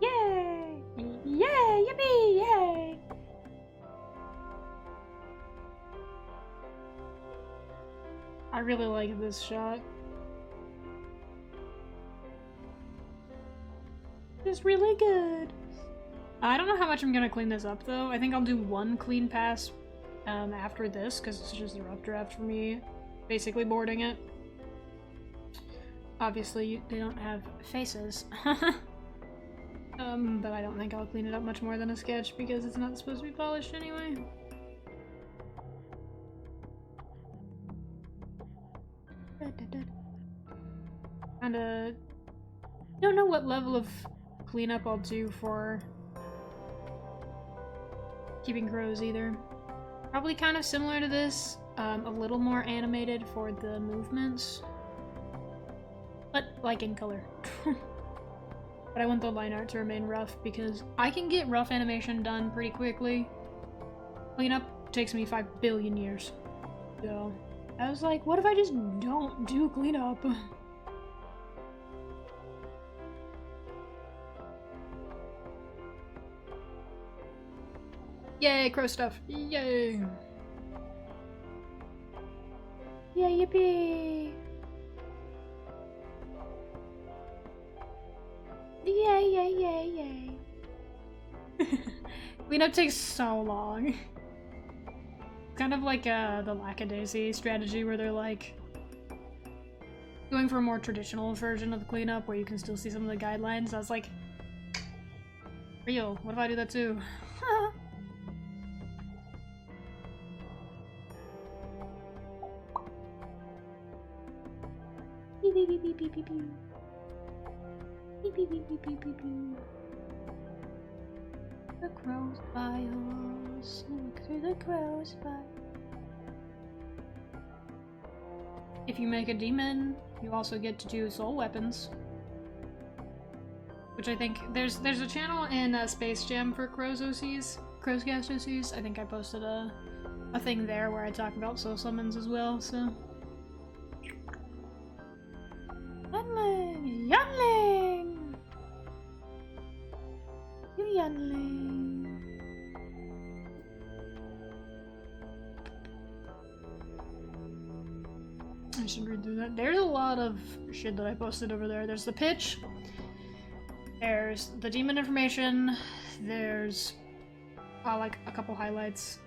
Speaker 1: Yay! Yay! Yippee! Yay! I really like this shot. It's really good. I don't know how much I'm gonna clean this up though. I think I'll do one clean pass after this because it's just a rough draft for me. Basically boarding it. Obviously they don't have faces. But I don't think I'll clean it up much more than a sketch because it's not supposed to be polished anyway. Kinda don't know what level of cleanup I'll do for Keeping Crows either. Probably kind of similar to this, a little more animated for the movements, but like in color. But I want the line art to remain rough because I can get rough animation done pretty quickly. Cleanup takes me 5 billion years. So I was like, what if I just don't do cleanup? Yay, crow stuff. Yay. Yay, yippee. Yay, yay, yay, yay. Cleanup takes so long. Kind of like the Lackadaisy strategy where they're like going for a more traditional version of the cleanup where you can still see some of the guidelines. I was like, real, what if I do that too? Beep, beep, beep, beep, beep, beep, beep. Beep, beep, beep, beep, beep, beep, beep. The crows fly us, look through the crow's fire. If you make a demon, you also get to do soul weapons. Which I think, there's a channel in Space Jam for Crows OCs, Crowscast OCs. I think I posted a thing there where I talk about soul summons as well, so. Youngling! Youngling! You youngling. I should read through that. There's a lot of shit that I posted over there. There's the pitch. There's the demon information. There's like a couple highlights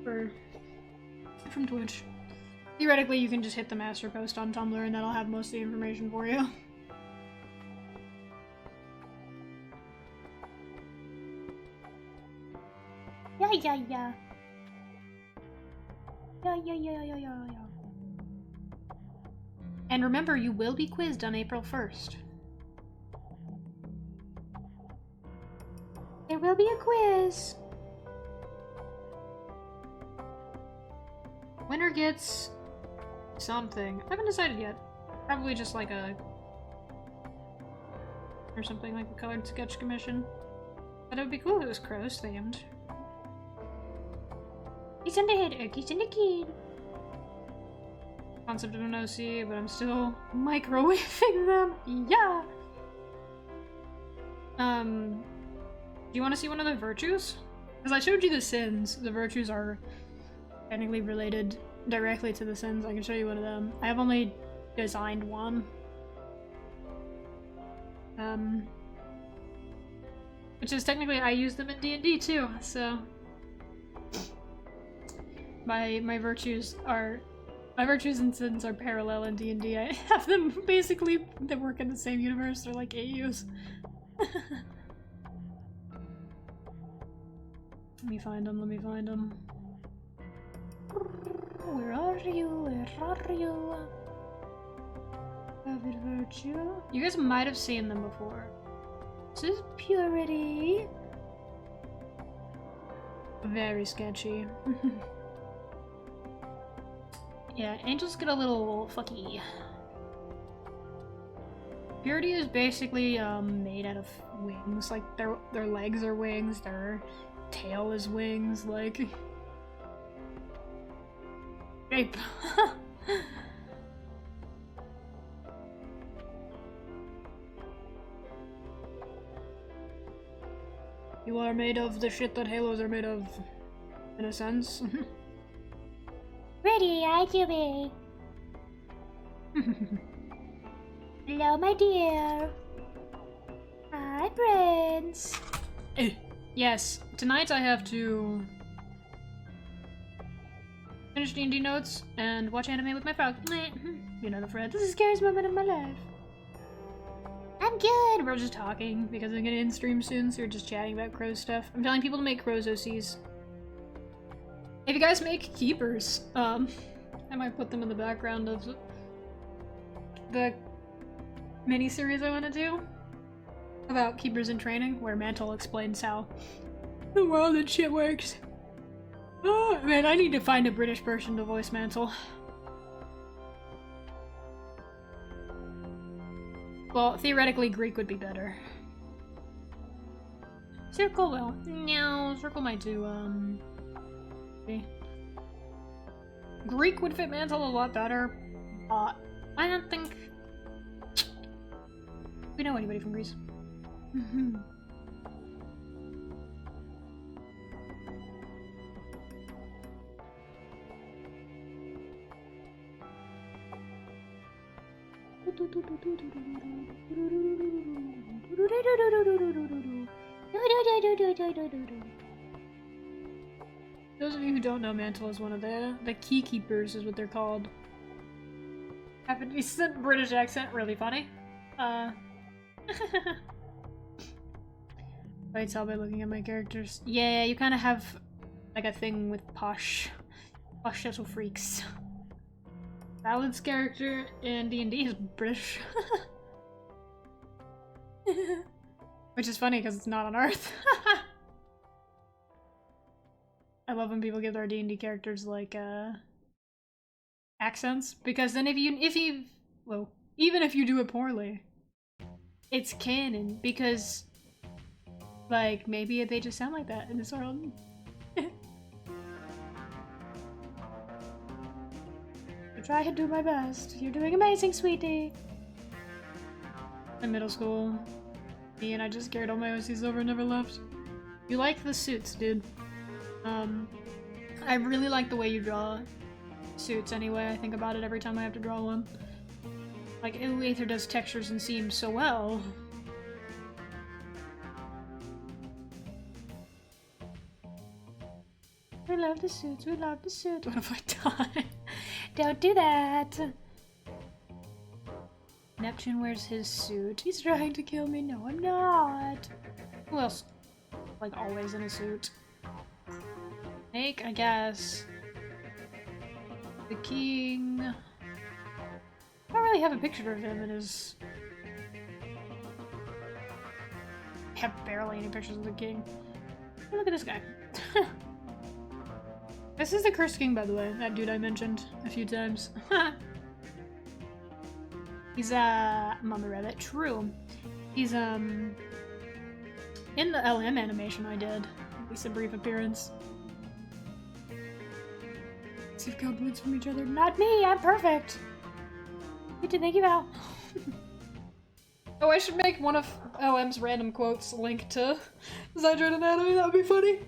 Speaker 1: from Twitch. Theoretically, you can just hit the master post on Tumblr and that'll have most of the information for you. Yeah, yeah, yeah. Yeah, yeah, yeah, yeah, yeah, yeah. And remember, you will be quizzed on April 1st. There will be a quiz. Winner gets something. I haven't decided yet. Probably just like a... or something like the Colored Sketch Commission. But it would be cool if it was Crows themed. He's in the head, Erky's in the kid. Concept of an OC, but I'm still microwaving them. Yeah! Do you want to see one of the virtues? Because I showed you the sins. The virtues are technically related directly to the sins. I can show you one of them. I have only designed one. Which is technically, I use them in D&D too, so... My virtues and sins are parallel in D&D. I have them basically, they work in the same universe. They're like AUs. Let me find him, let me find him.
Speaker 2: Where are you? Where are you?
Speaker 1: Avid Virtue. You guys might have seen them before.
Speaker 2: This is Purity.
Speaker 1: Very sketchy. Yeah, angels get a little fucky. Purity is basically made out of wings. Like their legs are wings, their tail is wings, like shape. You are made of the shit that halos are made of, in a sense.
Speaker 2: Ready, IQB. Hello, my dear. Hi, Prince.
Speaker 1: Yes, tonight I have to finish D&D notes and watch anime with my frog. You know the Fred.
Speaker 2: This is the scariest moment of my life.
Speaker 1: I'm good. We're just talking because I'm gonna end stream soon, so we're just chatting about crow stuff. I'm telling people to make crows OCs. If you guys make keepers, I might put them in the background of the mini-series I want to do about keepers in training, where Mantle explains how the world and shit works. Oh man, I need to find a British person to voice Mantle. Well, theoretically, Greek would be better. Circle will. No, Circle might do, okay. Greek would fit Mantle a lot better, but I don't think we know anybody from Greece. Those of you who don't know, Mantle is one of the key keepers, is what they're called. Have a decent British accent, really funny. I tell by looking at my characters. Yeah, you kind of have like a thing with posh little freaks. Balad's character in D&D is British. Which is funny because it's not on Earth. I love when people give their D&D characters like accents, because then even if you do it poorly, it's canon, because like maybe they just sound like that in this world. I try to do my best. You're doing amazing, sweetie. In middle school, me and I just carried all my OCs over and never left. You like the suits, dude. I really like the way you draw suits anyway. I think about it every time I have to draw one. Like, ooh, Aether does textures and seams so well.
Speaker 2: We love the suits, we love the suits.
Speaker 1: What have I done?
Speaker 2: Don't do that.
Speaker 1: Neptune wears his suit.
Speaker 2: He's trying to kill me. No, I'm not.
Speaker 1: Who else? Like, always in a suit. Snake, I guess. The king. I don't really have a picture of him in his. I have barely any pictures of the king. Oh, look at this guy. This is the Cursed King, by the way. That dude I mentioned a few times. He's Mama Rabbit. True. He's in the LM animation I did. At least a brief appearance. See if compliments from each other.
Speaker 2: Not me, I'm perfect. Good to think about.
Speaker 1: Oh, I should make one of LM's random quotes linked to Zydrate Anatomy. That would be funny.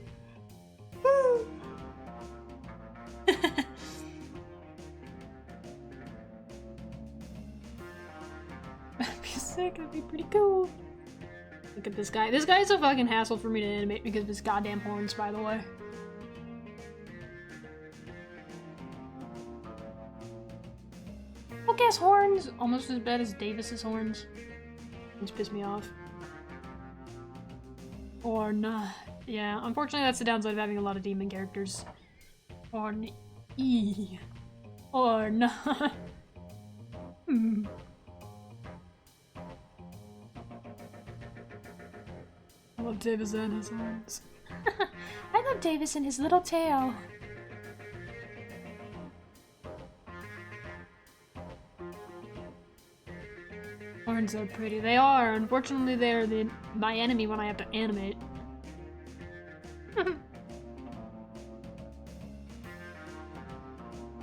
Speaker 1: That'd be sick. That'd be pretty cool. Look at this guy. This guy is a fucking hassle for me to animate because of his goddamn horns, by the way. Well, guess horns almost as bad as Davis's horns. Which pissed me off. Or not. Yeah, unfortunately that's the downside of having a lot of demon characters. On E. Or not. Hmm. I love Davis and his arms.
Speaker 2: I love Davis and his little tail.
Speaker 1: Horns are pretty. They are. Unfortunately, they're my enemy when I have to animate.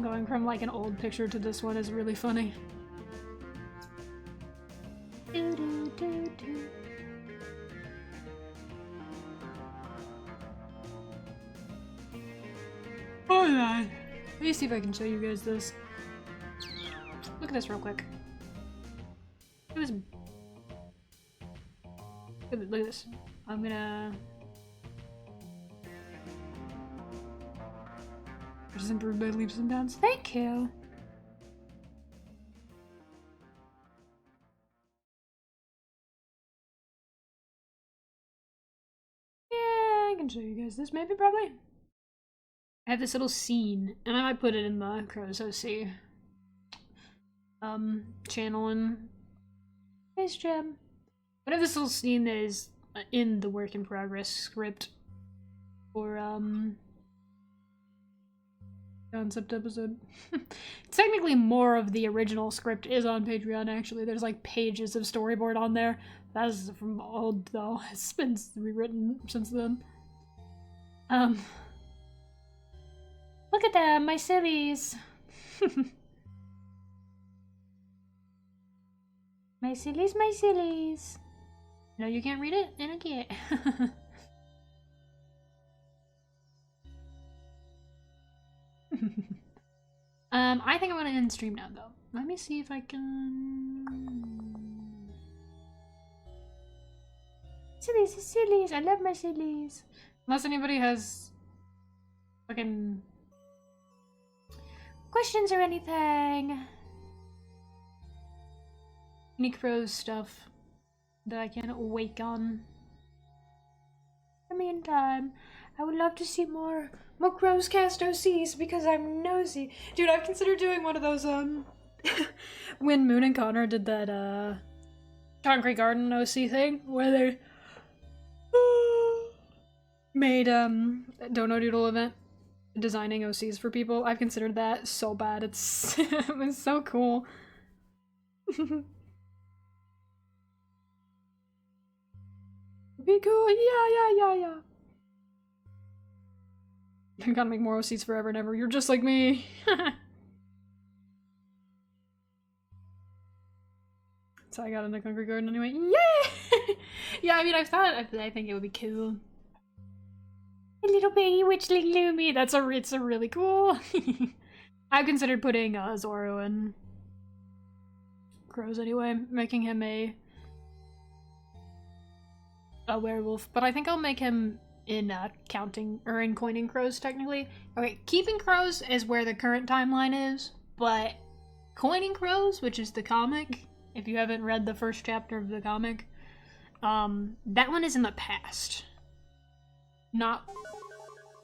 Speaker 1: Going from like an old picture to this one is really funny.
Speaker 2: Do, do, do, do.
Speaker 1: Hold on. Let me see if I can show you guys this. Look at this real quick. It was. Look at this. I'm gonna. Just improved by leaps and bounds. Thank you. Yeah, I can show you guys this maybe, probably. I have this little scene, and I might put it in the Crows OC channel and Space Jam. But I have this little scene that is in the work in progress script for concept episode. Technically more of the original script is on Patreon actually. There's like pages of storyboard on there. That's from old though. It's been rewritten since then.
Speaker 2: Look at them, my sillies. My sillies, my sillies.
Speaker 1: No, you can't read it? And I can't. I think I'm gonna end stream now though. Let me see if I can.
Speaker 2: Sillies, sillies. I love my sillies.
Speaker 1: Unless anybody has fucking
Speaker 2: questions or anything.
Speaker 1: Any Crows stuff that I can wake on.
Speaker 2: In the meantime, I would love to see more Crows cast OCs because I'm nosy.
Speaker 1: Dude, I've considered doing one of those, when Moon and Connor did that, Concrete Garden OC thing, where they made, a Dono Doodle event designing OCs for people. I've considered that so bad. It's, it's so cool. Be cool, yeah. I gotta make more OCs forever and ever. You're just like me. So I got in the Concrete Garden anyway. Yay! Yeah, I mean, I think it would be cool.
Speaker 2: A little baby witchling Lumi.
Speaker 1: It's a really cool. I've considered putting Zoro in Crows anyway, making him a werewolf, but I think I'll make him in counting or in coining crows technically. Okay, keeping crows is where the current timeline is, but coining crows, which is the comic, if you haven't read the first chapter of the comic, that one is in the past. Not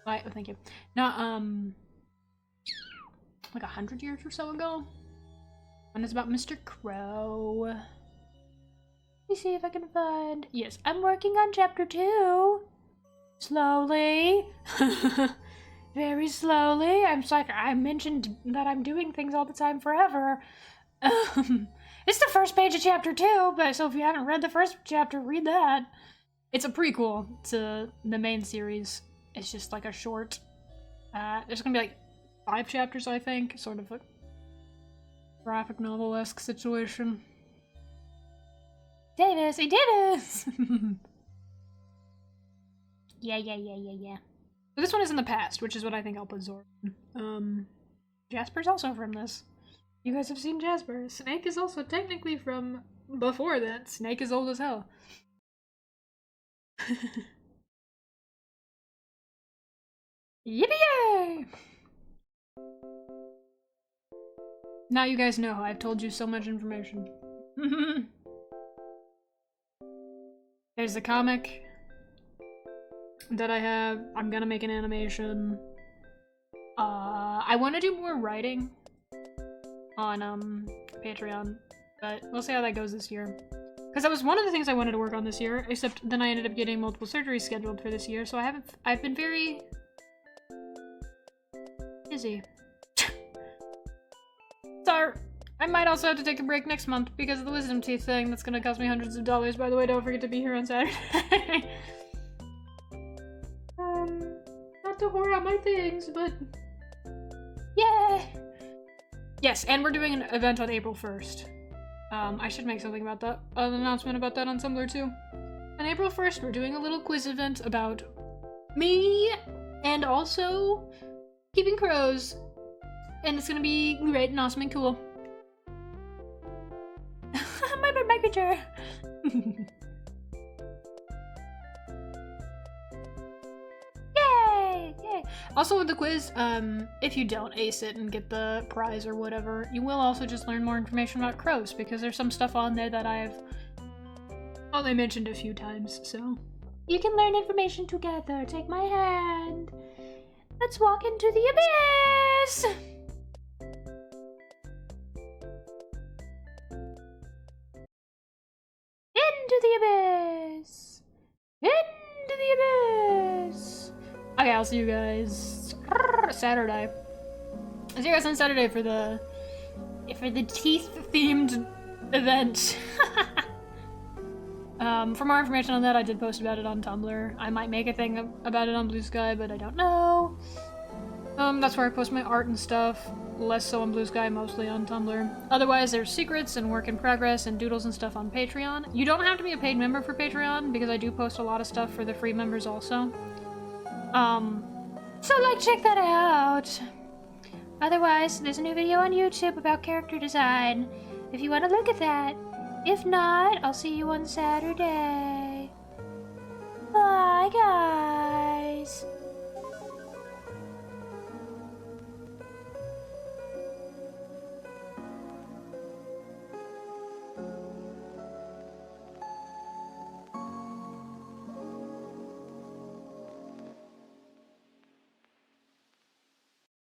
Speaker 1: thank you. Not like 100 years or so ago. And it's about Mr. Crow.
Speaker 2: Let me see if I can find. Yes, I'm working on chapter 2. Slowly. Very slowly. I mentioned that I'm doing things all the time forever. It's the first page of chapter 2, but so if you haven't read the first chapter, read that.
Speaker 1: It's a prequel to the main series. It's just like a short. There's gonna be like 5 chapters, I think. Sort of a graphic novel-esque situation.
Speaker 2: Davis, he did it!
Speaker 1: Yeah. So this one is in the past, which is what I think I'll put Zoro in. Jasper's also from this. You guys have seen Jasper. Snake is also technically from before that. Snake is old as hell. Yippee! Now you guys know. I've told you so much information. There's the comic. that I have. I'm gonna make an animation. I want to do more writing on Patreon, but we'll see how that goes this year. Because that was one of the things I wanted to work on this year, except then I ended up getting multiple surgeries scheduled for this year, so I've been very busy. So, I might also have to take a break next month because of the wisdom teeth thing. That's gonna cost me hundreds of dollars. By the way, don't forget to be here on Saturday. Not to whore out my things, but yeah. Yes, and we're doing an event on April 1st. I should make something about that, an announcement about that on Tumblr too. On April 1st, we're doing a little quiz event about me and also keeping crows. And it's gonna be great and awesome and cool.
Speaker 2: My picture. Yay! Yay!
Speaker 1: Also with the quiz, if you don't ace it and get the prize or whatever, you will also just learn more information about crows, because there's some stuff on there that I've only mentioned a few times, so.
Speaker 2: You can learn information together. Take my hand. Let's walk into the abyss! Into the abyss! Into the abyss!
Speaker 1: Okay, I'll see you guys Saturday. I'll see you guys on Saturday for the teeth-themed event. For more information on that, I did post about it on Tumblr. I might make a thing about it on Blue Sky, but I don't know. That's where I post my art and stuff. Less so on Blue Sky, mostly on Tumblr. Otherwise, there's secrets and work in progress and doodles and stuff on Patreon. You don't have to be a paid member for Patreon, because I do post a lot of stuff for the free members also.
Speaker 2: So like, check that out. Otherwise, there's a new video on YouTube about character design, if you want to look at that. If not, I'll see you on Saturday. Bye, guys.